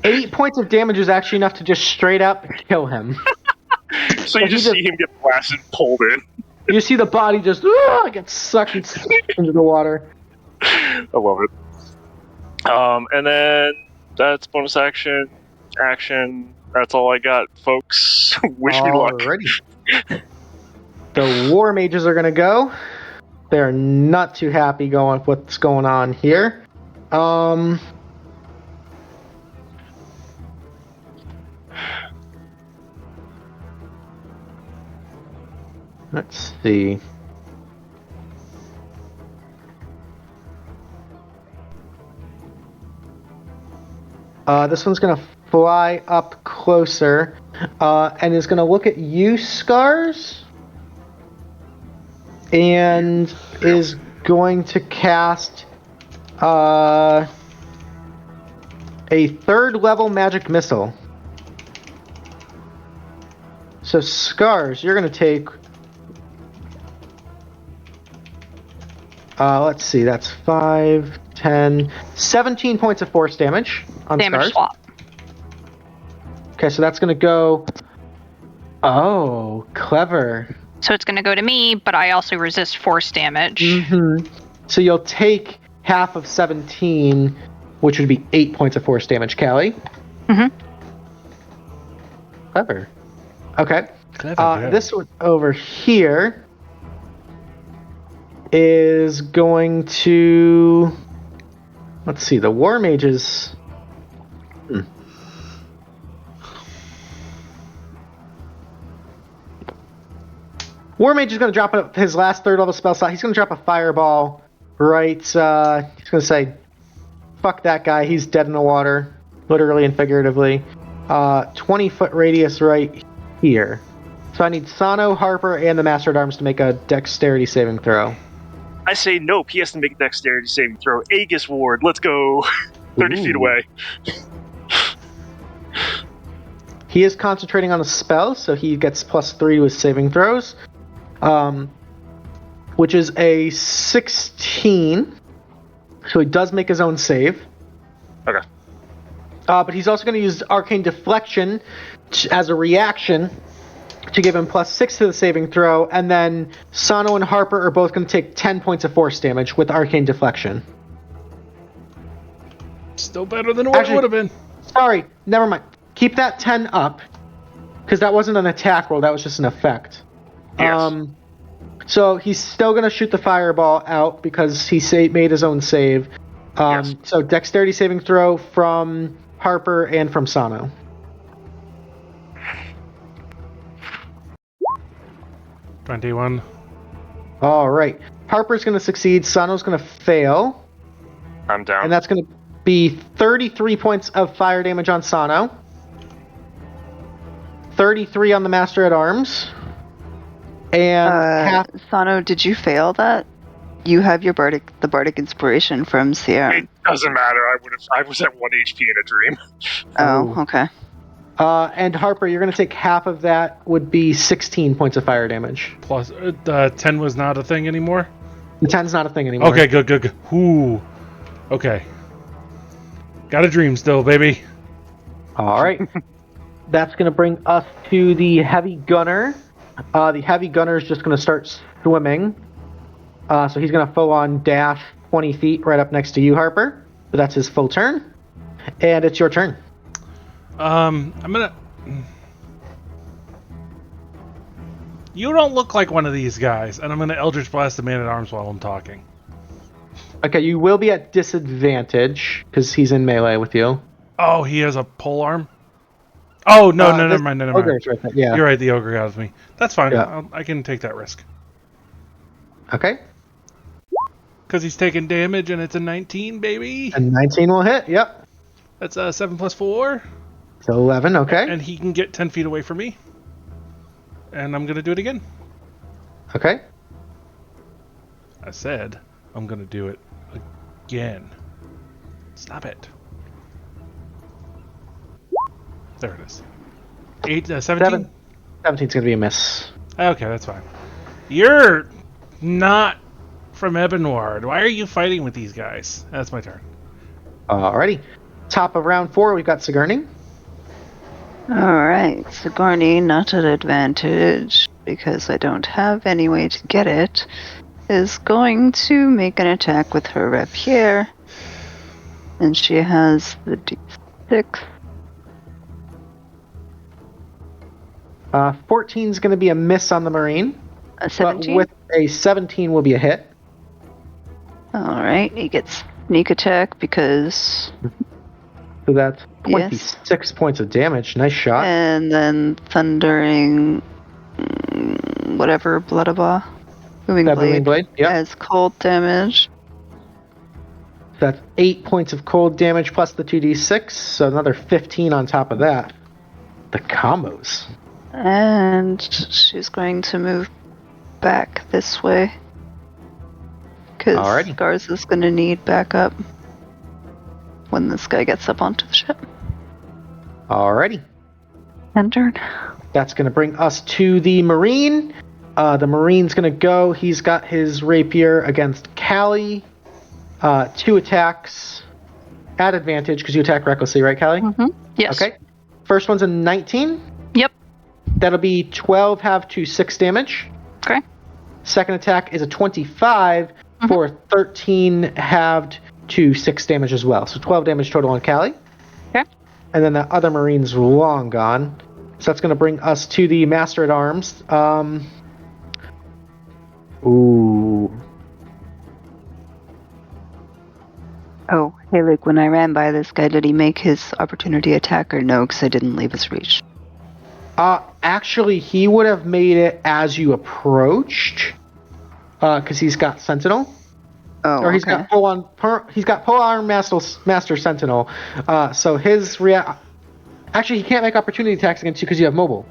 8 points of damage is actually enough to just straight up kill him. So you just see him get blasted and pulled in. You see the body just get sucked into the water. I love it. And then that's bonus action. That's all I got, folks. Wish me luck. The War Mages are gonna go. They're not too happy going with what's going on here. Let's see. This one's going to fly up closer and is going to look at you, Scars, and is going to cast a 3rd level magic missile. So, Scars, you're going to take... let's see, that's 5, 10, 17 points of force damage on Damage Scars. swap. Okay, so that's going to go... Oh, clever. So it's going to go to me, but I also resist force damage. Mm-hmm. So you'll take half of 17, which would be 8 points of force damage, Callie. Mm-hmm. Clever. Okay. Clever, this one over here is going to... Let's see, the War Mages... War Mage is going to drop his last 3rd level spell slot. He's going to drop a fireball right... he's going to say, fuck that guy, he's dead in the water. Literally and figuratively. 20-foot radius right here. So I need Sano, Harper, and the Master at Arms to make a dexterity saving throw. I say nope, he has to make a dexterity saving throw. Aegis Ward, let's go. 30 feet away. He is concentrating on a spell, so he gets +3 to his saving throws. Which is a 16. So he does make his own save. Okay. But he's also going to use Arcane Deflection as a reaction to give him +6 to the saving throw, and then Sano and Harper are both going to take 10 points of force damage with Arcane Deflection. Still better than what it would have been. Sorry, never mind. Keep that 10 up, because that wasn't an attack roll, that was just an effect. Yes. So he's still going to shoot the fireball out because he made his own save. Yes. So dexterity saving throw from Harper and from Sano. $21. All right. Harper's going to succeed. Sano's going to fail. I'm down. And that's going to be 33 points of fire damage on Sano. 33 on the Master at Arms. And Sano, did you fail that? You have your the bardic inspiration from Sierra. It doesn't matter. I was at 1 HP in a dream. Oh, okay. And Harper, you're going to take half of that, would be 16 points of fire damage. Plus, 10 was not a thing anymore? The 10's not a thing anymore. Okay, good. Ooh. Okay. Got a dream still, baby. All right. That's going to bring us to the Heavy Gunner. The Heavy Gunner is just going to start swimming. So he's going to full-on dash 20 feet right up next to you, Harper. But that's his full turn. And it's your turn. I'm gonna... You don't look like one of these guys, and I'm gonna Eldritch Blast the Man-at-Arms while I'm talking. Okay, you will be at disadvantage, because he's in melee with you. Oh, he has a pole arm? Oh, no, never mind. Ogre's right there, yeah. You're right, the ogre got me. That's fine, Yeah. I can take that risk. Okay. Because he's taking damage, and it's a 19, baby! And 19 will hit, yep. That's 7 plus 4. So 11, okay. And he can get 10 feet away from me. And I'm going to do it again. Okay. I said I'm going to do it again. Stop it. There it is. 17? 17's going to be a miss. Okay, that's fine. You're not from Ebonward. Why are you fighting with these guys? That's my turn. Alrighty. Top of round 4, we've got Sigourney. Alright, Sigourney, not at advantage, because I don't have any way to get it, is going to make an attack with her rapier. And she has the D6. 14's going to be a miss on the Marine. A 17? But with a 17 will be a hit. Alright, he gets sneak attack because... So that's 26 points of damage. Nice shot. And then thundering... whatever, Bloodaba. Booming Blade. Yep. As cold damage. That's 8 points of cold damage plus the 2d6, so another 15 on top of that. The combos. And she's going to move back this way. Because Garza's going to need backup when this guy gets up onto the ship. Alrighty. End turn. That's going to bring us to the Marine. The Marine's going to go. He's got his rapier against Callie. 2 attacks at advantage because you attack recklessly, right, Callie? Mm-hmm. Yes. Okay. First one's a 19. Yep. That'll be 12 halved to 6 damage. Okay. Second attack is a 25 for 13 halved to 6 damage as well. So 12 damage total on Callie. Okay. And then the other Marine's long gone. So that's going to bring us to the Master at Arms. Ooh. Oh, hey Luke, when I ran by this guy, did he make his opportunity attack or no? Because I didn't leave his reach. Actually, he would have made it as you approached. Because he's got Sentinel. Oh, or he's got full on Master Sentinel. So his actually, he can't make opportunity attacks against you because you have mobile.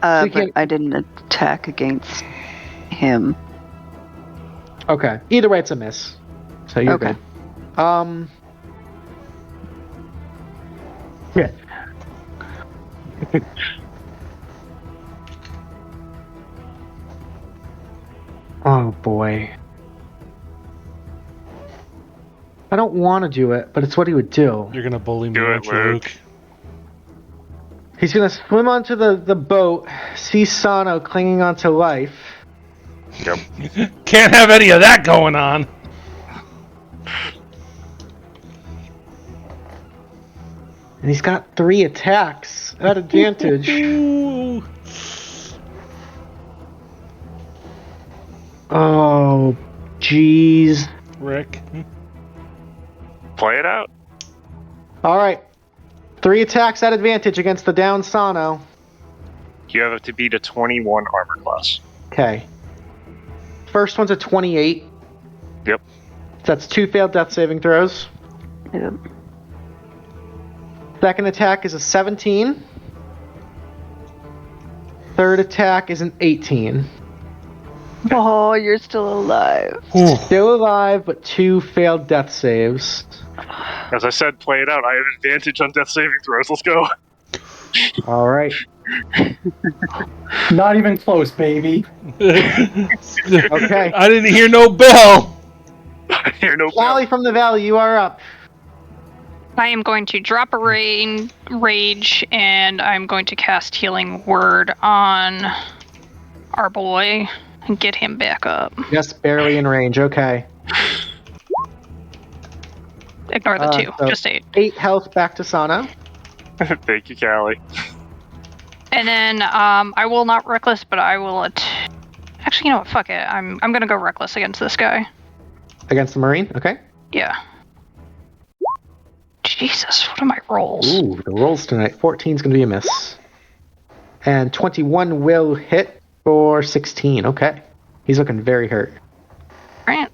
So but I didn't attack against him. Okay. Either way, it's a miss. So you're good. Yeah. Oh boy. I don't want to do it, but it's what he would do. You're gonna bully me, Do aren't it, you, Luke. He's gonna swim onto the boat, see Sano clinging onto life. Yep. Can't have any of that going on. And he's got 3 attacks at advantage. Ooh. Oh, jeez. Rick. Play it out. All right. 3 attacks at advantage against the down Sano. You have to beat a 21 armor class. Okay. First one's a 28. Yep. That's 2 failed death saving throws. Yep. Second attack is a 17. Third attack is an 18. Oh, you're still alive. Still alive, but 2 failed death saves. As I said, play it out. I have advantage on death saving throws. Let's go. All right. Not even close, baby. Okay. I didn't hear no bell. I hear no Callie from the Valley, you are up. I am going to drop a rage, and I'm going to cast Healing Word on our boy and get him back up. Just barely in range. Okay. Ignore the 2, so just 8. 8 health back to Sano. Thank you, Callie. And then I will not reckless, but I will. Actually, you know what? Fuck it. I'm gonna go reckless against this guy. Against the Marine? Okay. Yeah. Jesus, what are my rolls? Ooh, the rolls tonight. 14's going to be a miss. And 21 will hit for 16. Okay. He's looking very hurt. Right.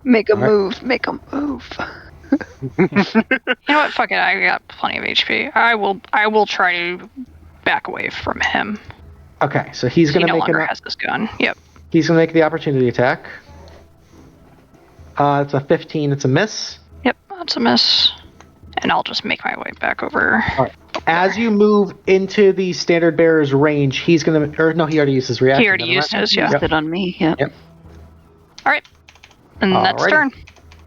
Make a All right. move. Make a move. You know what? Fuck it. I got plenty of HP. I will try to back away from him. Okay, so he's He gonna no make longer has this gun. Yep. he's gonna make the opportunity attack. It's a 15. It's a miss. Yep, that's a miss. And I'll just make my way back over. Right. As you move into the standard bearer's range, he's gonna. Or no, he already used his reaction. He already used his, yeah. Used it on me. Yep. All right. And that's Alrighty. turn.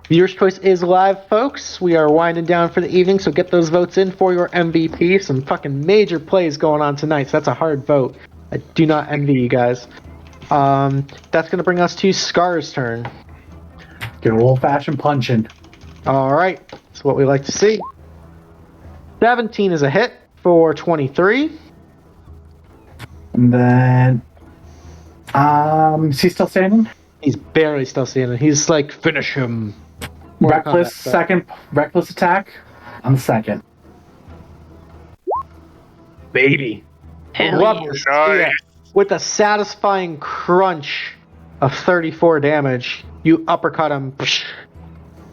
Viewer's Choice is live, folks. We are winding down for the evening, so get those votes in for your MVP. Some fucking major plays going on tonight, so that's a hard vote. I do not envy you guys. That's going to bring us to Scar's turn. Good old-fashioned punching. All right, that's what we like to see. 17 is a hit for 23. And then, is he still standing? He's barely still standing. He's like, finish him. Reckless second, reckless attack. I'm second. Baby. Hell Love yeah. this. Nice. Yeah. With a satisfying crunch of 34 damage, you uppercut him,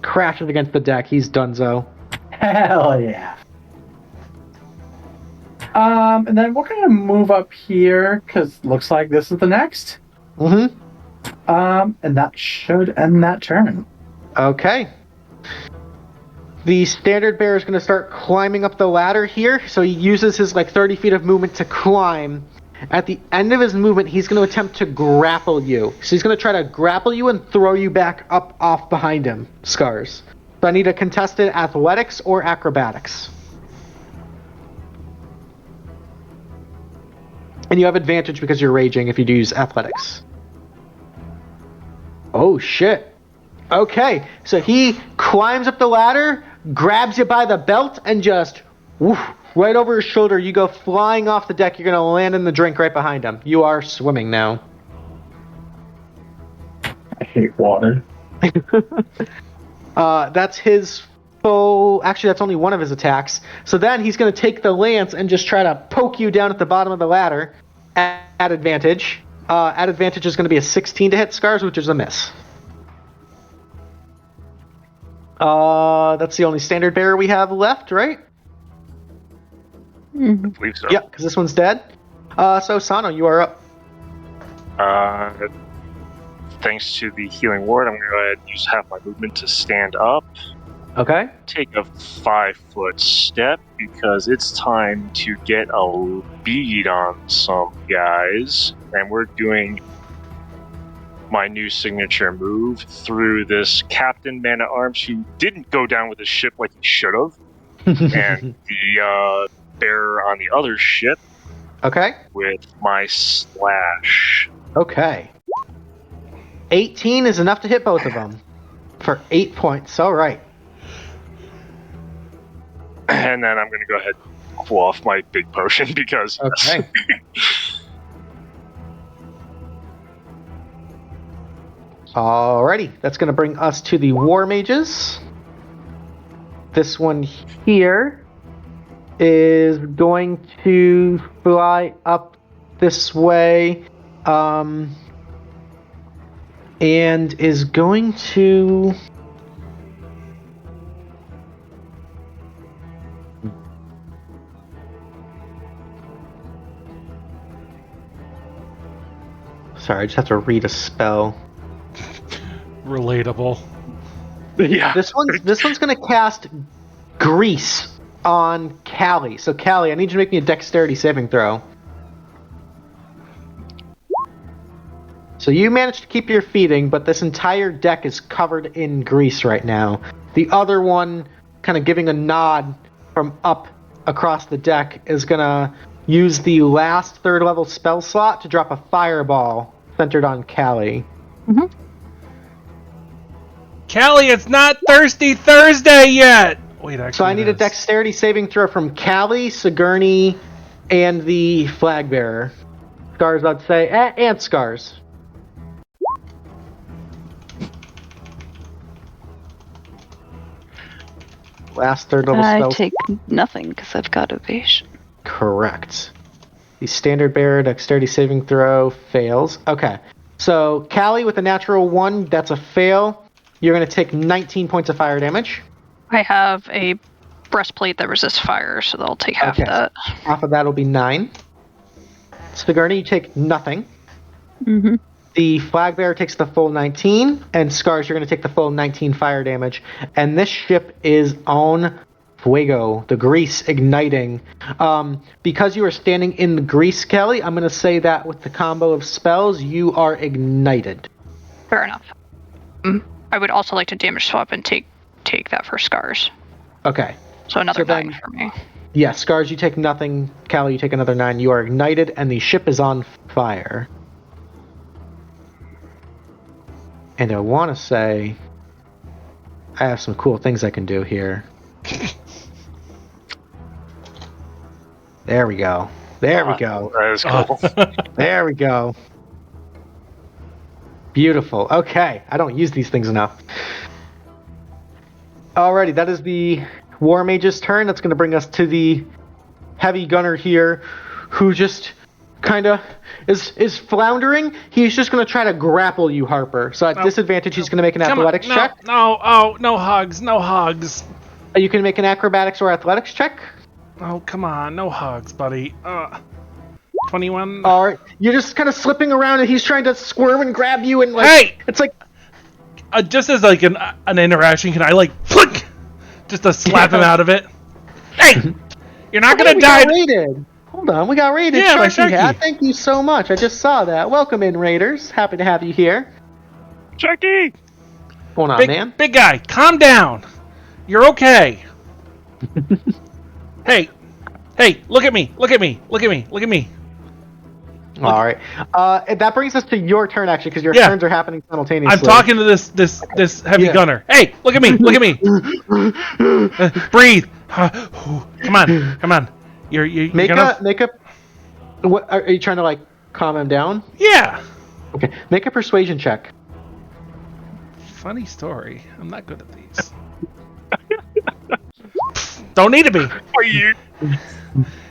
crashes against the deck. He's donezo. Hell yeah. And then we're gonna move up here because looks like this is the next. Mm-hmm. And that should end that turn. Okay. The standard bearer is going to start climbing up the ladder here. So he uses his 30 feet of movement to climb. At the end of his movement, he's going to attempt to grapple you. So he's going to try to grapple you and throw you back up off behind him, Scars. So I need a contested athletics or acrobatics. And you have advantage because you're raging if you do use athletics. Oh, shit. Okay, so he climbs up the ladder, grabs you by the belt, and just woof, right over his shoulder. You go flying off the deck. You're going to land in the drink right behind him. You are swimming now. I hate water. That's his full... Actually, that's only one of his attacks. So then he's going to take the lance and just try to poke you down at the bottom of the ladder at advantage. At advantage is going to be a 16 to hit, Scars, which is a miss. That's the only standard bearer we have left, right? I believe so. Yeah, because this one's dead. So Sano, you are up. Thanks to the healing ward, I'm going to go ahead and use half my movement to stand up. Okay. Take a 5-foot step because it's time to get a bead on some guys. And we're doing my new signature move through this Captain Man-at-Arms who didn't go down with his ship like he should have. And the bearer on the other ship. Okay. With my slash. Okay. 18 is enough to hit both of them. For 8 points. All right. And then I'm going to go ahead and cool off my big potion because... Okay. Alrighty. That's going to bring us to the War Mages. This one here is going to fly up this way. And is going to... Sorry, I just have to read a spell. Relatable. Yeah. This one's gonna cast Grease on Callie. So Callie, I need you to make me a dexterity saving throw. So you managed to keep your feeding, but this entire deck is covered in grease right now. The other one, kind of giving a nod from up across the deck, is gonna use the last third level spell slot to drop a fireball centered on Callie. Mm-hmm. Callie, it's not Thirsty Thursday yet! Wait, actually, So I need a dexterity saving throw from Callie, Sigourney, and the flag bearer. Scars, I'd say, and Scars. Last third level I spell. take nothing because I've got evasion. Correct. The standard bearer dexterity saving throw fails. Okay. So Callie with a natural 1, that's a fail. You're going to take 19 points of fire damage. I have a breastplate that resists fire, so they'll take half that. Half of that will be 9. Sigourney, you take nothing. Mm-hmm. The flag bearer takes the full 19, and Scars, you're going to take the full 19 fire damage. And this ship is on fuego, the grease igniting. Because you are standing in the grease, Callie, I'm going to say that with the combo of spells, you are ignited. Fair enough. I would also like to damage swap and take that for Scars. Okay. So another 9 for me. Yeah, Scars, you take nothing. Callie, you take another 9. You are ignited, and the ship is on fire. And I want to say I have some cool things I can do here. There we go. There we go. That is cool. There we go. Beautiful. Okay. I don't use these things enough. Alrighty, that is the War Mage's turn. That's going to bring us to the Heavy Gunner here, who just kind of is floundering. He's just going to try to grapple you, Harper. So at disadvantage, he's going to make an athletics check. No hugs. You can make an acrobatics or athletics check. Oh, come on. No hugs, buddy. 21. All right. You're just kind of slipping around, and he's trying to squirm and grab you, and like, hey! It's like... just as like an interaction, can I like flick, just to slap him out of it? Hey! You're not going to die. Hold on, we got raided. Yeah, my Sharky Sharky. hat. Thank you so much. I just saw that. Welcome in, Raiders. Happy to have you here. Chucky! Hold on, man. Big guy, calm down. You're okay. Hey, look at me. All right. That brings us to your turn, actually, because your turns are happening simultaneously. I'm talking to this heavy gunner. Hey, look at me. Breathe. Come on. You're Make gonna... a. What are you trying to like calm him down? Yeah. Okay. Make a persuasion check. Funny story. I'm not good at these. Don't need to be. Are you?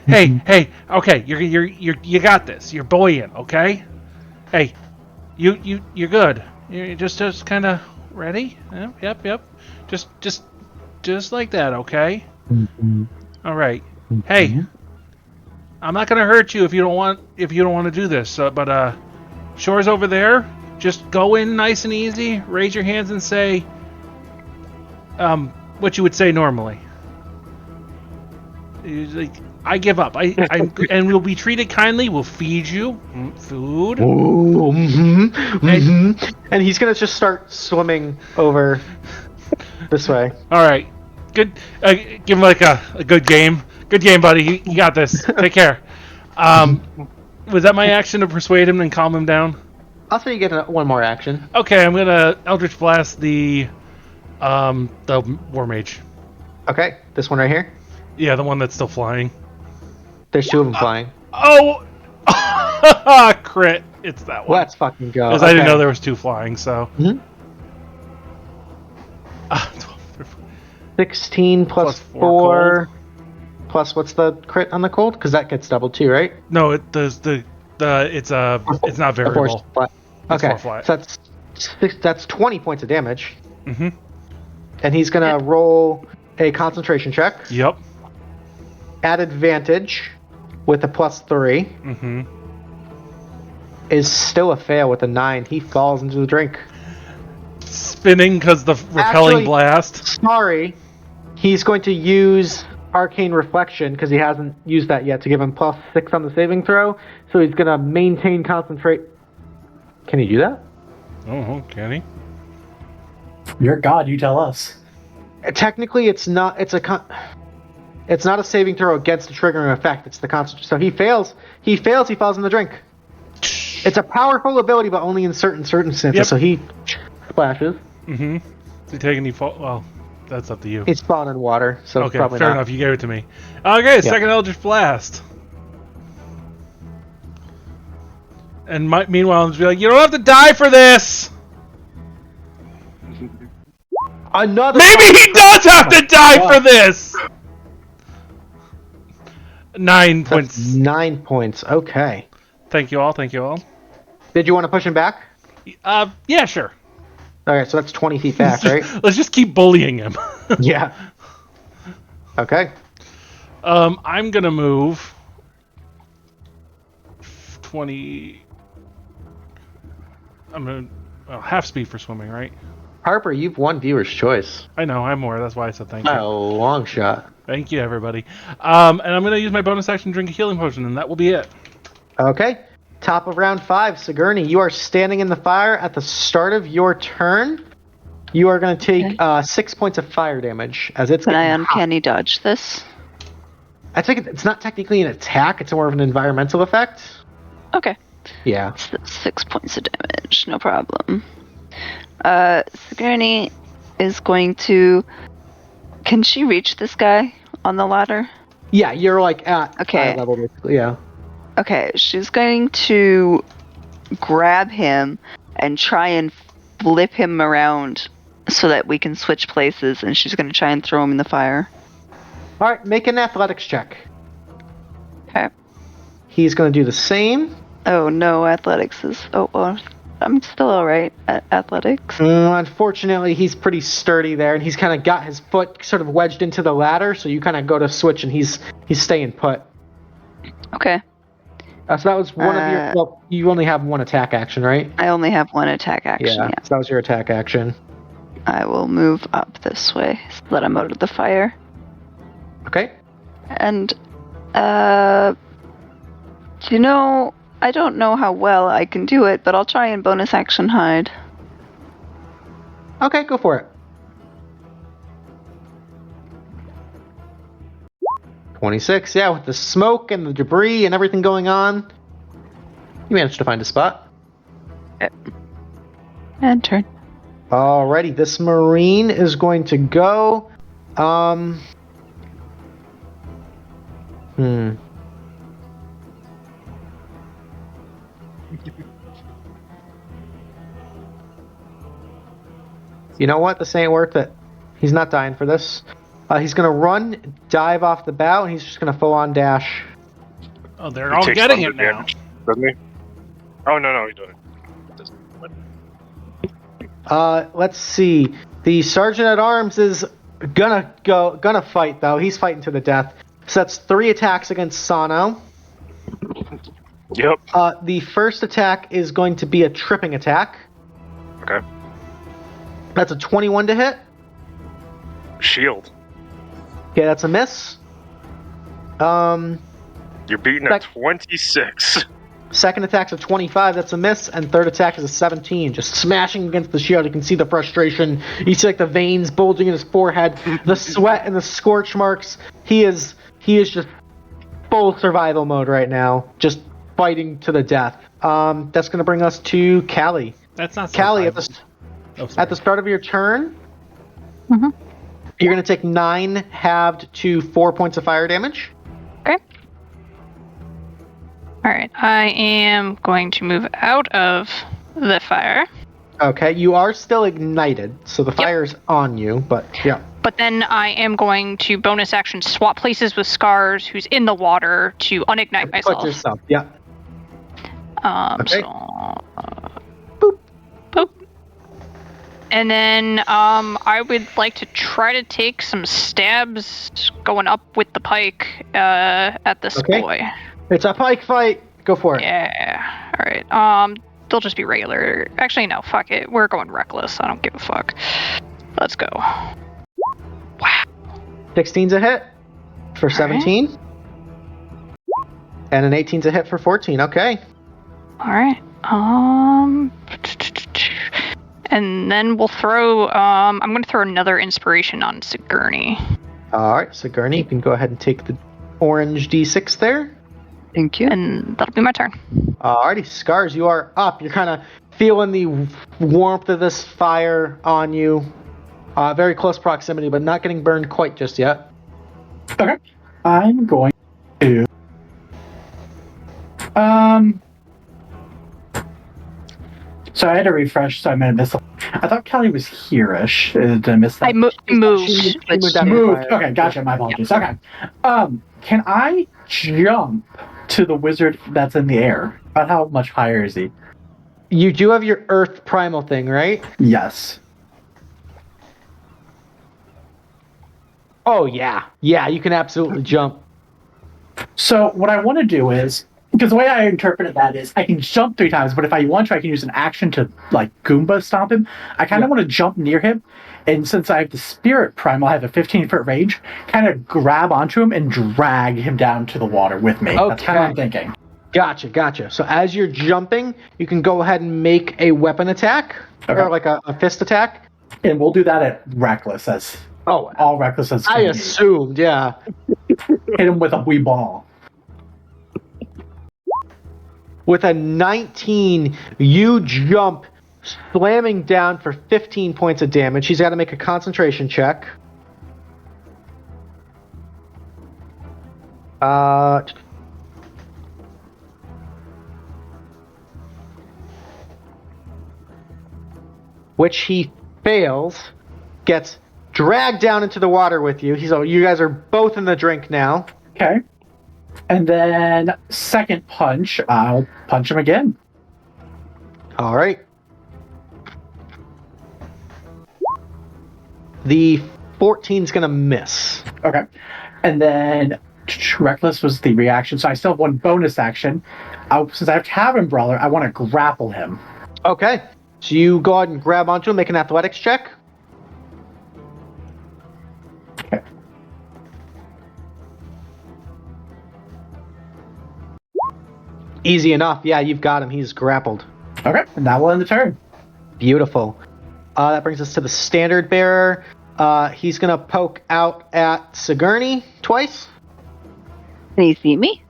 Hey. Okay, you got this. You're buoyant. Okay. Hey, you're good. You're just kind of ready. Yep. Just like that. Okay. All right. Hey, I'm not gonna hurt you if you don't want to do this. But Shore's over there. Just go in nice and easy. Raise your hands and say what you would say normally. Like, I give up. And we'll be treated kindly. We'll feed you food. Ooh, and he's gonna just start swimming over this way. All right. Good. Give him like a good game. Good game, buddy. You got this. Take care. Was that my action to persuade him and calm him down? I'll say you get one more action. Okay, I'm gonna Eldritch Blast the War Mage. Okay, this one right here. Yeah, the one that's still flying. There's 2 of them flying. Oh! Crit. It's that one. Let's fucking go. Because I didn't know there was 2 flying, so. 16 plus 4 plus what's the crit on the cold? Because that gets doubled too, right? No, it's not variable. Okay, so that's 20 points of damage. Mm-hmm. And he's gonna roll a concentration check. Yep. At advantage with a +3. Mm-hmm. Is still a fail with a 9. He falls into the drink. Spinning because the repelling blast. Sorry. He's going to use Arcane Reflection because he hasn't used that yet to give him +6 on the saving throw. So he's going to maintain concentrate. Can he do that? Oh, can he? You're God, you tell us. Technically, it's not. It's not a saving throw against the triggering effect. It's the concentration. So he fails. He falls in the drink. It's a powerful ability, but only in certain circumstances. Yep. So he splashes. Mm-hmm. Does he take any fall? Well, that's up to you. He's fallen in water, so okay, probably fair not. enough. You gave it to me. Okay, second Eldritch Blast. And meanwhile, I'm just be like, you don't have to die for this. Another. Maybe he does have to die for this. 9 points. 9 points. Okay. Thank you all. Did you want to push him back? Yeah, sure. Okay, so that's 20 feet back, right? Let's just keep bullying him. Yeah. Okay. I'm gonna move 20. I'm gonna half speed for swimming, right? Harper, you've won viewer's choice. I know, I'm more. That's why I said thank you. A long shot. Thank you, everybody. And I'm gonna use my bonus action, drink a healing potion, and that will be it. Okay. Top of round 5, Sigourney, you are standing in the fire at the start of your turn. You are going to take 6 points of fire damage as it's. Can I uncanny dodge this? I think it's not technically an attack; it's more of an environmental effect. Okay. Yeah. 6 points of damage, no problem. Sigourney is going to. Can she reach this guy on the ladder? Yeah, you're like at eye level, basically. Yeah. Okay, she's going to grab him and try and flip him around so that we can switch places, and she's going to try and throw him in the fire. All right, make an athletics check. Okay. He's going to do the same. Oh no, athletics is. Oh well, I'm still all right at athletics. Unfortunately, he's pretty sturdy there, and he's kind of got his foot sort of wedged into the ladder, so you kind of go to switch, and he's staying put. Okay. So that was one of your. Well, you only have one attack action, right? I only have one attack action. Yeah. So that was your attack action. I will move up this way so that I'm out of the fire. Okay. And, you know, I don't know how well I can do it, but I'll try and bonus action hide. Okay, go for it. 26, yeah, with the smoke and the debris and everything going on, you managed to find a spot. Okay. And turn. Alrighty, this Marine is going to go, You know what? This ain't worth it. He's not dying for this. He's going to run, dive off the bow, and he's just going to full-on dash. Oh, they're all getting it now. Damage, doesn't he? Oh, no, he doesn't. Let's see. The Sergeant at Arms is gonna fight, though. He's fighting to the death. So that's 3 attacks against Sano. Yep. The first attack is going to be a tripping attack. Okay. That's a 21 to hit. Shield. Okay, that's a miss. You're beating at 26. Second attack's a 25, that's a miss, and third attack is a 17, just smashing against the shield. You can see the frustration. You see like the veins bulging in his forehead, the sweat and the scorch marks. He is just full survival mode right now, just fighting to the death. That's going to bring us to Callie. That's not Callie, survival. at the start of your turn, Mm-hmm. you're going to take 9 halved to 4 points of fire damage. Okay. Alright, I am going to move out of the fire. Okay, you are still ignited, so the fire's on you, but yeah. But then I am going to bonus action swap places with Scars, who's in the water, to unignite myself. Put yourself, yeah. Okay. So, boop, boop. And then I would like to try to take some stabs going up with the pike at this boy. It's a pike fight. Go for it. Yeah. All right. They'll just be regular. Actually, no. Fuck it. We're going reckless. I don't give a fuck. Let's go. Wow. 16's a hit for 17. Right. And an 18's a hit for 14. Okay. All right. And then we'll throw. I'm going to throw another inspiration on Sigourney. All right, Sigourney, you can go ahead and take the orange D6 there. Thank you. And that'll be my turn. Alrighty, Scars, you are up. You're kind of feeling the warmth of this fire on you. Very close proximity, but not getting burned quite just yet. Okay. I'm going to... So I had to refresh, so I might have missed. I thought Callie was here-ish. Did I miss that? I moved. She moved. Okay, gotcha. My apologies. Okay. Can I jump to the wizard that's in the air? About how much higher is he? you do have your Earth Primal thing, right? Yes. Oh, yeah. Yeah, you can absolutely jump. So what I want to do is, because the way I interpreted that is, I can jump 3 times, but if I want to, I can use an action to, like, Goomba stomp him. I kind of want to jump near him, and since I have the Spirit Primal, I have a 15-foot range, kind of grab onto him and drag him down to the water with me. Okay. That's kind of what I'm thinking. Gotcha. So as you're jumping, you can go ahead and make a weapon attack, or like a fist attack. And we'll do that at Reckless, as all Reckless as I assumed, yeah. Hit him with a wee ball. With a 19, you jump, slamming down for 15 points of damage. He's got to make a concentration check. Which he fails, gets dragged down into the water with you. You guys are both in the drink now. Okay. And then second punch, I'll punch him again. All right. The 14's going to miss. Okay. And then Reckless was the reaction, so I still have one bonus action. Since I have Tavern Brawler, I want to grapple him. Okay. So you go ahead and grab onto him, make an athletics check. Okay. Easy enough. Yeah, you've got him. He's grappled. Okay. And that will end the turn. Beautiful. That brings us to the standard bearer. He's going to poke out at Sigourney twice. Can you see me?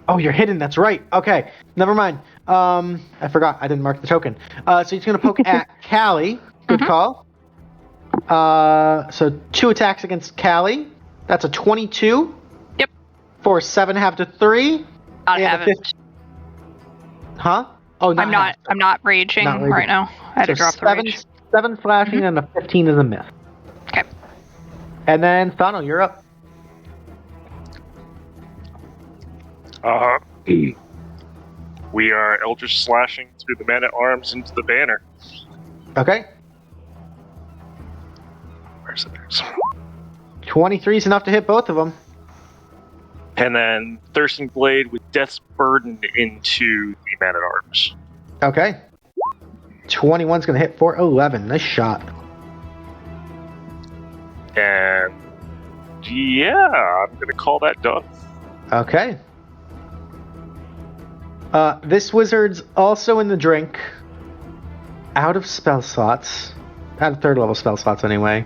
Oh, you're hidden. That's right. Okay. Never mind. I forgot. I didn't mark the token. So he's going to poke at Callie. Good call. So 2 attacks against Callie. That's a 22. Yep. For 7 half to 3. I haven't. Huh? Oh, I'm not raging right now. I had to drop the rage. 7 slashing and a 15 is a miss. Okay. And then Sano, you're up. We are Eldritch slashing through the man-at-arms into the banner. Okay. Where's it? 23 is enough to hit both of them. And then Thirsting Blade with Death's Burden into the man-at-arms. Okay. 21's going to hit for 11. Nice shot. And yeah, I'm going to call that done. Okay. This wizard's also in the drink. Out of spell slots. Out of 3rd level spell slots, anyway.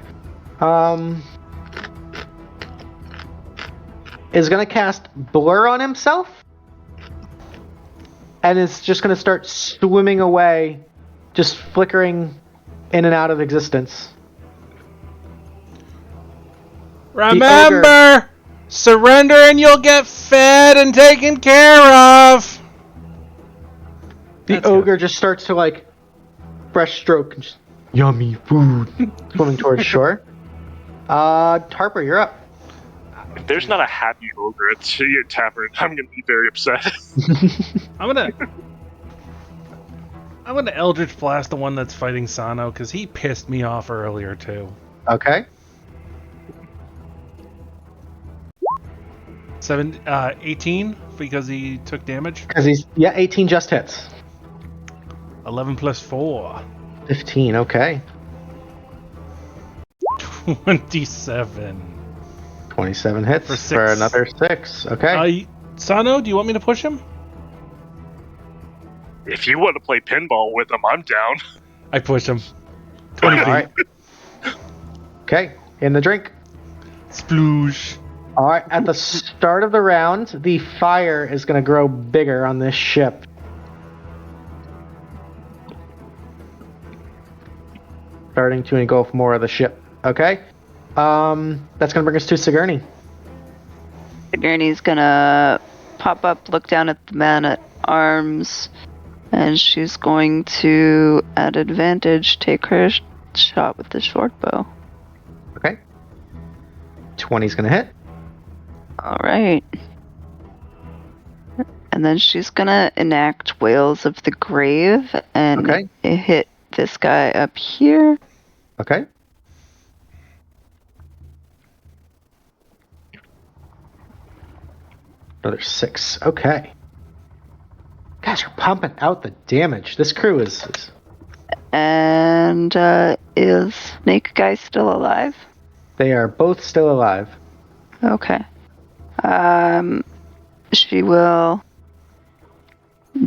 Is going to cast Blur on himself. And is just going to start swimming away. Just flickering in and out of existence. Remember! Surrender and you'll get fed and taken care of! The ogre just starts to, like, breaststroke and just, yummy food, swimming towards shore. Harper, you're up. If there's not a happy ogre at the tavern, I'm going to be very upset. I'm gonna Eldritch Blast the one that's fighting Sano, because he pissed me off earlier, too. Okay. 18, because he took damage. Because 18 just hits. 11 plus 4. 15, okay. 27. 27 hits for another 6, okay. Sano, do you want me to push him? If you want to play pinball with him, I'm down. I push him. 20 feet. Alright. Okay, in the drink. Sploosh. Alright, at the start of the round, the fire is going to grow bigger on this ship. Starting to engulf more of the ship. Okay. That's going to bring us to Sigourney. Sigourney's gonna pop up, look down at the man-at-arms, and she's going to, at advantage, take her shot with the short bow. Okay. 20's going to hit. Alright. And then she's gonna enact Wails of the Grave and hit this guy up here. Okay. Another 6. Okay. Guys are pumping out the damage. This crew is... And is Snake Guy still alive? They are both still alive. Okay. She will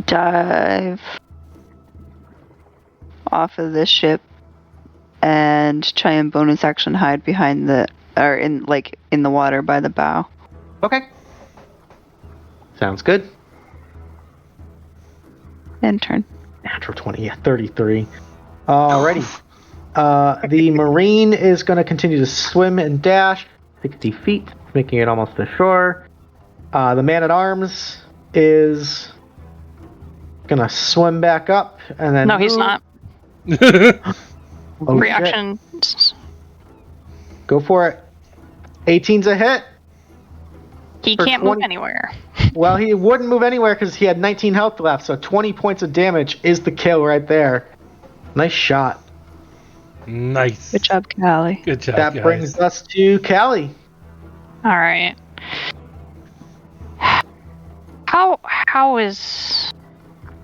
dive off of this ship and try and bonus action hide behind in the water by the bow. Okay. Sounds good. And turn. Natural 20, yeah, 33. Alrighty. The Marine is going to continue to swim and dash 60 feet, making it almost to shore. The Man-at-Arms is going to swim back up and then... No, he's not. Oh, Reaction. shit. Go for it. 18's a hit. He can't move anywhere. Well, he wouldn't move anywhere because he had 19 health left, so 20 points of damage is the kill right there. Nice shot. Nice. Good job, Callie. Good job, That guys. brings us to Callie. All right. How is?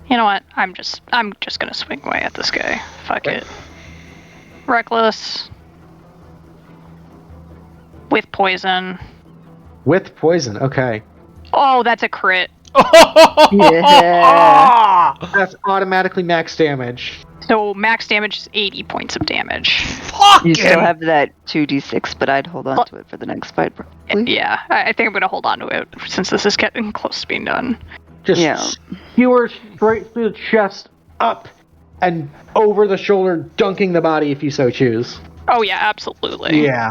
You know what? I'm just gonna swing away at this guy. Fuck it. Reckless. With poison. With poison, okay. Oh, that's a crit. Yeah. That's automatically max damage. So max damage is 80 points of damage. You still have that 2d6, but I'd hold on to it for the next fight. Probably. Yeah, I think I'm gonna hold on to it since this is getting close to being done. Just skewer straight through the chest, up, and over the shoulder, dunking the body if you so choose. Oh yeah, absolutely. Yeah.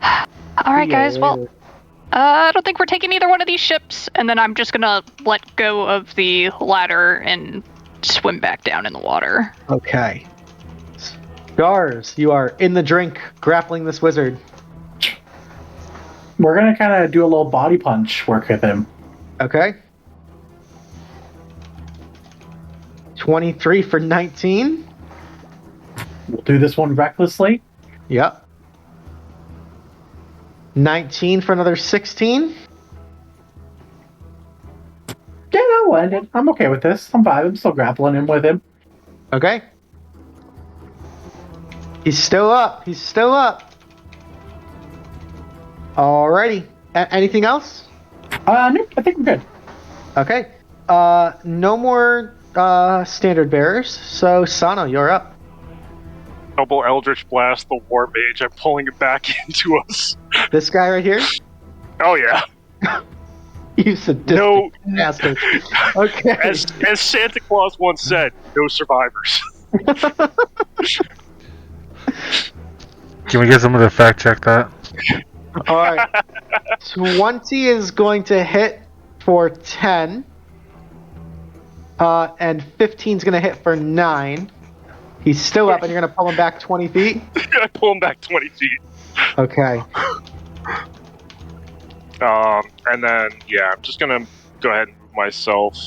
All right, guys. Well, I don't think we're taking either one of these ships, and then I'm just gonna let go of the ladder and swim back down in the water. Okay. Stars, you are in the drink, grappling this wizard. We're gonna kind of do a little body punch work with him. Okay. 23 for 19. We'll do this one recklessly. Yep. 19 for another 16. Yeah, no, I'm okay with this. I'm fine. I'm still grappling him with him. Okay. He's still up. He's still up. Alrighty. Anything else? Nope, I think we're good. Okay. No more standard bearers. So Sano, you're up. Double Eldritch Blast, the War Mage. I'm pulling it back into us. This guy right here? Oh, yeah. You sadistic bastard. Okay. As Santa Claus once said, no survivors. Can we get someone to fact check that? Alright. 20 is going to hit for 10. And 15 is going to hit for 9. He's still up, and you're going to pull him back 20 feet? I pull him back 20 feet. Okay. And then, yeah, I'm just going to go ahead and move myself.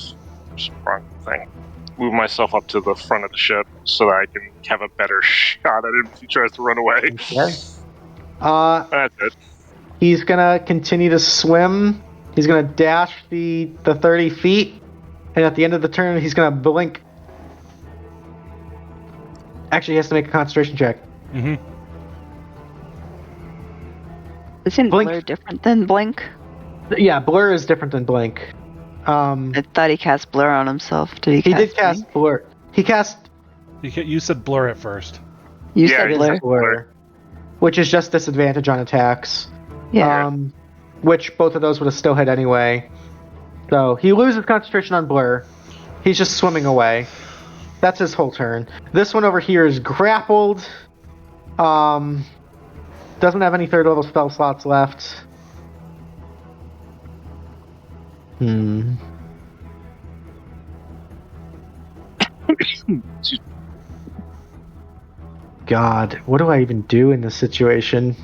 Move myself up to the front of the ship so that I can have a better shot at him if he tries to run away. Okay. That's it. He's gonna continue to swim. He's gonna dash the 30 feet, and at the end of the turn, he's gonna blink. Actually, he has to make a concentration check. Mm-hmm. Isn't Blink. Blur different than Blink? Yeah, blur is different than blink. I thought he cast Blur on himself. Did he? He did cast blur. He cast. You said blur at first. You Yeah, said it is Blur. Blur, which is just disadvantage on attacks. Yeah. Which both of those would have still hit anyway. So he loses concentration on blur. He's just swimming away. That's his whole turn. This one over here is grappled. Doesn't have any third level spell slots left. God, what do I even do in this situation?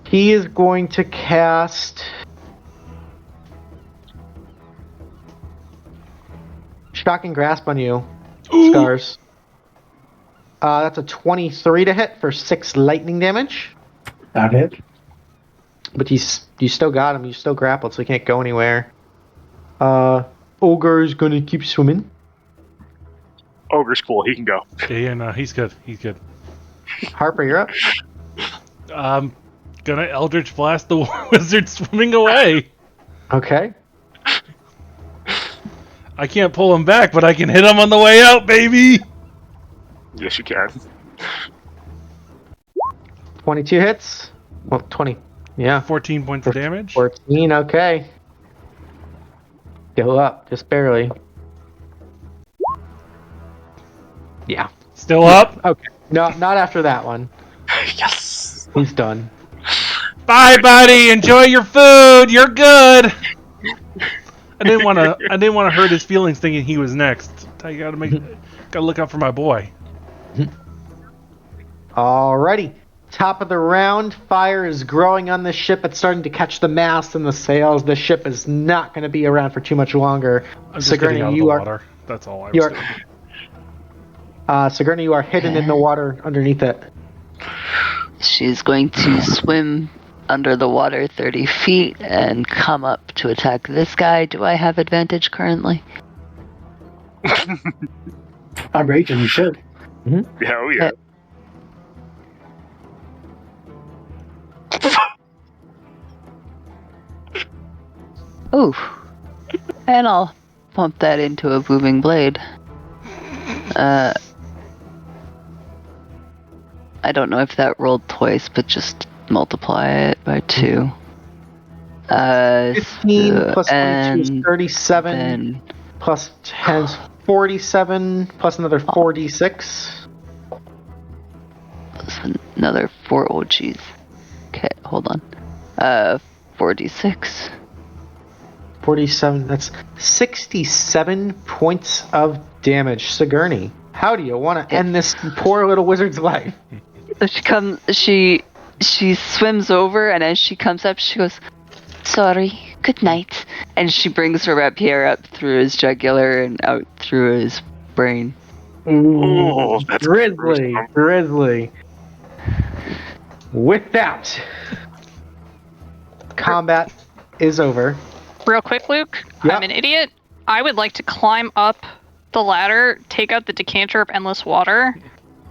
He is going to cast Shocking grasp on you, Ooh. Scars. That's a 23 to hit for 6 lightning damage. That hit. But you still got him. You still grappled, so he can't go anywhere. Ogre's gonna keep swimming. Ogre's cool. He can go. Yeah, no, he's good. He's good. Harper, you're up. Gonna Eldritch Blast the wizard swimming away. Okay. I can't pull him back, but I can hit him on the way out, baby. Yes, you can. 22 hits. Well, 20. Yeah. 14 points of damage. 14, okay. Go up, just barely. Yeah. Still up? Okay. No, not after that one. Yes. He's done. Bye, buddy. Enjoy your food. You're good. I didn't want to hurt his feelings thinking he was next. I gotta look out for my boy. Alrighty. Top of the round, fire is growing on the ship. It's starting to catch the mast and the sails. The ship is not going to be around for too much longer. I'm just getting out of the water. That's all I was doing. Sigourney, you are hidden in the water underneath it. She's going to swim under the water 30 feet and come up to attack this guy. Do I have advantage currently? I'm raging, you should. Mm-hmm. Yeah, oh yeah. Ooh. And I'll pump that into a booming blade. I don't know if that rolled twice, but just multiply it by 2. 15 plus 22 is 37. Then Plus 10 is 47. Plus another 46. plus another 4. Oh, jeez. Okay, hold on. 46. 47. That's 67 points of damage. Sigourney, how do you want to end this poor little wizard's life? She swims over, and as she comes up, she goes, "Sorry, good night." And she brings her rapier up through his jugular and out through his brain. Oh, that's Grizzly. gruesome. Grizzly. With that, combat is over. Real quick, Luke, Yep. I'm an idiot. I would like to climb up the ladder, take out the decanter of endless water,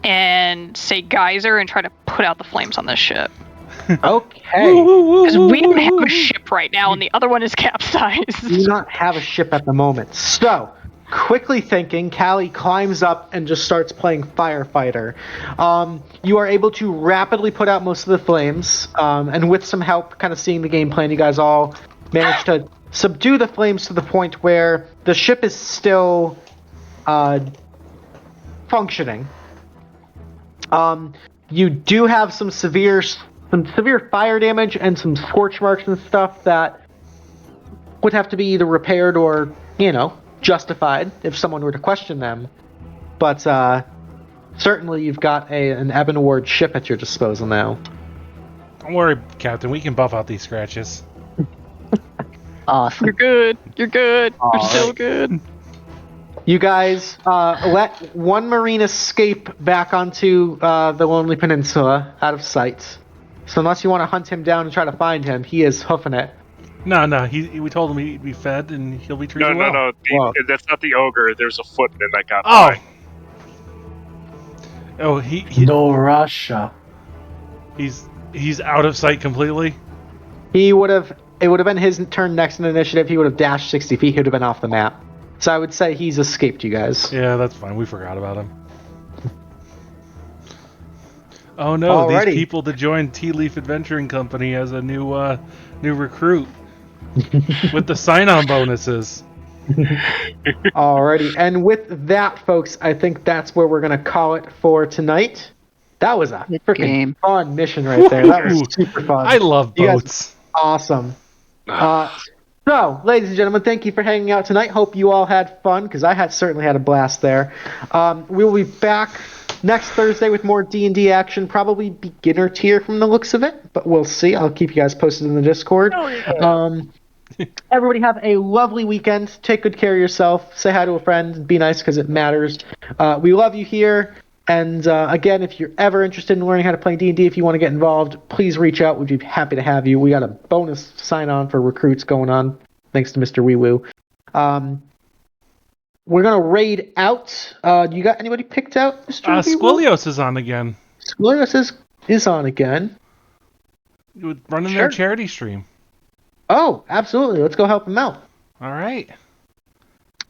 and say geyser and try to put out the flames on this ship. Okay. Because we don't have a ship right now, and the other one is capsized. Do not have a ship at the moment. So, quickly thinking, Callie climbs up and just starts playing firefighter. You are able to rapidly put out most of the flames, and with some help, kind of seeing the game plan, you guys all manage to subdue the flames to the point where the ship is still functioning. You do have some severe fire damage and some scorch marks and stuff that would have to be either repaired or, justified if someone were to question them. But certainly you've got an Ebonward ship at your disposal now. Don't worry, Captain. We can buff out these scratches. Awesome. You're good. You're good. All You're still right. good. You guys let one Marine escape back onto the Lonely Peninsula out of sight. So unless you want to hunt him down and try to find him, he is hoofing it. No. We told him he'd be fed and he'll be treated well. No. Whoa. That's not the ogre. There's a footman that got Oh. by. Oh, he No Russia. he's out of sight completely. It would have been his turn next in initiative. He would have dashed 60 feet. He would have been off the map. So I would say he's escaped you guys. Yeah, that's fine. We forgot about him. Oh no! Alrighty. These people to join Tealeaf Adventuring Company as a new recruit with the sign-on bonuses. Alrighty, and with that, folks, I think that's where we're gonna call it for tonight. That was a Good freaking game. fun mission right there. That was Woo. super fun. I love You guys- boats. Awesome. So, ladies and gentlemen, thank you for hanging out tonight. Hope you all had fun, because I certainly had a blast there. We will be back next Thursday with more D&D action, probably beginner tier from the looks of it, but we'll see. I'll keep you guys posted in the Discord. Everybody have a lovely weekend. Take good care of yourself. Say hi to a friend. Be nice because it matters. We love you here. And again, if you're ever interested in learning how to play D&D, if you want to get involved, please reach out. We'd be happy to have you. We got a bonus sign-on for recruits going on, thanks to Mr. WeeWoo. We're going to raid out. You got anybody picked out, Mr. WeeWoo? Squilios is on again. Squilios is on again. Running their charity stream. Oh, absolutely. Let's go help him out. All right.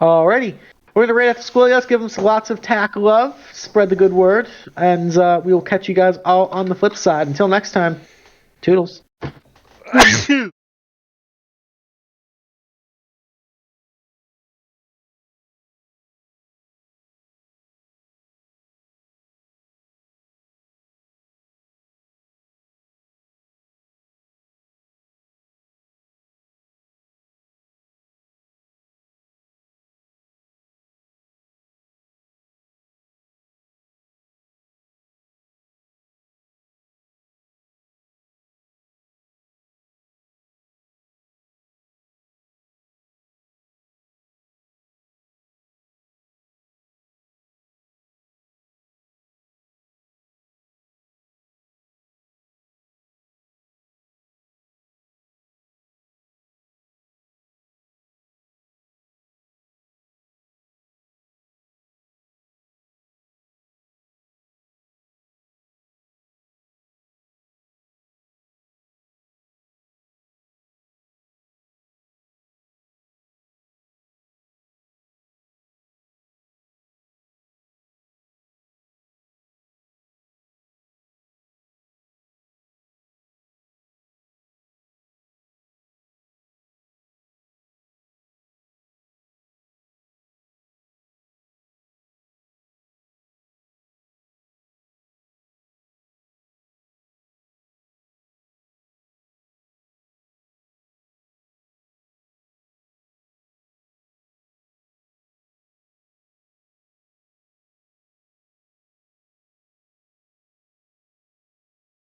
Alrighty. We're going to raid out the Squilios, give them lots of tack love, spread the good word, and we will catch you guys all on the flip side. Until next time, toodles.